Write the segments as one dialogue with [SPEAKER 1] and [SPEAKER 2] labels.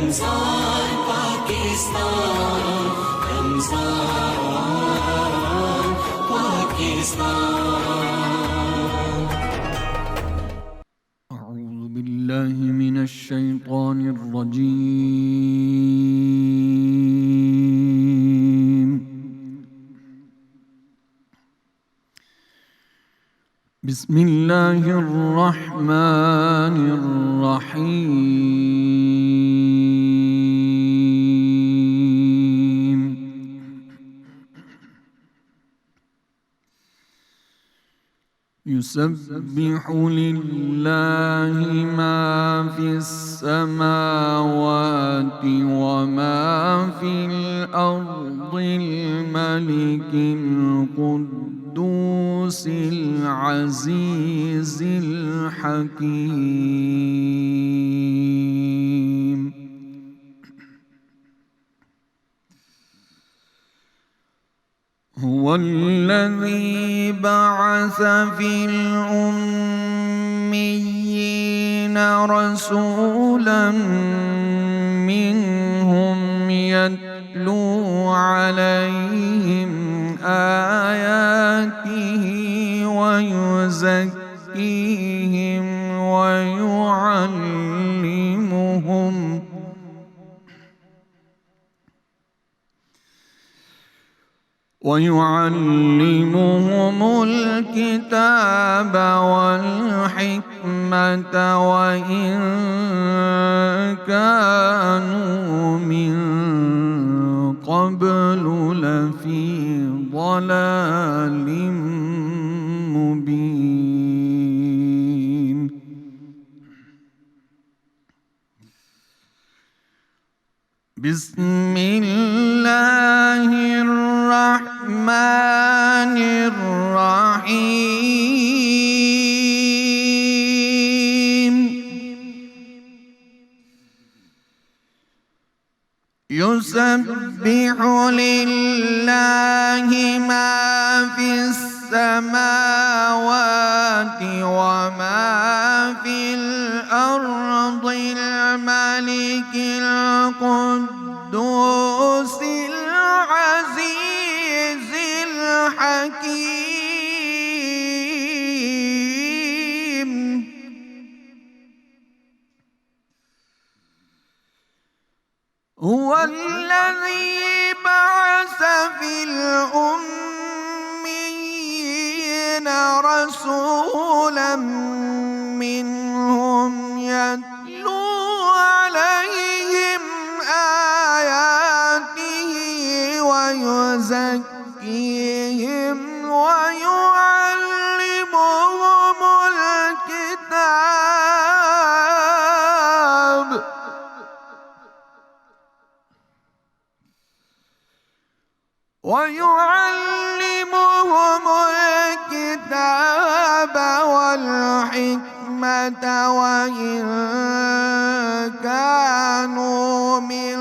[SPEAKER 1] رمضان پاکستان، رمضان پاکستان.
[SPEAKER 2] أعوذ بالله من الشيطان الرجيم. بسم الله الرحمن الرحيم. يسبح لله ما في السماوات وما في الأرض الملك القدوس العزيز الحكيم. هو الذي بعث في الأميين رسولا منهم يتلو عليهم آياته ويزكيهم ويعلمهم الكتاب والحكمة وإن كانوا من قبل لفي ضلال مبين. بسم الله الرحمن الرحيم. يسبح لله ما في السماوات وما في الأرض الملك القدوس العزيز الحكيم. هو الذي بعث في الأميين رسولا منهم يتلو عليهم آياته ويزكيهم ويعلمهم الكتاب والحكمة وإن كانوا من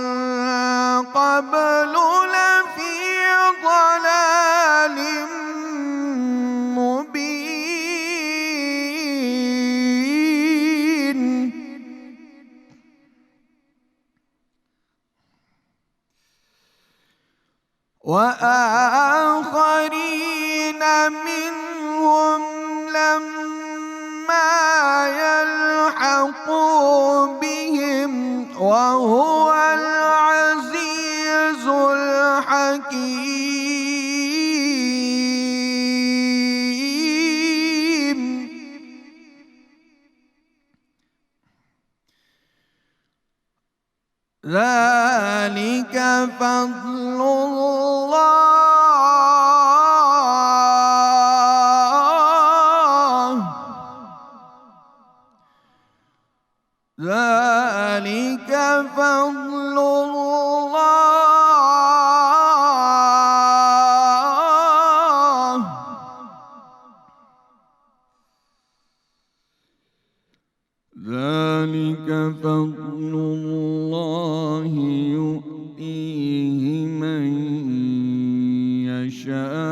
[SPEAKER 2] قبل لفي ضلال مبين. وآخرين منهم لما يلحقوا بهم وهو العزيز الحكيم. ذلك فضل الله، ذلك فضل الله، ذلك فضل الله يؤتيه من يشاء.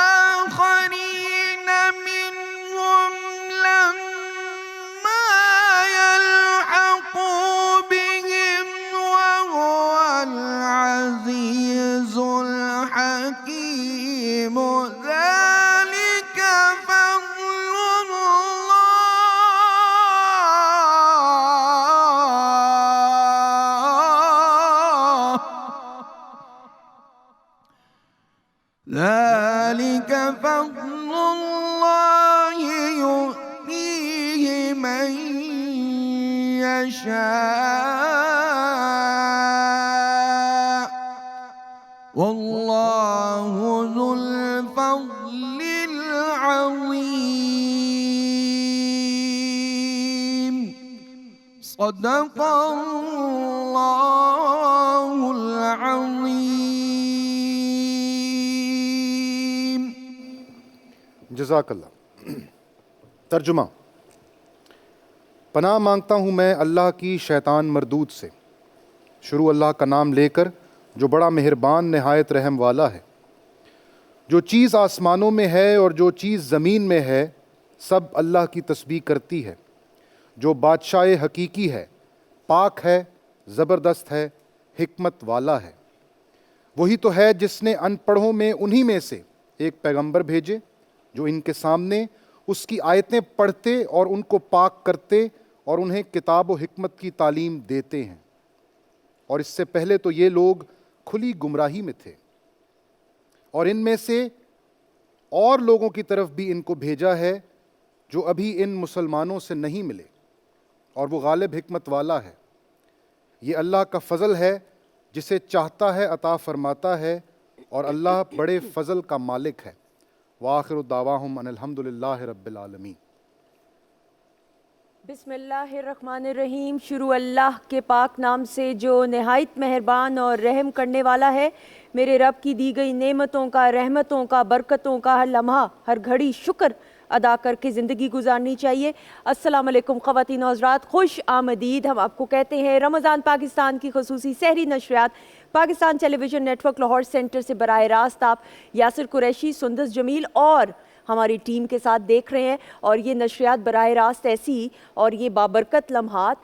[SPEAKER 2] وآخرين منهم لما يلحقوا بهم وهو العزيز الحكيم ذلك فضل الله ذلك فضل الله يؤتيه من يشاء والله ذو الفضل العظيم صدق الله العظيم.
[SPEAKER 3] جزاک اللہ. ترجمہ. پناہ مانگتا ہوں میں اللہ کی شیطان مردود سے. شروع اللہ کا نام لے کر جو بڑا مہربان نہایت رحم والا ہے. جو چیز آسمانوں میں ہے اور جو چیز زمین میں ہے سب اللہ کی تسبیح کرتی ہے. جو بادشاہ حقیقی ہے، پاک ہے، زبردست ہے، حکمت والا ہے. وہی تو ہے جس نے ان پڑھوں میں انہی میں سے ایک پیغمبر بھیجے جو ان کے سامنے اس کی آیتیں پڑھتے اور ان کو پاک کرتے اور انہیں کتاب و حکمت کی تعلیم دیتے ہیں. اور اس سے پہلے تو یہ لوگ کھلی گمراہی میں تھے. اور ان میں سے اور لوگوں کی طرف بھی ان کو بھیجا ہے جو ابھی ان مسلمانوں سے نہیں ملے، اور وہ غالب حکمت والا ہے. یہ اللہ کا فضل ہے، جسے چاہتا ہے عطا فرماتا ہے، اور اللہ بڑے فضل کا مالک ہے. وآخر دعواہم ان الحمدللہ رب العالمین.
[SPEAKER 4] بسم اللہ الرحمن الرحیم. شروع اللہ کے پاک نام سے جو نہایت مہربان اور رحم کرنے والا ہے. میرے رب کی دی گئی نعمتوں کا، رحمتوں کا، برکتوں کا ہر لمحہ ہر گھڑی شکر ادا کر کے زندگی گزارنی چاہیے. السلام علیکم خواتین و حضرات، خوش آمدید. ہم آپ کو کہتے ہیں رمضان پاکستان کی خصوصی سحری نشریات Pakistan television network Lahore centre سے براہ راست آپ یاسر قریشی، سندس جمیل اور ہماری ٹیم کے ساتھ دیکھ رہے ہیں. اور یہ نشریات براہ راست ایسی اور یہ بابرکت لمحات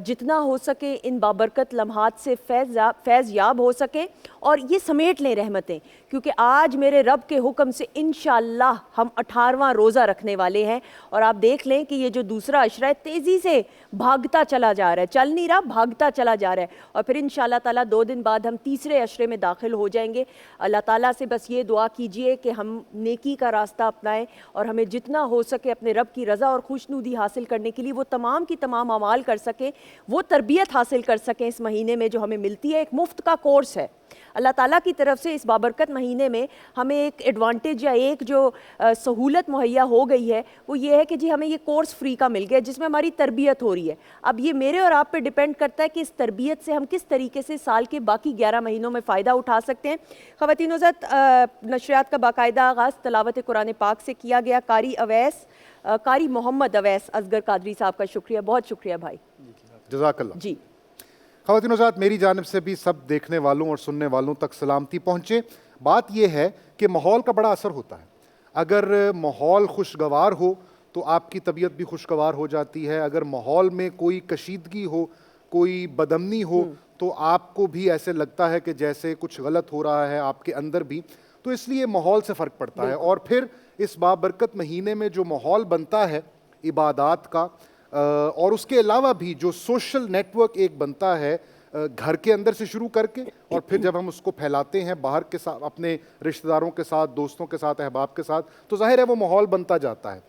[SPEAKER 4] جتنا ہو سکے ان بابرکت لمحات سے فیض یاب ہو سکے اور یہ سمیٹ لیں رحمتیں، کیونکہ آج میرے رب کے حکم سے انشاءاللہ ہم 18واں روزہ رکھنے والے ہیں. اور آپ دیکھ لیں کہ یہ جو دوسرا عشرہ ہے تیزی سے بھاگتا چلا جا رہا ہے، چل نہیں رہا، بھاگتا چلا جا رہا ہے. اور پھر انشاءاللہ تعالیٰ 2 دن بعد ہم تیسرے عشرے میں داخل ہو جائیں گے. اللہ تعالیٰ سے بس یہ دعا کیجئے کہ ہم نیکی کا راستہ اپنائیں اور ہمیں جتنا ہو سکے اپنے رب کی رضا اور خوشنودی حاصل کرنے کے لیے وہ تمام کی تمام اعمال کر سکیں، وہ تربیت حاصل کر سکیں اس مہینے میں جو ہمیں ملتی ہے. ایک مفت کا کورس ہے اللہ تعالیٰ کی طرف سے. اس بابرکت مہینے میں ہمیں ایک ایڈوانٹیج یا ایک جو سہولت مہیا ہو گئی ہے وہ یہ ہے کہ جی ہمیں یہ کورس فری کا مل گیا جس میں ہماری تربیت ہو رہی ہے. اب یہ میرے اور آپ پہ ڈیپینڈ کرتا ہے کہ اس تربیت سے ہم کس طریقے سے سال کے باقی 11 مہینوں میں فائدہ اٹھا سکتے ہیں. خواتین و حضرات، نشریات کا باقاعدہ آغاز تلاوت قرآن پاک سے کیا گیا. قاری محمد اویس اصغر قادری صاحب کا شکریہ، بہت شکریہ بھائی.
[SPEAKER 3] جزاک اللہ.
[SPEAKER 4] جی
[SPEAKER 3] خواتین و حضرات، میری جانب سے بھی سب دیکھنے والوں اور سننے والوں تک سلامتی پہنچے. بات یہ ہے کہ ماحول کا بڑا اثر ہوتا ہے. اگر ماحول خوشگوار ہو تو آپ کی طبیعت بھی خوشگوار ہو جاتی ہے. اگر ماحول میں کوئی کشیدگی ہو، کوئی بدامنی ہو تو آپ کو بھی ایسے لگتا ہے کہ جیسے کچھ غلط ہو رہا ہے آپ کے اندر بھی. تو اس لیے ماحول سے فرق پڑتا ہے. اور پھر اس بابرکت مہینے میں جو ماحول بنتا ہے عبادات کا، اور اس کے علاوہ بھی جو سوشل نیٹ ورک ایک بنتا ہے گھر کے اندر سے شروع کر کے، اور پھر جب ہم اس کو پھیلاتے ہیں باہر کے ساتھ، اپنے رشتہ داروں کے ساتھ، دوستوں کے ساتھ، احباب کے ساتھ، تو ظاہر ہے وہ ماحول بنتا جاتا ہے.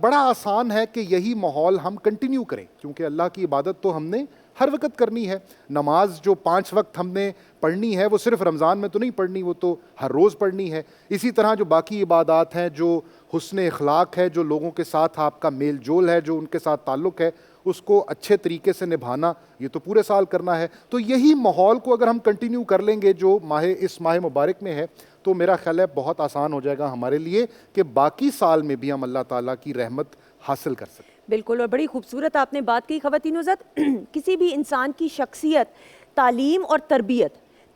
[SPEAKER 3] بڑا آسان ہے کہ یہی ماحول ہم کنٹینیو کریں، کیونکہ اللہ کی عبادت تو ہم نے ہر وقت کرنی ہے. نماز جو 5 وقت ہم نے پڑھنی ہے وہ صرف رمضان میں تو نہیں پڑھنی، وہ تو ہر روز پڑھنی ہے. اسی طرح جو باقی عبادات ہیں، جو حسن اخلاق ہے، جو لوگوں کے ساتھ آپ کا میل جول ہے، جو ان کے ساتھ تعلق ہے، اس کو اچھے طریقے سے نبھانا، یہ تو پورے سال کرنا ہے. تو یہی ماحول کو اگر ہم کنٹینیو کر لیں گے جو اس ماہ مبارک میں ہے، تو میرا خیال ہے بہت آسان ہو جائے گا ہمارے لیے کہ باقی سال میں بھی ہم اللہ تعالیٰ کی رحمت حاصل کر سکیں.
[SPEAKER 4] بالکل. اور بڑی خوبصورت آپ نے بات کی خواتین و حضرات. کسی بھی انسان کی شخصیت تعلیم اور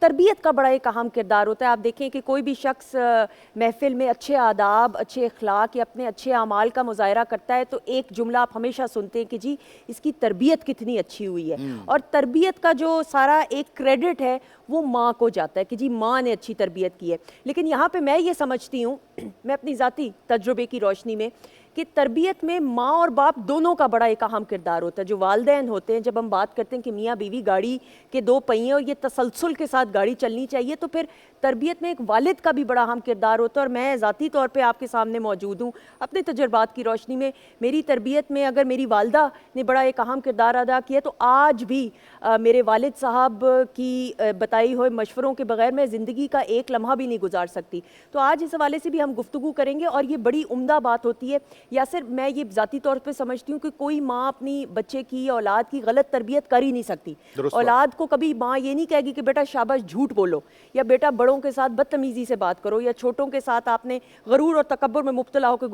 [SPEAKER 4] تربیت کا بڑا ایک اہم کردار ہوتا ہے. آپ دیکھیں کہ کوئی بھی شخص محفل میں اچھے آداب، اچھے اخلاق یا اپنے اچھے اعمال کا مظاہرہ کرتا ہے تو ایک جملہ آپ ہمیشہ سنتے ہیں کہ جی اس کی تربیت کتنی اچھی ہوئی ہے. اور تربیت کا جو سارا ایک کریڈٹ ہے وہ ماں کو جاتا ہے کہ جی ماں نے اچھی تربیت کی ہے. لیکن یہاں پہ میں یہ سمجھتی ہوں میں اپنی ذاتی تجربے کی روشنی میں کہ تربیت میں ماں اور باپ دونوں کا بڑا ایک اہم کردار ہوتا ہے. جو والدین ہوتے ہیں، جب ہم بات کرتے ہیں کہ میاں بیوی گاڑی کے دو پہیے اور یہ تسلسل کے ساتھ گاڑی چلنی چاہیے، تو پھر تربیت میں ایک والد کا بھی بڑا اہم کردار ہوتا ہے. اور میں ذاتی طور پہ آپ کے سامنے موجود ہوں اپنے تجربات کی روشنی میں. میری تربیت میں اگر میری والدہ نے بڑا ایک اہم کردار ادا کیا تو آج بھی میرے والد صاحب کی بتائی ہوئے مشوروں کے بغیر میں زندگی کا ایک لمحہ بھی نہیں گزار سکتی. تو آج اس حوالے سے بھی ہم گفتگو کریں گے اور یہ بڑی عمدہ بات ہوتی ہے. یاسر، میں یہ ذاتی طور پہ سمجھتی ہوں کہ کوئی ماں اپنی بچے کی اولاد کی غلط تربیت کر ہی نہیں سکتی. اولاد کو کبھی ماں یہ نہیں کہے گی کہ بیٹا شاباش جھوٹ بولو، یا بیٹا بڑوں کے ساتھ بدتمیزی سے بات کرو، یا چھوٹوں کے ساتھ آپ نے غرور اور تکبر میں مبتلا ہو کے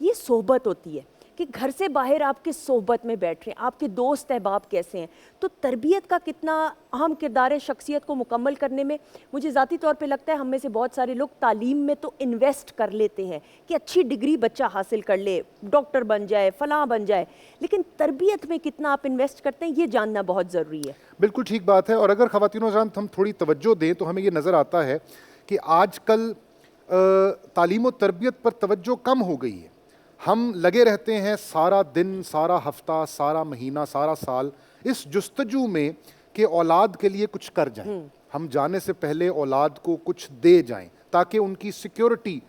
[SPEAKER 4] یہ صحبت ہوتی ہے کہ گھر سے باہر آپ کے صحبت میں بیٹھ رہے ہیں، آپ کے دوست احباب کیسے ہیں. تو تربیت کا کتنا اہم کردار ہے شخصیت کو مکمل کرنے میں. مجھے ذاتی طور پہ لگتا ہے ہم میں سے بہت سارے لوگ تعلیم میں تو انویسٹ کر لیتے ہیں کہ اچھی ڈگری بچہ حاصل کر لے، ڈاکٹر بن جائے، فلاں بن جائے، لیکن تربیت میں کتنا آپ انویسٹ کرتے ہیں یہ جاننا بہت ضروری ہے.
[SPEAKER 3] بالکل ٹھیک بات ہے. اور اگر خواتین و حضرات ہم تھوڑی توجہ دیں تو ہمیں یہ نظر آتا ہے کہ آج کل تعلیم و تربیت پر توجہ کم ہو گئی ہے. ہم لگے رہتے ہیں سارا دن، سارا ہفتہ، سارا مہینہ، سارا سال اس جستجو میں کہ اولاد کے لیے کچھ کر جائیں. ہم جانے سے پہلے اولاد کو کچھ دے جائیں تاکہ ان کی سیکیورٹی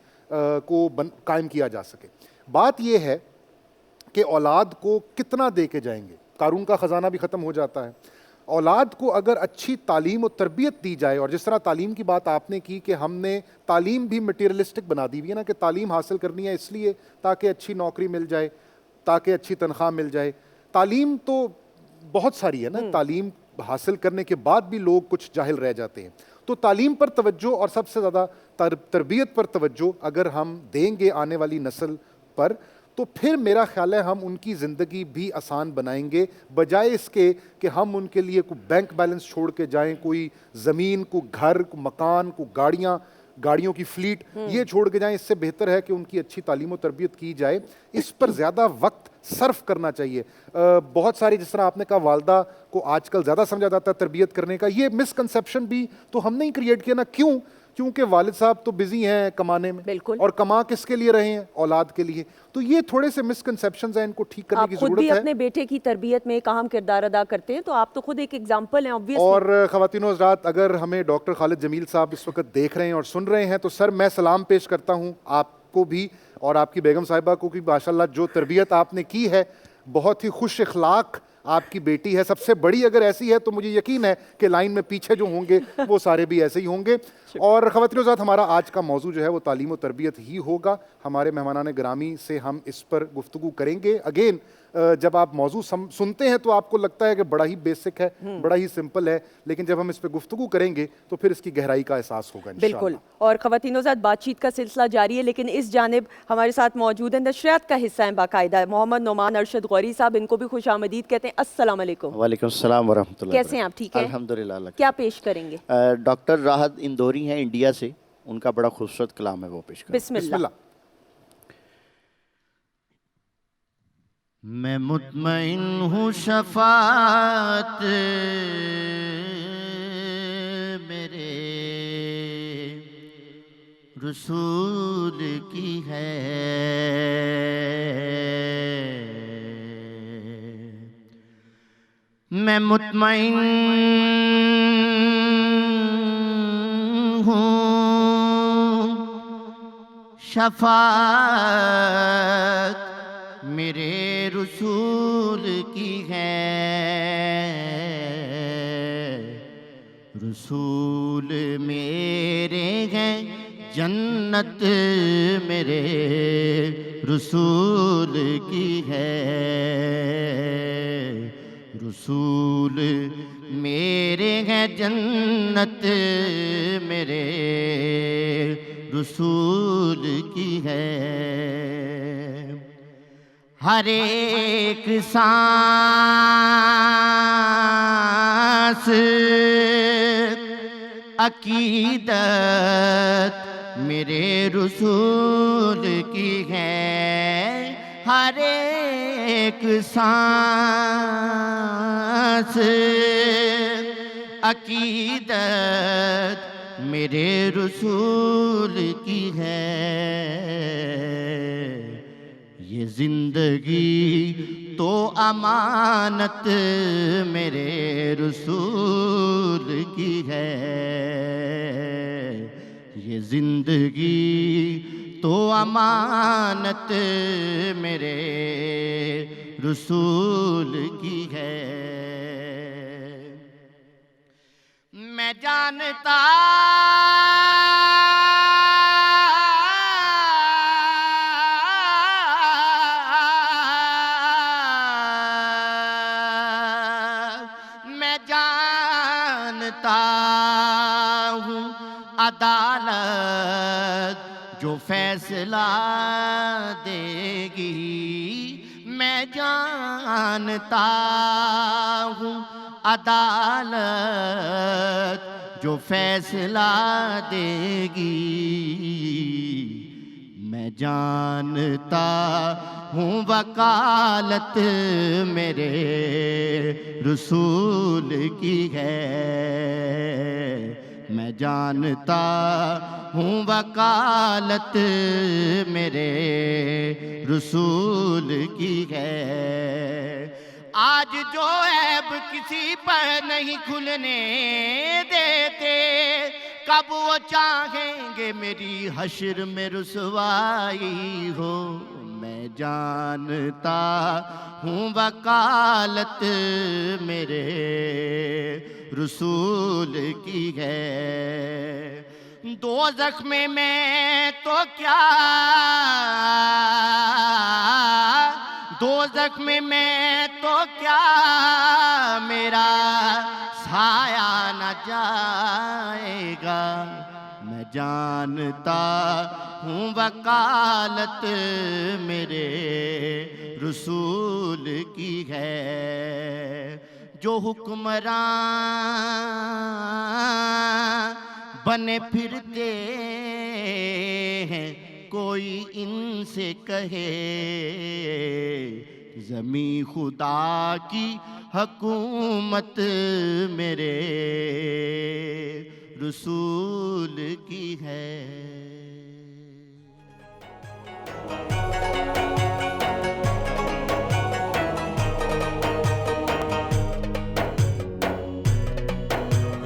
[SPEAKER 3] کو قائم کیا جا سکے. بات یہ ہے کہ اولاد کو کتنا دے کے جائیں گے. قارون کا خزانہ بھی ختم ہو جاتا ہے. اولاد کو اگر اچھی تعلیم و تربیت دی جائے، اور جس طرح تعلیم کی بات آپ نے کی کہ ہم نے تعلیم بھی مٹیریلسٹک بنا دی ہوئی ہے نا، کہ تعلیم حاصل کرنی ہے اس لیے تاکہ اچھی نوکری مل جائے، تاکہ اچھی تنخواہ مل جائے. تعلیم تو بہت ساری ہے نا، تعلیم حاصل کرنے کے بعد بھی لوگ کچھ جاہل رہ جاتے ہیں. تو تعلیم پر توجہ اور سب سے زیادہ تربیت پر توجہ اگر ہم دیں گے آنے والی نسل پر تو پھر میرا خیال ہے ہم ان کی زندگی بھی آسان بنائیں گے، بجائے اس کے کہ ہم ان کے لیے کوئی بینک بیلنس چھوڑ کے جائیں، کوئی زمین، کوئی گھر، کوئی مکان، کوئی گاڑیوں کی فلیٹ یہ چھوڑ کے جائیں. اس سے بہتر ہے کہ ان کی اچھی تعلیم و تربیت کی جائے. اس پر زیادہ وقت صرف کرنا چاہیے. بہت ساری، جس طرح آپ نے کہا والدہ کو آج کل زیادہ سمجھا جاتا ہے تربیت کرنے کا، یہ مسکنسیپشن بھی تو ہم نے ہی کریٹ کیا نا. کیونکہ والد صاحب تو بزی ہیں کمانے میں.
[SPEAKER 4] بالکل.
[SPEAKER 3] اور کما کس کے لیے رہے ہیں؟ اولاد کے لیے. تو یہ تھوڑے سے مسکنسیپشنز ہیں، ان کو ٹھیک کرنے کی ضرورت ہے.
[SPEAKER 4] آپ خود بھی اپنے بیٹے کی تربیت میں ایک اہم کردار ادا کرتے ہیں تو آپ تو خود ایک ایگزامپل ہیں obviously.
[SPEAKER 3] اور خواتین و حضرات اگر ہمیں ڈاکٹر خالد جمیل صاحب اس وقت دیکھ رہے ہیں اور سن رہے ہیں تو سر میں سلام پیش کرتا ہوں آپ کو بھی اور آپ کی بیگم صاحبہ کو بھی. ماشاءاللہ جو تربیت آپ نے کی ہے، بہت ہی خوش اخلاق آپ کی بیٹی ہے. سب سے بڑی اگر ایسی ہے تو مجھے یقین ہے کہ لائن میں پیچھے جو ہوں گے وہ سارے بھی ایسے ہی ہوں گے. اور خواتین و حضرات ہمارا آج کا موضوع جو ہے وہ تعلیم و تربیت ہی ہوگا. ہمارے مہمانان گرامی سے ہم اس پر گفتگو کریں گے. اگین جب آپ موضوع سنتے ہیں تو آپ کو لگتا ہے کہ بڑا ہی بیسک ہے، بڑا ہی سمپل ہے، لیکن جب ہم اس پہ گفتگو کریں گے تو پھر اس کی گہرائی کا احساس ہوگا انشاءاللہ.
[SPEAKER 4] بالکل. اور خواتین و حضرات بات چیت کا سلسلہ جاری ہے، لیکن اس جانب ہمارے ساتھ موجود ہیں نشریات کا حصہ ہیں باقاعدہ محمد نعمان ارشد غوری صاحب. ان کو بھی خوش آمدید کہتے ہیں. السلام علیکم.
[SPEAKER 5] وعلیکم السلام ورحمۃ اللہ.
[SPEAKER 4] کیسے ہیں آپ؟ ٹھیک ہیں
[SPEAKER 5] الحمدللہ.
[SPEAKER 4] کیا پیش کریں گے؟
[SPEAKER 5] ڈاکٹر راحت اندوری ہیں انڈیا سے، ان کا بڑا خوبصورت کلام ہے وہ پیش کریں.
[SPEAKER 4] بسم اللہ.
[SPEAKER 6] میں مطمئن ہوں شفاعت میرے رسول کی ہے، میں مطمئن ہوں شفاعت میرے رسول کی ہے، رسول میرے ہیں جنت میرے رسول کی ہے، رسول میرے ہیں جنت میرے رسول کی ہے، ہر ایک سانس عقیدت میرے رسول کی ہے، ہر ایک سانس عقیدت میرے رسول کی ہے، یہ زندگی تو امانت میرے رسول کی ہے، یہ زندگی تو امانت میرے رسول کی ہے۔ میں جانتا ہوں عدالت جو فیصلہ دے گی، میں جانتا ہوں عدالت جو فیصلہ دے گی، میں جانتا ہوں وکالت میرے رسول کی ہے، میں جانتا ہوں وکالت میرے رسول کی ہے۔ آج جو عیب کسی پر نہیں کھلنے دیتے، کب وہ چاہیں گے میری حشر میں رسوائی ہو، میں جانتا ہوں وکالت میرے رسول کی ہے۔ دوزخ میں میں تو کیا، دوزخ میں میں تو کیا، میرا سایہ نہ جائے گا، میں جانتا ہوں وکالت میرے رسول کی ہے۔ جو حکمران بنے پھرتے ہیں، کوئی ان سے کہے زمیں خدا کی حکومت میرے رسول کی ہے۔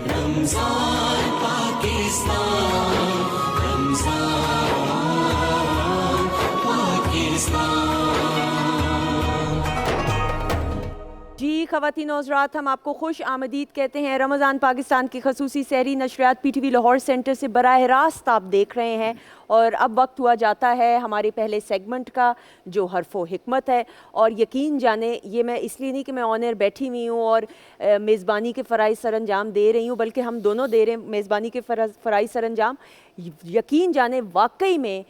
[SPEAKER 1] رمضان پاکستان، رمضان پاکستان۔
[SPEAKER 4] جی خواتین و حضرات، ہم آپ کو خوش آمدید کہتے ہیں۔ رمضان پاکستان کی خصوصی سحری نشریات P T V Lahore centre سے براہ راست آپ دیکھ رہے ہیں، اور اب وقت ہوا جاتا ہے ہمارے پہلے سیگمنٹ کا جو حرف و حکمت ہے۔ اور یقین جانیں یہ میں اس لیے نہیں کہ میں آن ایئر بیٹھی ہوئی ہوں اور میزبانی کے فرائض سر انجام دے رہی ہوں، بلکہ ہم دونوں دے رہے ہیں میزبانی کے فرائض سر انجام۔ یقین جانیں واقعی میں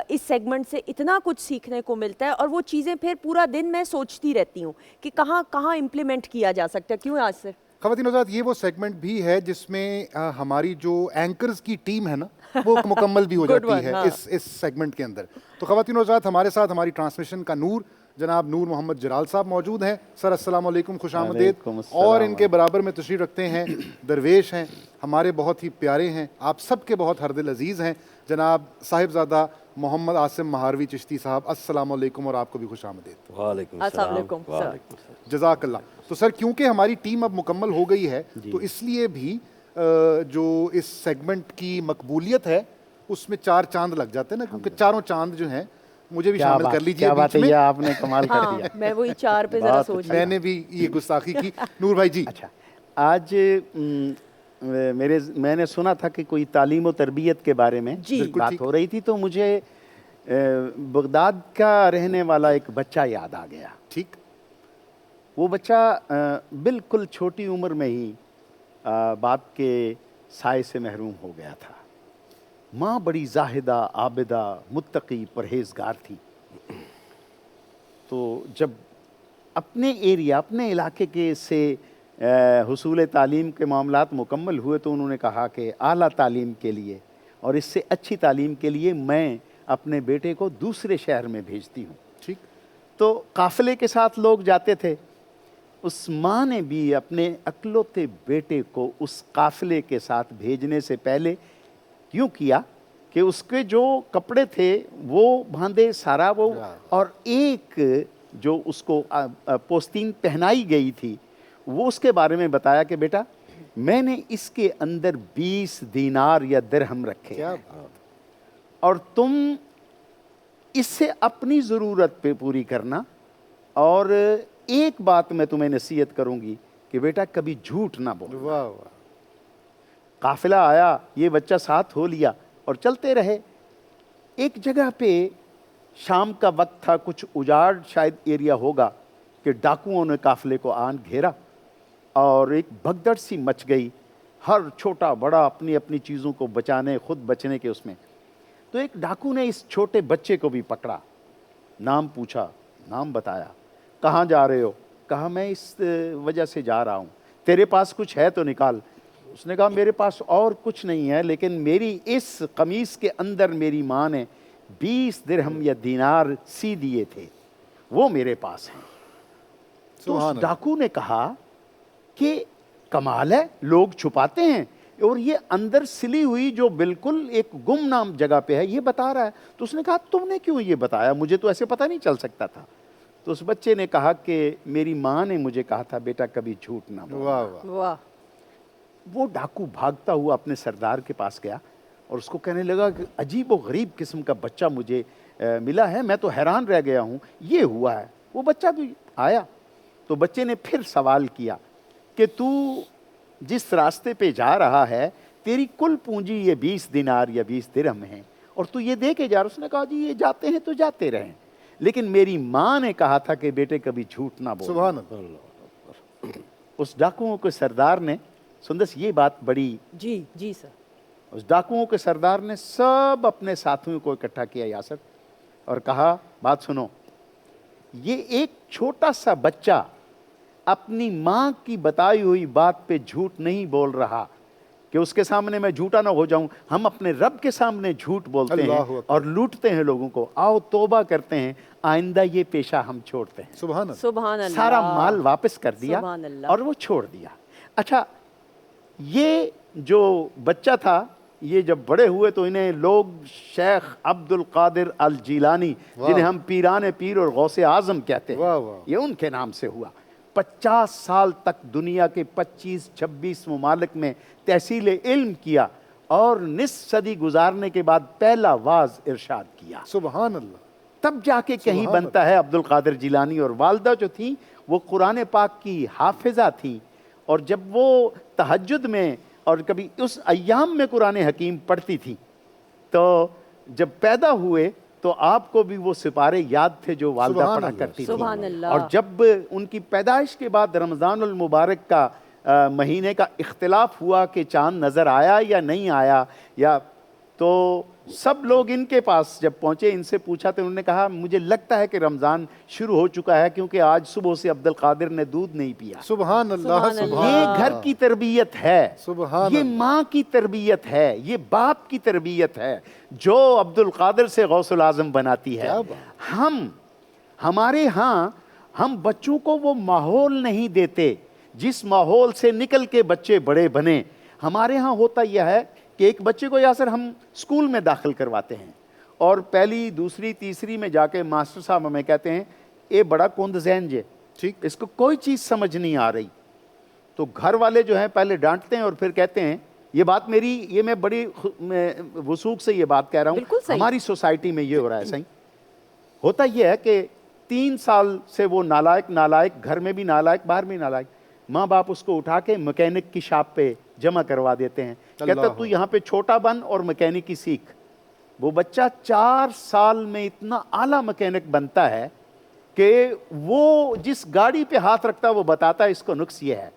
[SPEAKER 4] اس سیگمنٹ سے اتنا کچھ سیکھنے کو ملتا ہے، اور وہ چیزیں پھر پورا دن میں سوچتی رہتی ہوں کہ کہاں کہاں امپلیمنٹ کیا جا سکتا ہے۔ کیوں یاسر؟
[SPEAKER 3] خواتین حضرات، یہ وہ سیگمنٹ بھی ہے جس میں ہماری جو اینکرز کی ٹیم ہے نا وہ مکمل بھی ہو جاتی ہے اس سیگمنٹ کے اندر۔ تو خواتین حضرات، ہمارے ساتھ ہماری ٹرانسمیشن کا نور جناب نور محمد جلال صاحب موجود ہیں۔ سر السلام علیکم، خوش آمدید۔ اور ان کے برابر میں تشریف رکھتے ہیں درویش ہیں، ہمارے بہت ہی پیارے ہیں، آپ سب کے بہت ہردل عزیز ہیں، جناب صاحبزادہ محمد عاصم مہاروی چشتی صاحب۔ السلام علیکم اور آپ کو بھی خوش آمدید۔
[SPEAKER 7] وعلیکم
[SPEAKER 4] السلام
[SPEAKER 7] السلام۔
[SPEAKER 4] علیکم سر۔
[SPEAKER 3] جزاک اللہ۔ تو سر کیونکہ ہماری ٹیم اب مکمل ہو گئی ہے تو اس لیے بھی جو اس سیگمنٹ کی مقبولیت ہے اس میں 4 چاند لگ جاتے ہیں نا، کیونکہ چاروں چاند جو ہیں مجھے بھی شامل کر لیجئے بیچ میں۔
[SPEAKER 7] آپ نے کمال کر
[SPEAKER 4] ہاں
[SPEAKER 7] دیا۔
[SPEAKER 4] میں وہی 4 پہ ذرا سوچ
[SPEAKER 3] میں نے بھی یہ گستاخی کی۔ نور بھائی جی،
[SPEAKER 7] اچھا، آج میں نے سنا تھا کہ کوئی تعلیم و تربیت کے بارے میں بات ہو رہی تھی، تو مجھے بغداد کا رہنے والا ایک بچہ یاد آ گیا۔
[SPEAKER 3] ٹھیک،
[SPEAKER 7] وہ بچہ بالکل چھوٹی عمر میں ہی باپ کے سائے سے محروم ہو گیا تھا۔ ماں بڑی زاہدہ، عابدہ، متقی، پرہیزگار تھی۔ تو جب اپنے ایریا، اپنے علاقے کے سے حصول تعلیم کے معاملات مکمل ہوئے تو انہوں نے کہا کہ اعلیٰ تعلیم کے لیے اور اس سے اچھی تعلیم کے لیے میں اپنے بیٹے کو دوسرے شہر میں بھیجتی ہوں.
[SPEAKER 3] ٹھیک.
[SPEAKER 7] تو قافلے کے ساتھ لوگ جاتے تھے. اس ماں نے بھی اپنے اکلوتے بیٹے کو اس قافلے کے ساتھ بھیجنے سے پہلے کیوں کیا کہ اس کے جو کپڑے تھے وہ باندھے سارا وہ، اور ایک جو اس کو پوستین پہنائی گئی تھی وہ اس کے بارے میں بتایا کہ بیٹا میں نے اس کے اندر 20 دینار یا درہم رکھے اور تم اس سے اپنی ضرورت پہ پوری کرنا، اور ایک بات میں تمہیں نصیحت کروں گی کہ بیٹا کبھی جھوٹ نہ بول.
[SPEAKER 3] واہ واہ.
[SPEAKER 7] قافلہ آیا، یہ بچہ ساتھ ہو لیا اور چلتے رہے. ایک جگہ پہ شام کا وقت تھا، کچھ اجاڑ شاید ایریا ہوگا کہ ڈاکوؤں نے قافلے کو آن گھیرا اور ایک بھگدڑ سی مچ گئی. ہر چھوٹا بڑا اپنی اپنی چیزوں کو بچانے، خود بچنے کے اس میں. تو ایک ڈاکو نے اس چھوٹے بچے کو بھی پکڑا، نام پوچھا، نام بتایا. کہاں جا رہے ہو؟ کہا میں اس وجہ سے جا رہا ہوں. تیرے پاس کچھ ہے تو نکال. اس نے کہا میرے پاس اور کچھ نہیں ہے، لیکن میری اس قمیص کے اندر میری ماں نے 20 درہم یا دینار سی دیے تھے، وہ میرے پاس ہیں. تو اس ڈاکو نے کہا کہ کمال ہے، لوگ چھپاتے ہیں اور یہ اندر سلی ہوئی جو بالکل ایک گمنام جگہ پہ ہے یہ بتا رہا ہے. تو اس نے کہا تم نے کیوں یہ بتایا، مجھے تو ایسے پتہ نہیں چل سکتا تھا. تو اس بچے نے کہا کہ میری ماں نے مجھے کہا تھا بیٹا کبھی جھوٹ نہ بول.
[SPEAKER 3] واہ واہ.
[SPEAKER 4] واہ.
[SPEAKER 7] وہ ڈاکو بھاگتا ہوا اپنے سردار کے پاس گیا اور اس کو کہنے لگا کہ عجیب و غریب قسم کا بچہ مجھے ملا ہے، میں تو حیران رہ گیا ہوں، یہ ہوا ہے. وہ بچہ بھی آیا تو بچے نے پھر سوال کیا کہ تو جس راستے پہ جا رہا ہے تیری کل پونجی یہ 20 دینار یا 20 درہم ہیں اور تو یہ دے کے جا رہا. اس نے کہا جی یہ جاتے ہیں تو جاتے رہیں، لیکن میری ماں نے کہا تھا کہ بیٹے کبھی جھوٹ نہ بول.
[SPEAKER 3] سبحان اللہ.
[SPEAKER 7] اس ڈاکوؤں کے سردار نے سندس یہ بات بڑی،
[SPEAKER 4] جی جی سر.
[SPEAKER 7] اس ڈاکوؤں کے سردار نے سب اپنے ساتھیوں کو اکٹھا کیا یاسر اور کہا بات سنو، یہ ایک چھوٹا سا بچہ اپنی ماں کی بتائی ہوئی بات پہ جھوٹ نہیں بول رہا کہ اس کے سامنے میں جھوٹا نہ ہو جاؤں. ہم اپنے رب کے سامنے جھوٹ بولتے ہیں اور لوٹتے ہیں لوگوں کو. آؤ توبہ کرتے ہیں، آئندہ یہ پیشہ ہم چھوڑتے ہیں.
[SPEAKER 3] سبحان اللہ.
[SPEAKER 4] سبحان اللہ.
[SPEAKER 7] سارا مال واپس کر دیا
[SPEAKER 4] سبحان اللہ.
[SPEAKER 7] اور وہ چھوڑ دیا. اچھا یہ جو بچہ تھا یہ جب بڑے ہوئے تو انہیں لوگ شیخ عبد القادر الجیلانی جنہیں ہم پیران پیر اور غوث اعظم کہتے ہیں یہ ان کے نام سے ہوا. 50 سال تک دنیا کے 25-26 ممالک میں تحصیل علم کیا اور نصف صدی گزارنے کے بعد پہلا واعظ ارشاد کیا.
[SPEAKER 3] سبحان اللہ.
[SPEAKER 7] تب جا کے کہیں بنتا ہے عبد القادر جیلانی. اور والدہ جو تھی وہ قرآن پاک کی حافظہ تھی اور جب وہ تہجد میں اور کبھی اس ایام میں قرآن حکیم پڑھتی تھی تو جب پیدا ہوئے تو آپ کو بھی وہ سپارے یاد تھے جو والدہ پڑھا کرتی تھی.
[SPEAKER 4] سبحان اللہ.
[SPEAKER 7] اور جب ان کی پیدائش کے بعد رمضان المبارک کا مہینے کا اختلاف ہوا کہ چاند نظر آیا یا نہیں آیا یا تو سب لوگ ان کے پاس جب پہنچے ان سے پوچھا تو انہوں نے کہا مجھے لگتا ہے کہ رمضان شروع ہو چکا ہے کیونکہ آج صبح سے عبد القادر نے دودھ نہیں پیا.
[SPEAKER 3] سبحان اللہ.
[SPEAKER 7] یہ گھر کی تربیت ہے،
[SPEAKER 3] سبحان
[SPEAKER 7] یہ ماں کی تربیت ہے، یہ باپ کی تربیت ہے جو عبد القادر سے غوث العظم بناتی ہے. ہمارے ہاں ہم بچوں کو وہ ماحول نہیں دیتے جس ماحول سے نکل کے بچے بڑے بنے. ہمارے ہاں ہوتا یہ ہے کہ ایک بچے کو یاسر ہم اسکول میں داخل کرواتے ہیں اور پہلی دوسری تیسری میں جا کے ماسٹر صاحب ہمیں کہتے ہیں اے بڑا کند ذہن جے، ٹھیک، اس کو کوئی چیز سمجھ نہیں آ رہی. تو گھر والے جو ہیں پہلے ڈانٹتے ہیں اور پھر کہتے ہیں یہ بات میری، یہ میں بڑی وثوق سے یہ بات کہہ رہا ہوں، ہماری سوسائٹی میں یہ ہو رہا ہے. صحیح ہوتا یہ ہے کہ 3 سال سے وہ نالائق گھر میں بھی نالائق باہر بھی نالائق. ماں باپ اس کو اٹھا کے مکینک کی شاپ پہ جمع کروا دیتے ہیں، کہتا تو یہاں پہ چھوٹا بن اور مکینک کی سیکھ. وہ بچہ 4 سال میں اتنا اعلیٰ مکینک بنتا ہے کہ وہ جس گاڑی پہ ہاتھ رکھتا ہے وہ بتاتا ہے اس کو نقص یہ ہے.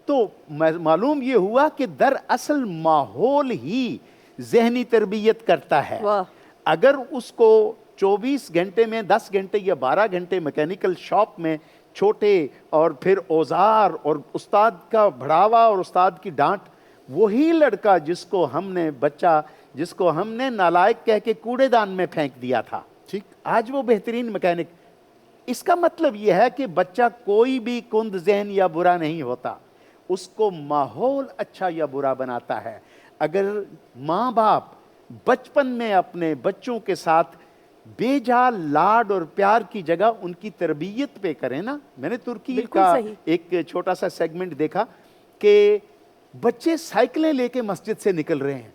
[SPEAKER 7] تو معلوم یہ ہوا کہ دراصل ماحول ہی ذہنی تربیت کرتا ہے. اگر اس کو 24 گھنٹے میں 10 گھنٹے یا 12 گھنٹے مکینیکل شاپ میں چھوٹے اور پھر اوزار اور استاد کا بڑھاوا اور استاد کی ڈانٹ، وہی لڑکا جس کو ہم نے بچہ جس کو ہم نے نالائق کہہ کے کوڑے دان میں پھینک دیا تھا،
[SPEAKER 3] ٹھیک،
[SPEAKER 7] آج وہ بہترین میکینک۔ اس کا مطلب یہ ہے کہ بچہ کوئی بھی کند ذہن یا برا نہیں ہوتا، اس کو ماحول اچھا یا برا بناتا ہے۔ اگر ماں باپ بچپن میں اپنے بچوں کے ساتھ بے جا لاڈ اور پیار کی جگہ ان کی تربیت پہ کریں نا، میں نے ترکی
[SPEAKER 4] بالکل
[SPEAKER 7] کا
[SPEAKER 4] صحیح۔
[SPEAKER 7] ایک چھوٹا سا سیگمنٹ دیکھا کہ بچے سائیکلیں لے کے مسجد سے نکل رہے ہیں،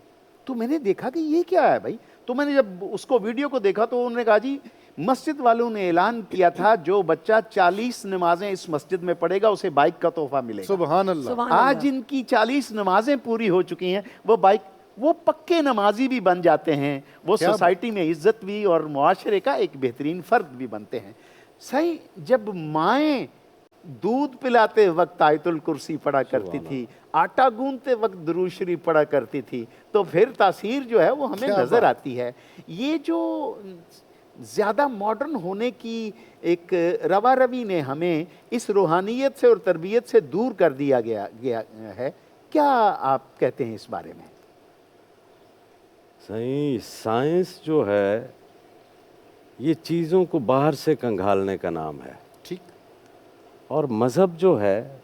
[SPEAKER 7] تو میں نے دیکھا کہ یہ کیا ہے بھائی، تو میں نے جب اس کو ویڈیو کو دیکھا تو انہوں نے کہا جی مسجد والوں نے اعلان کیا تھا جو بچہ 40 نمازیں اس مسجد میں پڑھے گا اسے بائک کا تحفہ ملے گا۔
[SPEAKER 3] سبحان اللہ،
[SPEAKER 4] سبحان
[SPEAKER 7] آج
[SPEAKER 4] اللہ۔
[SPEAKER 7] ان کی 40 نمازیں پوری ہو چکی ہیں، وہ بائک، وہ پکے نمازی بھی بن جاتے ہیں، وہ
[SPEAKER 3] کیا
[SPEAKER 7] سوسائٹی میں عزت بھی اور معاشرے کا ایک بہترین فرد بھی بنتے ہیں۔ صحیح، جب مائیں دودھ پلاتے وقت آیت الکرسی پڑھا کرتی تھی، آٹا گوندتے وقت درود شریف پڑھا کرتی تھی، تو پھر تاثیر جو ہے وہ ہمیں
[SPEAKER 3] کیا
[SPEAKER 7] نظر
[SPEAKER 3] بات۔
[SPEAKER 7] آتی ہے۔ یہ جو زیادہ ماڈرن ہونے کی ایک روا روی نے ہمیں اس روحانیت سے اور تربیت سے دور کر دیا گیا ہے، کیا آپ کہتے ہیں اس بارے میں؟
[SPEAKER 8] صحیح، سائنس جو ہے یہ چیزوں کو باہر سے کنگھالنے کا نام ہے،
[SPEAKER 3] ٹھیک،
[SPEAKER 8] اور مذہب جو ہے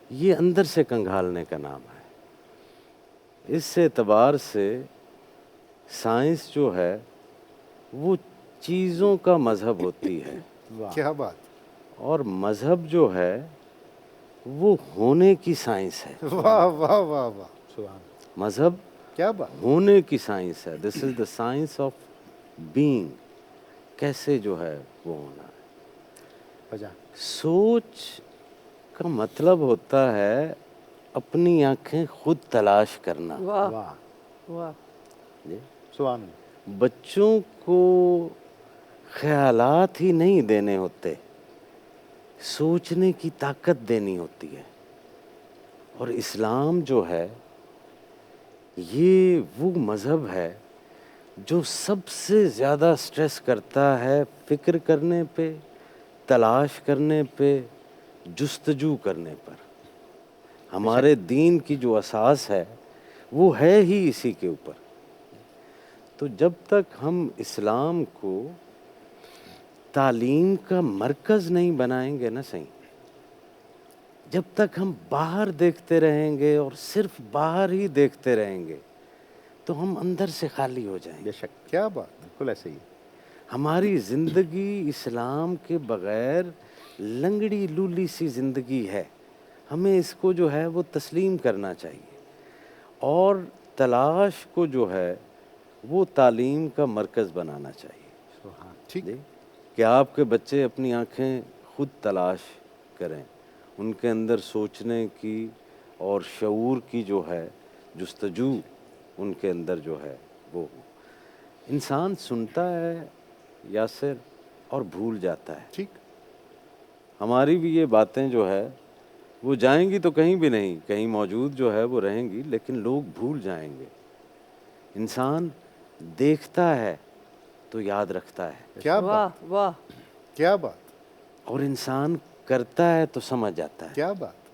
[SPEAKER 8] یہ اندر سے کنگھالنے کا نام ہے۔ اس اعتبار سے سائنس جو ہے وہ چیزوں کا مذہب ہوتی ہے،
[SPEAKER 3] کیا بات،
[SPEAKER 8] اور مذہب جو ہے وہ ہونے کی سائنس ہے۔
[SPEAKER 3] واہ واہ واہ واہ،
[SPEAKER 8] مذہب
[SPEAKER 3] کیا بات،
[SPEAKER 8] ہونے کی سائنس ہے، دس از دا سائنس آف بینگ، کیسے جو ہے وہ ہونا ہے۔
[SPEAKER 7] وجہ
[SPEAKER 8] سوچ کا مطلب ہوتا ہے اپنی آنکھیں خود تلاش کرنا۔
[SPEAKER 4] واہ
[SPEAKER 7] واہ،
[SPEAKER 4] واہ،
[SPEAKER 8] جی،
[SPEAKER 7] سبحان اللہ،
[SPEAKER 8] بچوں کو خیالات ہی نہیں دینے ہوتے، سوچنے کی طاقت دینی ہوتی ہے۔ اور اسلام جو ہے یہ وہ مذہب ہے جو سب سے زیادہ سٹریس کرتا ہے فکر کرنے پہ، تلاش کرنے پہ، جستجو کرنے پر۔ ہمارے دین کی جو اساس ہے وہ ہے ہی اسی کے اوپر۔ تو جب تک ہم اسلام کو تعلیم کا مرکز نہیں بنائیں گے نا، صحیح، جب تک ہم باہر دیکھتے رہیں گے اور صرف باہر ہی دیکھتے رہیں گے تو ہم اندر سے خالی ہو جائیں گے۔
[SPEAKER 7] بے شک،
[SPEAKER 3] کیا بات،
[SPEAKER 7] بالکل ایسے ہی۔
[SPEAKER 8] ہماری زندگی اسلام کے بغیر لنگڑی لولی سی زندگی ہے، ہمیں اس کو جو ہے وہ تسلیم کرنا چاہیے، اور تلاش کو جو ہے وہ تعلیم کا مرکز بنانا چاہیے۔
[SPEAKER 3] ٹھیک،
[SPEAKER 8] جی، کہ آپ کے بچے اپنی آنکھیں خود تلاش کریں، ان کے اندر سوچنے کی اور شعور کی جو ہے جستجو ان کے اندر جو ہے وہ ہو۔ انسان سنتا ہے یاسر اور بھول جاتا ہے۔
[SPEAKER 3] ٹھیک،
[SPEAKER 8] ہماری بھی یہ باتیں جو ہے وہ جائیں گی تو کہیں بھی نہیں، کہیں موجود جو ہے وہ رہیں گی، لیکن لوگ بھول جائیں گے۔ انسان دیکھتا ہے تو یاد رکھتا ہے،
[SPEAKER 3] کیا
[SPEAKER 4] واہ
[SPEAKER 3] بات،
[SPEAKER 4] واہ،
[SPEAKER 3] کیا بات،
[SPEAKER 8] اور انسان کرتا ہے تو سمجھ جاتا ہے۔
[SPEAKER 3] کیا بات،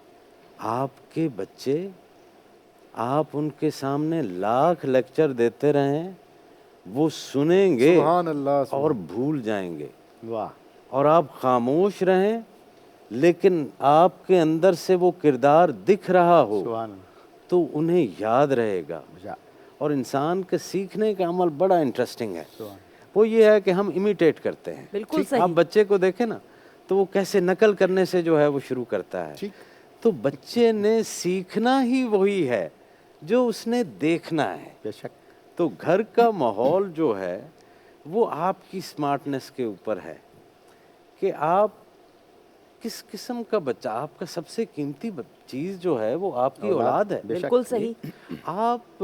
[SPEAKER 8] آپ کے بچے، آپ ان کے سامنے لاکھ لیکچر دیتے رہیں، وہ سنیں گے
[SPEAKER 3] سبحان اللہ، سبحان
[SPEAKER 8] اور بھول جائیں گے،
[SPEAKER 7] واہ،
[SPEAKER 8] اور آپ خاموش رہیں لیکن آپ کے اندر سے وہ کردار دکھ رہا ہو
[SPEAKER 7] سبحان اللہ،
[SPEAKER 8] تو انہیں یاد رہے گا۔
[SPEAKER 7] وجہ،
[SPEAKER 8] اور انسان کے سیکھنے کا عمل بڑا انٹرسٹنگ ہے،
[SPEAKER 7] سبحان،
[SPEAKER 8] وہ یہ ہے کہ ہم امیٹیٹ کرتے ہیں۔
[SPEAKER 4] بالکل صحیح۔
[SPEAKER 8] آپ بچے کو دیکھیں نا تو وہ کیسے نقل کرنے سے جو ہے وہ شروع کرتا ہے،
[SPEAKER 3] ٹھیک،
[SPEAKER 8] تو بچے نے سیکھنا ہی وہی ہے جو اس نے دیکھنا ہے۔
[SPEAKER 7] بے شک،
[SPEAKER 8] تو گھر کا ماحول جو ہے وہ آپ کی سمارٹنس کے اوپر ہے کہ آپ کس قسم کا بچہ، آپ کا سب سے قیمتی چیز جو ہے وہ آپ کی اولاد ہے۔
[SPEAKER 4] بالکل صحیح۔
[SPEAKER 8] آپ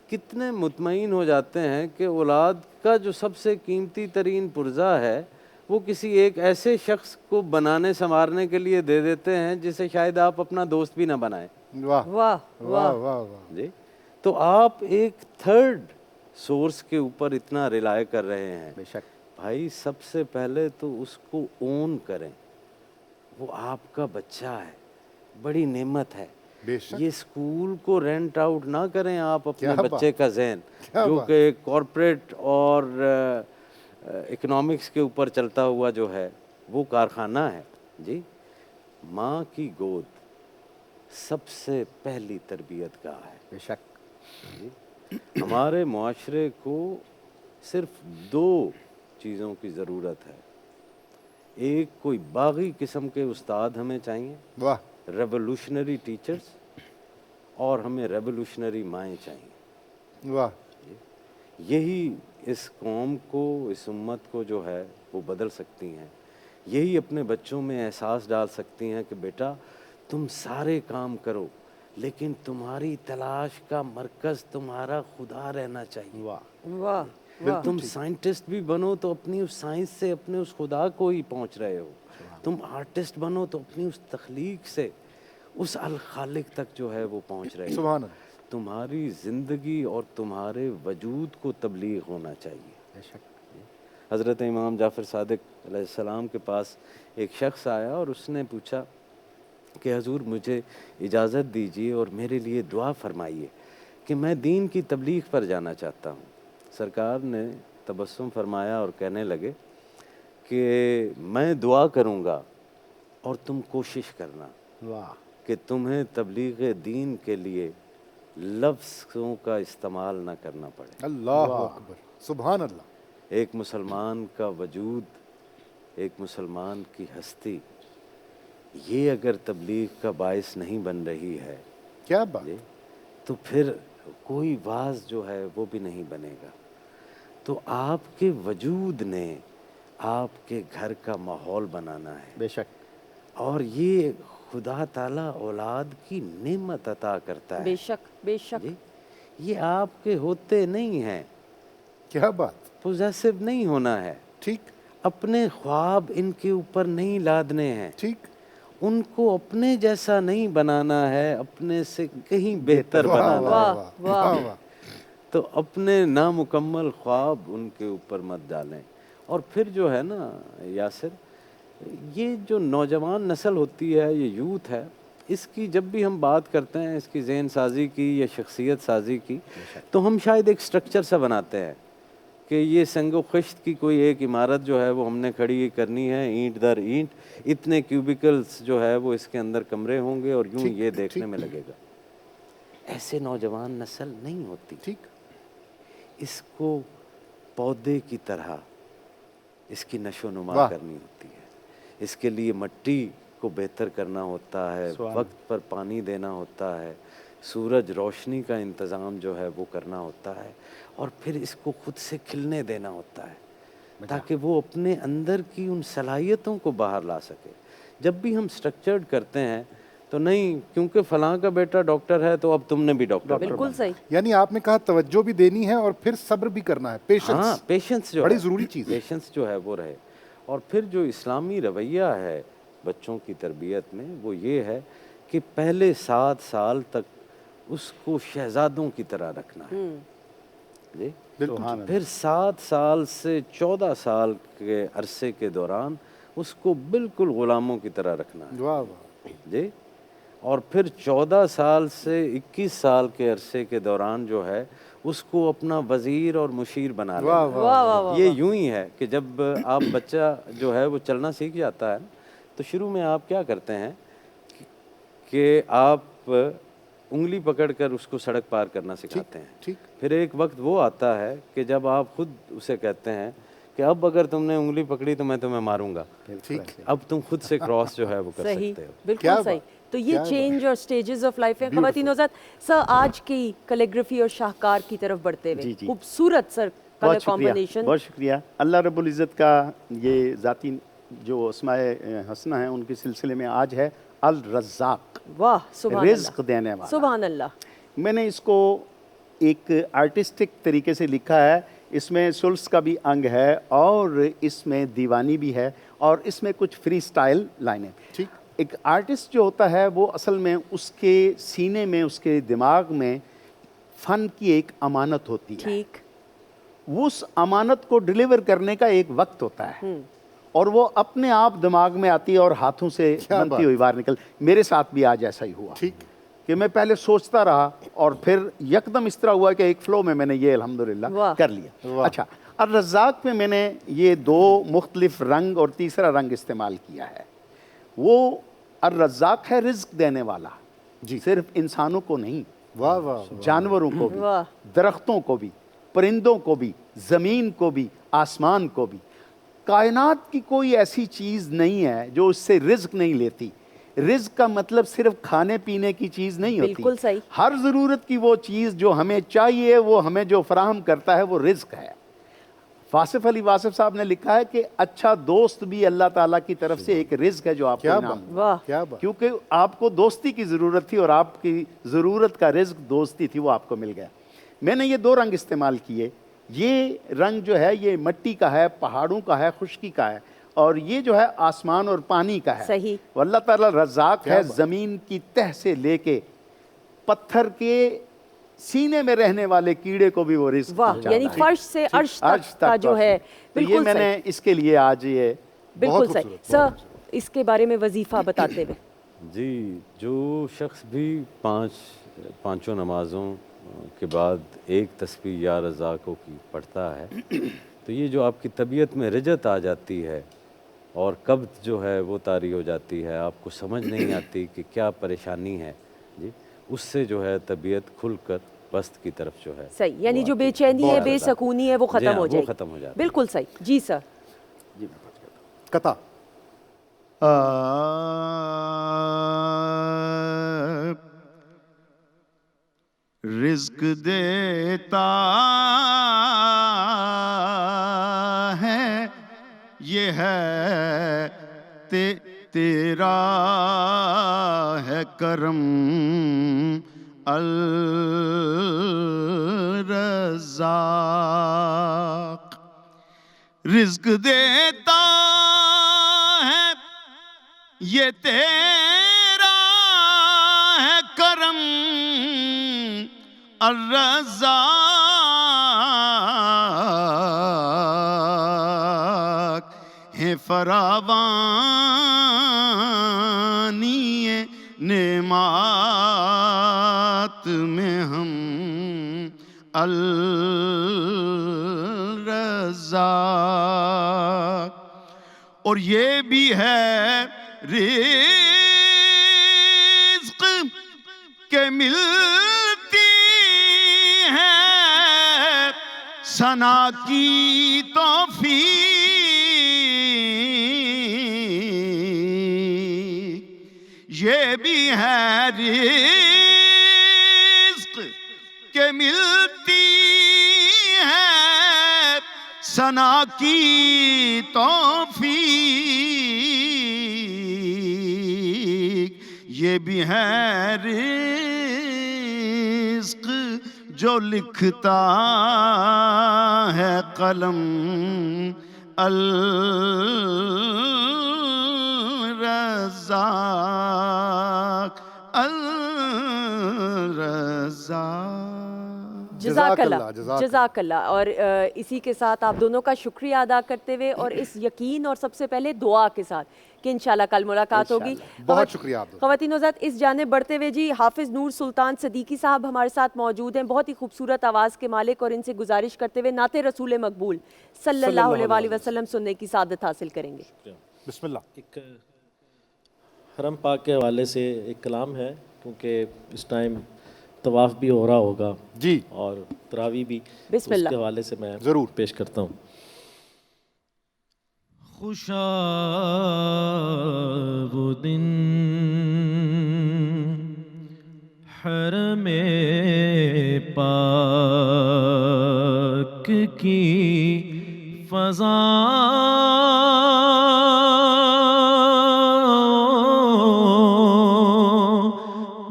[SPEAKER 8] کتنے مطمئن ہو جاتے ہیں کہ اولاد کا جو سب سے قیمتی ترین پرزہ ہے وہ کسی ایک ایسے شخص کو بنانے سنوارنے کے لیے دے دیتے ہیں جسے شاید آپ اپنا دوست بھی نہ بنائیں۔
[SPEAKER 3] واہ
[SPEAKER 4] واہ
[SPEAKER 3] واہ
[SPEAKER 4] واہ،
[SPEAKER 3] واہ واہ،
[SPEAKER 8] جی، تو آپ ایک تھرڈ سورس کے اوپر اتنا ریلائے کر رہے ہیں۔
[SPEAKER 7] بے شک،
[SPEAKER 8] بھائی سب سے پہلے تو اس کو اون کریں، وہ آپ کا بچہ ہے، بڑی نعمت ہے.
[SPEAKER 3] بے شک.
[SPEAKER 8] یہ اسکول کو رینٹ آؤٹ نہ کریں آپ اپنے
[SPEAKER 3] کیا
[SPEAKER 8] بچے کا ذہن،
[SPEAKER 3] کیا
[SPEAKER 8] جو
[SPEAKER 3] بات.
[SPEAKER 8] کہ کارپوریٹ اور اکنامکس کے اوپر چلتا ہوا جو ہے وہ کارخانہ ہے. جی، ماں کی گود سب سے پہلی تربیت گاہ ہے.
[SPEAKER 7] بے شک.
[SPEAKER 8] جی، ہمارے معاشرے کو صرف 2 چیزوں کی ضرورت ہے. ایک کوئی باغی قسم کے استاد ہمیں چاہیے،
[SPEAKER 3] واہ.
[SPEAKER 8] ریولوشنری ٹیچرز، اور ہمیں ریولوشنری مائیں چاہیے.
[SPEAKER 3] واہ.
[SPEAKER 8] یہی اس قوم کو، اس امت کو جو ہے وہ بدل سکتی ہیں. یہی اپنے بچوں میں احساس ڈال سکتی ہیں کہ بیٹا تم سارے کام کرو لیکن تمہاری تلاش کا مرکز تمہارا خدا رہنا چاہیے.
[SPEAKER 7] واہ.
[SPEAKER 4] واہ
[SPEAKER 8] پھر تم سائنٹسٹ بھی بنو تو اپنی اس سائنس سے اپنے اس خدا کو ہی پہنچ رہے ہو. تم آرٹسٹ بنو تو اپنی اس تخلیق سے اس الخالق تک جو ہے وہ پہنچ رہے ہو.
[SPEAKER 3] سبحان اللہ.
[SPEAKER 8] تمہاری زندگی اور تمہارے وجود کو تبلیغ ہونا چاہیے.
[SPEAKER 7] بے شک.
[SPEAKER 8] حضرت امام جعفر صادق علیہ السلام کے پاس ایک شخص آیا اور اس نے پوچھا کہ حضور مجھے اجازت دیجیے اور میرے لیے دعا فرمائیے کہ میں دین کی تبلیغ پر جانا چاہتا ہوں. سرکار نے تبسم فرمایا اور کہنے لگے کہ میں دعا کروں گا اور تم کوشش کرنا
[SPEAKER 7] واہ.
[SPEAKER 8] کہ تمہیں تبلیغ دین کے لیے لفظوں کا استعمال نہ کرنا پڑے.
[SPEAKER 3] اللہ اکبر. سبحان اللہ.
[SPEAKER 8] ایک مسلمان کا وجود، ایک مسلمان کی ہستی، یہ اگر تبلیغ کا باعث نہیں بن رہی ہے
[SPEAKER 3] کیا بات.
[SPEAKER 8] تو پھر کوئی واعظ جو ہے وہ بھی نہیں بنے گا. تو آپ کے وجود نے آپ کے گھر کا ماحول بنانا ہے.
[SPEAKER 7] بے شک.
[SPEAKER 8] اور یہ خدا تعالیٰ اولاد کی نعمت عطا کرتا ہے.
[SPEAKER 4] بے شک بے شک.
[SPEAKER 8] جی، یہ آپ کے ہوتے نہیں ہیں،
[SPEAKER 3] کیا بات.
[SPEAKER 8] پوزیسو نہیں ہونا ہے.
[SPEAKER 3] ٹھیک.
[SPEAKER 8] اپنے خواب ان کے اوپر نہیں لادنے ہیں.
[SPEAKER 3] ٹھیک.
[SPEAKER 8] ان کو اپنے جیسا نہیں بنانا ہے، اپنے سے کہیں بہتر بنانا ہے.
[SPEAKER 3] واہ
[SPEAKER 4] واہ،
[SPEAKER 3] واہ
[SPEAKER 4] واہ.
[SPEAKER 3] واہ.
[SPEAKER 8] تو اپنے نامکمل خواب ان کے اوپر مت ڈالیں. اور پھر جو ہے نا یاسر، یہ جو نوجوان نسل ہوتی ہے، یہ یوتھ ہے، اس کی جب بھی ہم بات کرتے ہیں اس کی ذہن سازی کی یا شخصیت سازی کی، تو ہم شاید ایک سٹرکچر سا بناتے ہیں کہ یہ سنگ و خشت کی کوئی ایک عمارت جو ہے وہ ہم نے کھڑی کرنی ہے، اینٹ در اینٹ، اتنے کیوبیکلز جو ہے وہ اس کے اندر کمرے ہوں گے اور یوں یہ دیکھنے میں لگے گا. ایسے نوجوان نسل نہیں ہوتی.
[SPEAKER 3] ٹھیک.
[SPEAKER 8] اس کو پودے کی طرح اس کی نشو و نما کرنی ہوتی ہے. اس کے لیے مٹی کو بہتر کرنا ہوتا ہے، وقت پر پانی دینا ہوتا ہے، سورج روشنی کا انتظام جو ہے وہ کرنا ہوتا ہے، اور پھر اس کو خود سے کھلنے دینا ہوتا ہے تاکہ وہ اپنے اندر کی ان صلاحیتوں کو باہر لا سکے. جب بھی ہم سٹرکچرڈ کرتے ہیں تو نہیں کیونکہ فلاں کا بیٹا ڈاکٹر ہے تو اب تم نے بھی ڈاکٹر.
[SPEAKER 4] بالکل صحیح.
[SPEAKER 3] یعنی آپ نے کہا توجہ بھی دینی ہے اور پھر صبر بھی کرنا ہے.
[SPEAKER 8] ہاں،
[SPEAKER 3] پیشنس
[SPEAKER 8] پیشنس جو
[SPEAKER 3] بڑی
[SPEAKER 8] ہے،
[SPEAKER 3] ضروری چیز ہے.
[SPEAKER 8] پیشنس جو ہے وہ رہے. اور پھر جو اسلامی رویہ ہے بچوں کی تربیت میں وہ یہ ہے کہ پہلے 7 سال تک اس کو شہزادوں کی طرح رکھنا ہے. جی،
[SPEAKER 3] بالکل.
[SPEAKER 8] پھر 7 سال سے 14 سال کے عرصے کے دوران اس کو بالکل غلاموں کی طرح رکھنا ہے.
[SPEAKER 3] واہ واہ.
[SPEAKER 8] جی، اور پھر 14 سال سے 21 سال کے عرصے کے دوران جو ہے اس کو اپنا وزیر اور مشیر بنا لینا.
[SPEAKER 3] واہ واہ واہ.
[SPEAKER 8] یہ یوں ہی ہے کہ جب آپ بچہ جو ہے وہ چلنا سیکھ جاتا ہے تو شروع میں آپ کیا کرتے ہیں کہ آپ انگلی پکڑ کر اس کو سڑک پار کرنا سکھاتے ہیں.
[SPEAKER 3] ٹھیک.
[SPEAKER 8] پھر ایک وقت وہ آتا ہے کہ جب آپ خود اسے کہتے ہیں کہ اب اگر تم نے انگلی پکڑی تو میں تمہیں ماروں گا.
[SPEAKER 3] ٹھیک.
[SPEAKER 8] اب تم خود سے کراس جو ہے وہ کر
[SPEAKER 4] صحیح،
[SPEAKER 8] سکتے ہو.
[SPEAKER 4] بالکل صحیح. تو یہ چینج اور سٹیجز آف لائف ہیں. خواتین حضرات، سر آج کی کیلیگرافی اور شاہکار کی طرف بڑھتے ہوئے، خوبصورت سر کلر
[SPEAKER 7] بہت شکریہ.
[SPEAKER 4] کمبینیشن.
[SPEAKER 7] بہت شکریہ. اللہ رب العزت کا یہ ذاتی جو اسماء حسنہ ہیں ان کے سلسلے میں آج ہے الرزاق،
[SPEAKER 4] واہ سبحان اللہ،
[SPEAKER 7] رزق دینے والا.
[SPEAKER 4] سبحان اللہ.
[SPEAKER 7] میں نے اس کو ایک آرٹسٹک طریقے سے لکھا ہے. اس میں سلس کا بھی انگ ہے اور اس میں دیوانی بھی ہے اور اس میں کچھ فری سٹائل لائنیں.
[SPEAKER 3] ٹھیک.
[SPEAKER 7] ایک آرٹسٹ جو ہوتا ہے وہ اصل میں اس کے سینے میں، اس کے دماغ میں فن کی ایک امانت ہوتی ہے.
[SPEAKER 4] ٹھیک.
[SPEAKER 7] اس امانت کو ڈیلیور کرنے کا ایک وقت ہوتا ہے اور وہ اپنے آپ دماغ میں آتی ہے اور ہاتھوں سے بنتی ہوئی باہر نکل. میرے ساتھ بھی آج ایسا ہی ہوا کہ میں پہلے سوچتا رہا اور پھر یکدم اس طرح ہوا کہ ایک فلو میں نے یہ الحمدللہ کر لیا. اچھا، الرزاق میں نے یہ دو مختلف رنگ اور تیسرا رنگ استعمال کیا ہے. وہ الرزاق ہے رزق دینے والا، صرف انسانوں کو نہیں، جانوروں کو بھی، درختوں کو بھی، پرندوں کو بھی، زمین کو بھی، آسمان کو بھی. کائنات کی کوئی ایسی چیز نہیں ہے جو اس سے رزق نہیں لیتی. رزق کا مطلب صرف کھانے پینے کی چیز نہیں ہوتی.
[SPEAKER 4] بالکل صحیح.
[SPEAKER 7] ہر ضرورت کی وہ چیز جو ہمیں چاہیے وہ ہمیں جو فراہم کرتا ہے وہ رزق ہے. واصف علی واصف صاحب نے لکھا ہے کہ اچھا دوست بھی اللہ تعالیٰ کی طرف سے ایک رزق ہے جو آپ کو انعام دے. کیونکہ آپ کو دوستی کی ضرورت تھی اور آپ کی ضرورت کا رزق دوستی تھی، وہ آپ کو مل گیا. میں نے یہ دو رنگ استعمال کیے. یہ رنگ جو ہے یہ مٹی کا ہے، پہاڑوں کا ہے، خشکی کا ہے، اور یہ جو ہے آسمان اور پانی کا ہے.
[SPEAKER 4] صحیح.
[SPEAKER 7] اللہ تعالیٰ رزاق ہے، زمین کی تہ سے لے کے پتھر کے سینے میں رہنے والے کیڑے کو بھی وہ رزق پہنچاتا ہے.
[SPEAKER 4] یعنی فرش سے عرش تک کا جو ہے.
[SPEAKER 7] بالکل میں نے اس کے لیے آج یہ
[SPEAKER 4] بالکل صحیح. سر اس کے بارے میں وظیفہ بتاتے ہوئے.
[SPEAKER 8] جی، جو شخص بھی پانچوں نمازوں کے بعد ایک تسبیح یا رزاقوں کی پڑھتا ہے تو یہ جو آپ کی طبیعت میں رجت آ جاتی ہے اور قبض جو ہے وہ طاری ہو جاتی ہے، آپ کو سمجھ نہیں آتی کہ کیا پریشانی ہے، جی اس سے جو ہے طبیعت کھل کر بست کی طرف جو ہے
[SPEAKER 4] صحیح، یعنی جو بے چینی ہے، بے سکونی ہے، وہ ختم ہو جائے.
[SPEAKER 8] وہ ختم ہو جاتی.
[SPEAKER 4] بالکل صحیح. جی سر.
[SPEAKER 3] قطع.
[SPEAKER 6] رزق دیتا ہے یہ ہے تیرا ہے کرم الرزاق. رزق دیتا ہے یہ تیرا ہے کرم الرزاق. ہے فراوانی نعمات میں ہم الرزاق. اور یہ بھی ہے رزق کہ ملتی ہے ثنا کی توفیق. یہ بھی ہے رزق کہ ملتی ہے ثنا کی توفیق. یہ بھی ہے رزق جو لکھتا ہے قلم الرزاق الرزاق.
[SPEAKER 4] جزاک اللہ، جزاک اللہ. اور اسی کے ساتھ آپ دونوں کا شکریہ ادا کرتے ہوئے اور اس یقین اور سب سے پہلے دعا کے ساتھ کہ انشاءاللہ کل ملاقات ہوگی.
[SPEAKER 3] بہت شکریہ آپ دونوں.
[SPEAKER 4] خواتین و حضرات، اس جانب بڑھتے ہوئے جی حافظ نور سلطان صدیقی صاحب ہمارے ساتھ موجود ہیں، بہت ہی خوبصورت آواز کے مالک، اور ان سے گزارش کرتے ہوئے نعت رسول مقبول صلی اللہ علیہ وسلم سننے کی سعادت حاصل کریں گے.
[SPEAKER 3] بسم اللہ.
[SPEAKER 9] ایک حرم پاک کے حوالے سے ایک کلام ہے، کیونکہ اس ٹائم طواف بھی ہو رہا ہوگا
[SPEAKER 3] جی
[SPEAKER 9] اور تراویح بھی،
[SPEAKER 4] بسم اللہ.
[SPEAKER 9] اس کے حوالے سے میں
[SPEAKER 3] ضرور
[SPEAKER 9] پیش کرتا ہوں.
[SPEAKER 6] خوشا وہ دن حرم پاک کی فضا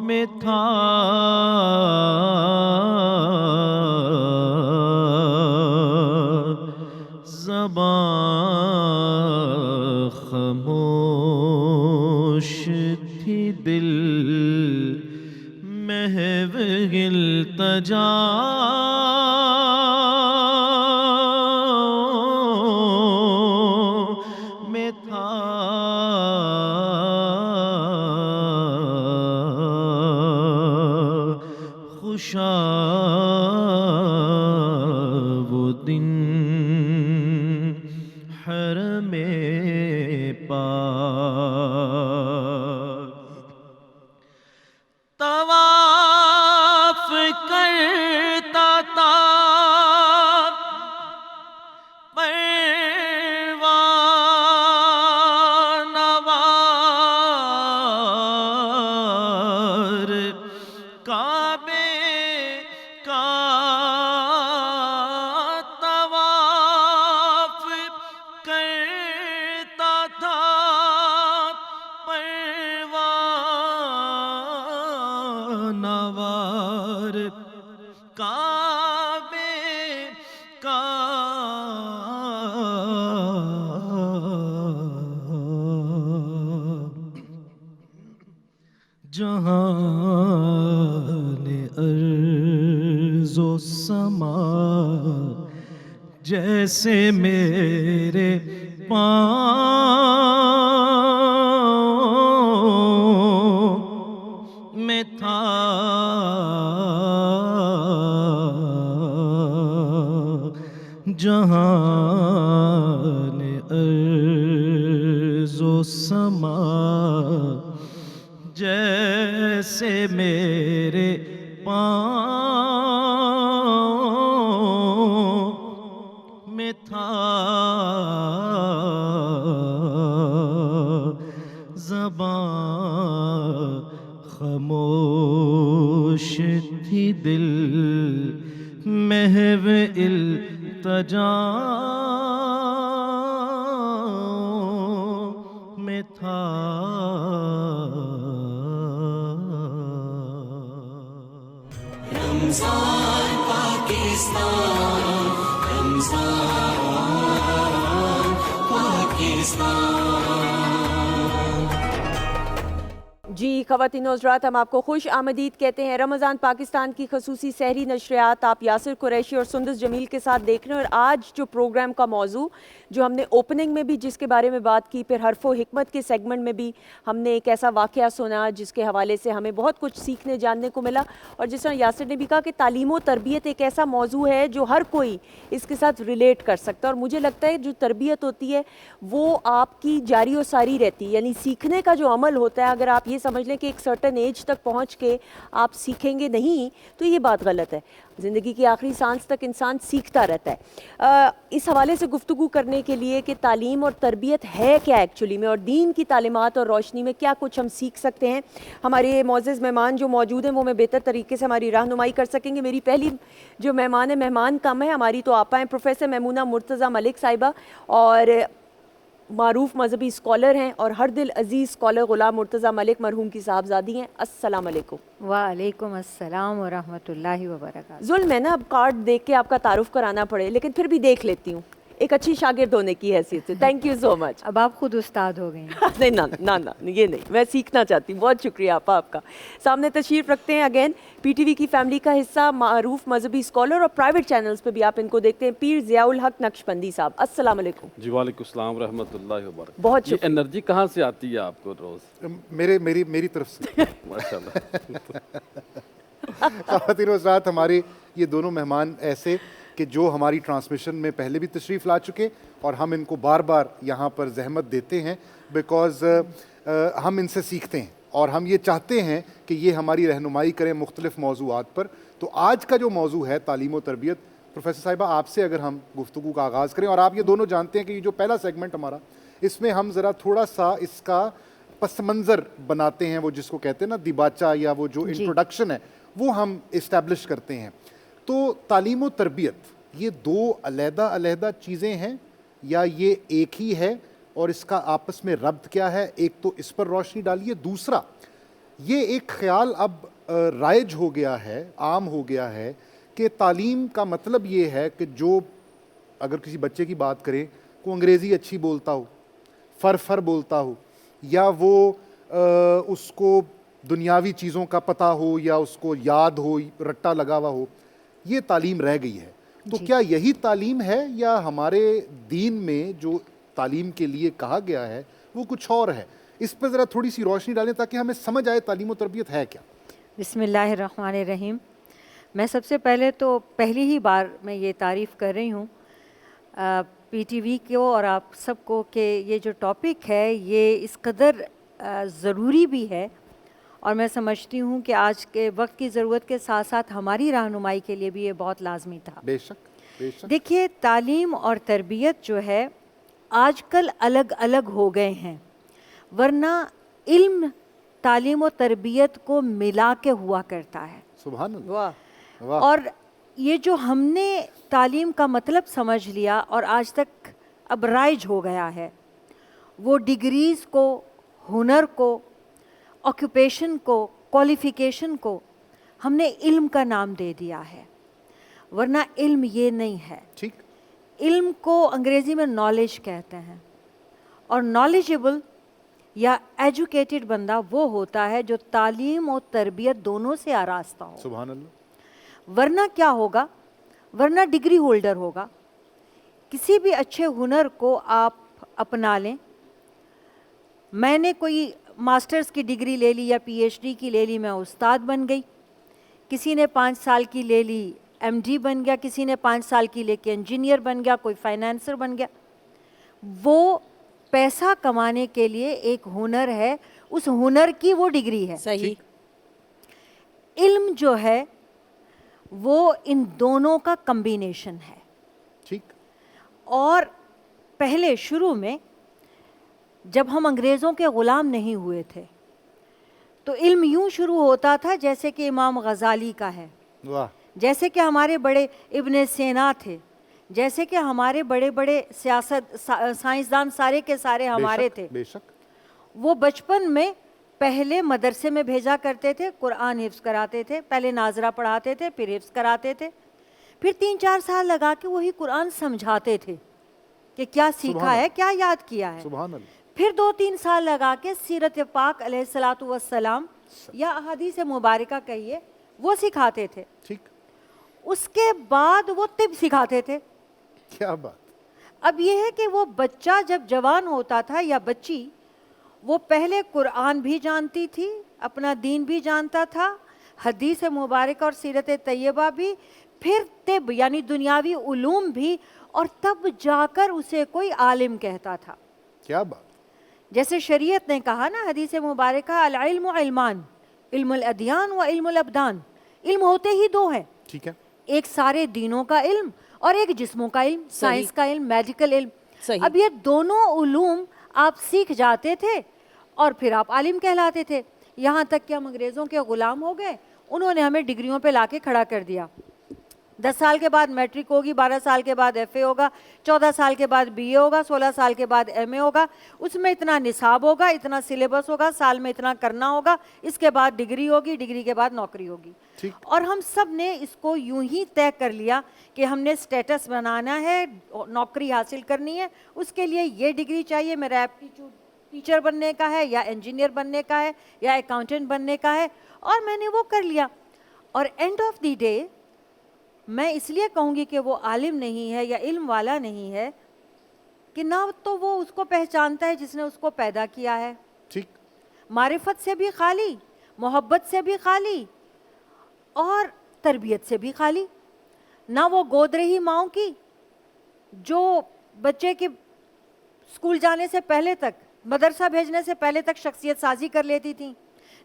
[SPEAKER 6] میں تھا زبان خاموش تھی، دل محو التجا جہان ارض و سما جیسے میرے پاؤں میں تھا جہان ارض و سما جیسے میرے پاؤں میں تھا زبان خاموش تھی دل محو التجا میں تھا
[SPEAKER 1] رمضان پاکستان رمضان پاکستان
[SPEAKER 4] جی خواتین و حضرات، ہم آپ کو خوش آمدید کہتے ہیں۔ رمضان پاکستان کی خصوصی سحری نشریات آپ یاسر قریشی اور سندس جمیل کے ساتھ دیکھ رہے ہیں، اور آج جو پروگرام کا موضوع جو ہم نے اوپننگ میں بھی جس کے بارے میں بات کی، پھر حرف و حکمت کے سیگمنٹ میں بھی ہم نے ایک ایسا واقعہ سنا جس کے حوالے سے ہمیں بہت کچھ سیکھنے جاننے کو ملا، اور جس طرح یاسر نے بھی کہا کہ تعلیم و تربیت ایک ایسا موضوع ہے جو ہر کوئی اس کے ساتھ ریلیٹ کر سکتا ہے، اور مجھے لگتا ہے جو تربیت ہوتی ہے وہ آپ کی جاری و ساری رہتی ہے، یعنی سیکھنے کا جو عمل ہوتا ہے، اگر آپ یہ سمجھ لیں کہ ایک سرٹن ایج تک پہنچ کے آپ سیکھیں گے نہیں تو یہ بات غلط ہے۔ زندگی کی آخری سانس تک انسان سیکھتا رہتا ہے۔ اس حوالے سے گفتگو کرنے کے لیے کہ تعلیم اور تربیت ہے کیا ایکچولی میں، اور دین کی تعلیمات اور روشنی میں کیا کچھ ہم سیکھ سکتے ہیں، ہمارے معزز مہمان جو موجود ہیں وہ میں بہتر طریقے سے ہماری رہنمائی کر سکیں گے۔ میری پہلی جو مہمان ہے، مہمان کم ہے، ہماری تو آپا ہیں، پروفیسر میمونہ مرتضیٰ ملک صاحبہ، اور معروف مذہبی اسکالر ہیں، اور ہر دل عزیز اسکالر غلام مرتضیٰ ملک مرحوم کی صاحبزادی ہیں۔ السلام علیکم۔
[SPEAKER 10] وعلیکم السلام ورحمۃ اللہ وبرکاتہ۔
[SPEAKER 4] ظلم ہے نا اب کارڈ دیکھ کے آپ کا تعارف کرانا پڑے، لیکن پھر بھی دیکھ لیتی ہوں ایک اچھی شاگرد ہونے کی حیثیت سے۔ تھینک یو سو مچ۔
[SPEAKER 10] اب آپ خود استاد ہو گئے ہیں۔
[SPEAKER 4] نہیں نہ یہ نہیں، میں سیکھنا چاہتی ہوں۔ بہت شکریہ آپ کا۔ سامنے تشریف رکھتے ہیں اگین پی ٹی وی کی فیملی کا حصہ، معروف مذہبی اسکالر، اور پرائیویٹ چینلز پہ بھی آپ ان کو دیکھتے ہیں، پیر ضیاء الحق نقشبندی صاحب۔ السلام علیکم۔
[SPEAKER 11] جی وعلیکم السلام ورحمۃ اللہ وبرکاتہ۔
[SPEAKER 4] بہت
[SPEAKER 11] یہ
[SPEAKER 4] شکریہ۔
[SPEAKER 11] انرجی کہاں سے آتی ہے آپ کو روز؟
[SPEAKER 3] میری طرف سے
[SPEAKER 11] ماشاء اللہ۔
[SPEAKER 3] خواتین و حضرات، ہمارے یہ دونوں مہمان ایسے کہ جو ہماری ٹرانسمیشن میں پہلے بھی تشریف لا چکے، اور ہم ان کو بار بار یہاں پر زحمت دیتے ہیں بیکاز ہم ان سے سیکھتے ہیں، اور ہم یہ چاہتے ہیں کہ یہ ہماری رہنمائی کریں مختلف موضوعات پر۔ تو آج کا جو موضوع ہے تعلیم و تربیت، پروفیسر صاحبہ آپ سے اگر ہم گفتگو کا آغاز کریں، اور آپ یہ دونوں جانتے ہیں کہ یہ جو پہلا سیگمنٹ ہمارا، اس میں ہم ذرا تھوڑا سا اس کا پس منظر بناتے ہیں، وہ جس کو کہتے ہیں نا دیباچہ، یا وہ جو انٹروڈکشن ہے وہ ہم اسٹیبلش کرتے ہیں۔ تو تعلیم و تربیت یہ دو علیحدہ چیزیں ہیں یا یہ ایک ہی ہے، اور اس کا آپس میں ربط کیا ہے؟ ایک تو اس پر روشنی ڈالیے۔ دوسرا، یہ ایک خیال اب رائج ہو گیا ہے، عام ہو گیا ہے کہ تعلیم کا مطلب یہ ہے کہ جو اگر کسی بچے کی بات کریں کو انگریزی اچھی بولتا ہو، فر بولتا ہو، یا وہ اس کو دنیاوی چیزوں کا پتہ ہو، یا اس کو یاد ہو، رٹا لگا ہوا ہو، یہ تعلیم رہ گئی ہے۔ تو کیا یہی تعلیم ہے، یا ہمارے دین میں جو تعلیم کے لیے کہا گیا ہے وہ کچھ اور ہے؟ اس پہ ذرا تھوڑی سی روشنی ڈالیں تاکہ ہمیں سمجھ آئے تعلیم و تربیت ہے کیا۔
[SPEAKER 10] بسم اللہ الرحمن الرحیم۔ میں سب سے پہلے تو پہلی ہی بار میں یہ تعریف کر رہی ہوں پی ٹی وی کو اور آپ سب کو کہ یہ جو ٹاپک ہے یہ اس قدر ضروری بھی ہے، اور میں سمجھتی ہوں کہ آج کے وقت کی ضرورت کے ساتھ ساتھ ہماری رہنمائی کے لیے بھی یہ بہت لازمی تھا۔
[SPEAKER 3] بے شک۔
[SPEAKER 10] دیکھیے، تعلیم اور تربیت جو ہے آج کل الگ الگ ہو گئے ہیں، ورنہ علم تعلیم و تربیت کو ملا کے ہوا کرتا ہے۔
[SPEAKER 3] سبحان اللہ۔
[SPEAKER 10] واہ۔ اور یہ جو ہم نے تعلیم کا مطلب سمجھ لیا اور آج تک اب رائج ہو گیا ہے، وہ ڈگریز کو، ہنر کو، آکوپیشن کو، کوالیفیکیشن کو ہم نے علم کا نام دے دیا ہے، ورنہ علم یہ نہیں ہے۔
[SPEAKER 3] ٹھیک۔
[SPEAKER 10] علم کو انگریزی میں نالج کہتے ہیں، اور نالجبل یا ایجوکیٹڈ بندہ وہ ہوتا ہے جو تعلیم اور تربیت دونوں سے آراستہ ہو.
[SPEAKER 3] سبحان اللہ.
[SPEAKER 10] ورنہ کیا ہوگا؟ ورنہ ڈگری ہولڈر ہوگا. کسی بھی اچھے ہنر کو آپ اپنا لیں. میں نے کوئی ماسٹرز کی ڈگری لے لی یا پی ایچ ڈی کی لے لی, میں استاد بن گئی. کسی نے 5 سال کی لے لی, ایم ڈی بن گیا. کسی نے 5 سال کی لے کے انجینئر بن گیا, کوئی فائنانسر بن گیا. وہ پیسہ کمانے کے لیے ایک ہنر ہے, اس ہنر کی وہ ڈگری ہے.
[SPEAKER 4] صحیح.
[SPEAKER 10] علم جو ہے وہ ان دونوں کا کمبینیشن ہے.
[SPEAKER 3] ٹھیک.
[SPEAKER 10] اور پہلے شروع میں جب ہم انگریزوں کے غلام نہیں ہوئے تھے تو علم یوں شروع ہوتا تھا جیسے کہ امام غزالی کا ہے,
[SPEAKER 3] واہ.
[SPEAKER 10] جیسے کہ ہمارے بڑے ابن سینا تھے, جیسے کہ ہمارے بڑے بڑے سائنسدان سارے کے سارے ہمارے تھے.
[SPEAKER 3] بے شک.
[SPEAKER 10] وہ بچپن میں پہلے مدرسے میں بھیجا کرتے تھے, قرآن حفظ کراتے تھے, پہلے ناظرہ پڑھاتے تھے, پھر حفظ کراتے تھے, پھر 3-4 سال لگا کے وہی قرآن سمجھاتے تھے کہ کیا سیکھا ہے, کیا یاد کیا ہے.
[SPEAKER 3] سبحان اللہ.
[SPEAKER 10] پھر 2-3 سال لگا کے سیرت پاک علیہ الصلاۃ والسلام یا احادیث مبارکہ کہیے وہ سکھاتے تھے.
[SPEAKER 3] ٹھیک.
[SPEAKER 10] اس کے بعد وہ طب سکھاتے تھے.
[SPEAKER 3] کیا بات.
[SPEAKER 10] اب یہ ہے کہ وہ بچہ جب جوان ہوتا تھا یا بچی, وہ پہلے قرآن بھی جانتی تھی, اپنا دین بھی جانتا تھا, حدیث مبارکہ اور سیرت طیبہ بھی, پھر طب یعنی دنیاوی علوم بھی, اور تب جا کر اسے کوئی عالم کہتا تھا.
[SPEAKER 3] کیا بات.
[SPEAKER 10] جیسے شریعت نے کہا نا حدیث مبارکہ, العلم علمان, علم الادیان و علم الابدان. علم ہوتے ہی 2 ہیں.
[SPEAKER 3] ٹھیک ہے.
[SPEAKER 10] ایک سارے دینوں کا علم اور ایک جسموں کا علم, سائنس کا علم, میڈیکل علم. اب یہ دونوں علوم آپ سیکھ جاتے تھے اور پھر آپ عالم کہلاتے تھے. یہاں تک کہ ہم انگریزوں کے غلام ہو گئے, انہوں نے ہمیں ڈگریوں پہ لا کے کھڑا کر دیا. 10 سال کے بعد میٹرک ہوگی, 12 سال کے بعد ایف اے ہوگا, 14 سال کے بعد بی اے ہوگا, 16 سال کے بعد ایم اے ہوگا, اس میں اتنا نصاب ہوگا, اتنا سلیبس ہوگا, سال میں اتنا کرنا ہوگا, اس کے بعد ڈگری ہوگی, ڈگری کے بعد نوکری ہوگی. اور ہم سب نے اس کو یوں ہی طے کر لیا کہ ہم نے سٹیٹس بنانا ہے, نوکری حاصل کرنی ہے, اس کے لیے یہ ڈگری چاہیے. میرا ایپٹیچیوڈ ٹیچر بننے کا ہے یا انجینئر بننے کا ہے یا اکاؤنٹنٹ بننے کا ہے, اور میں نے وہ کر لیا. اور اینڈ آف دی ڈے میں اس لیے کہوں گی کہ وہ عالم نہیں ہے یا علم والا نہیں ہے کہ نہ تو وہ اس کو پہچانتا ہے جس نے اس کو پیدا کیا ہے.
[SPEAKER 3] ٹھیک.
[SPEAKER 10] معرفت سے بھی خالی, محبت سے بھی خالی, اور تربیت سے بھی خالی. نہ وہ گود رہی ماؤں کی جو بچے کے اسکول جانے سے پہلے تک, مدرسہ بھیجنے سے پہلے تک شخصیت سازی کر لیتی تھیں,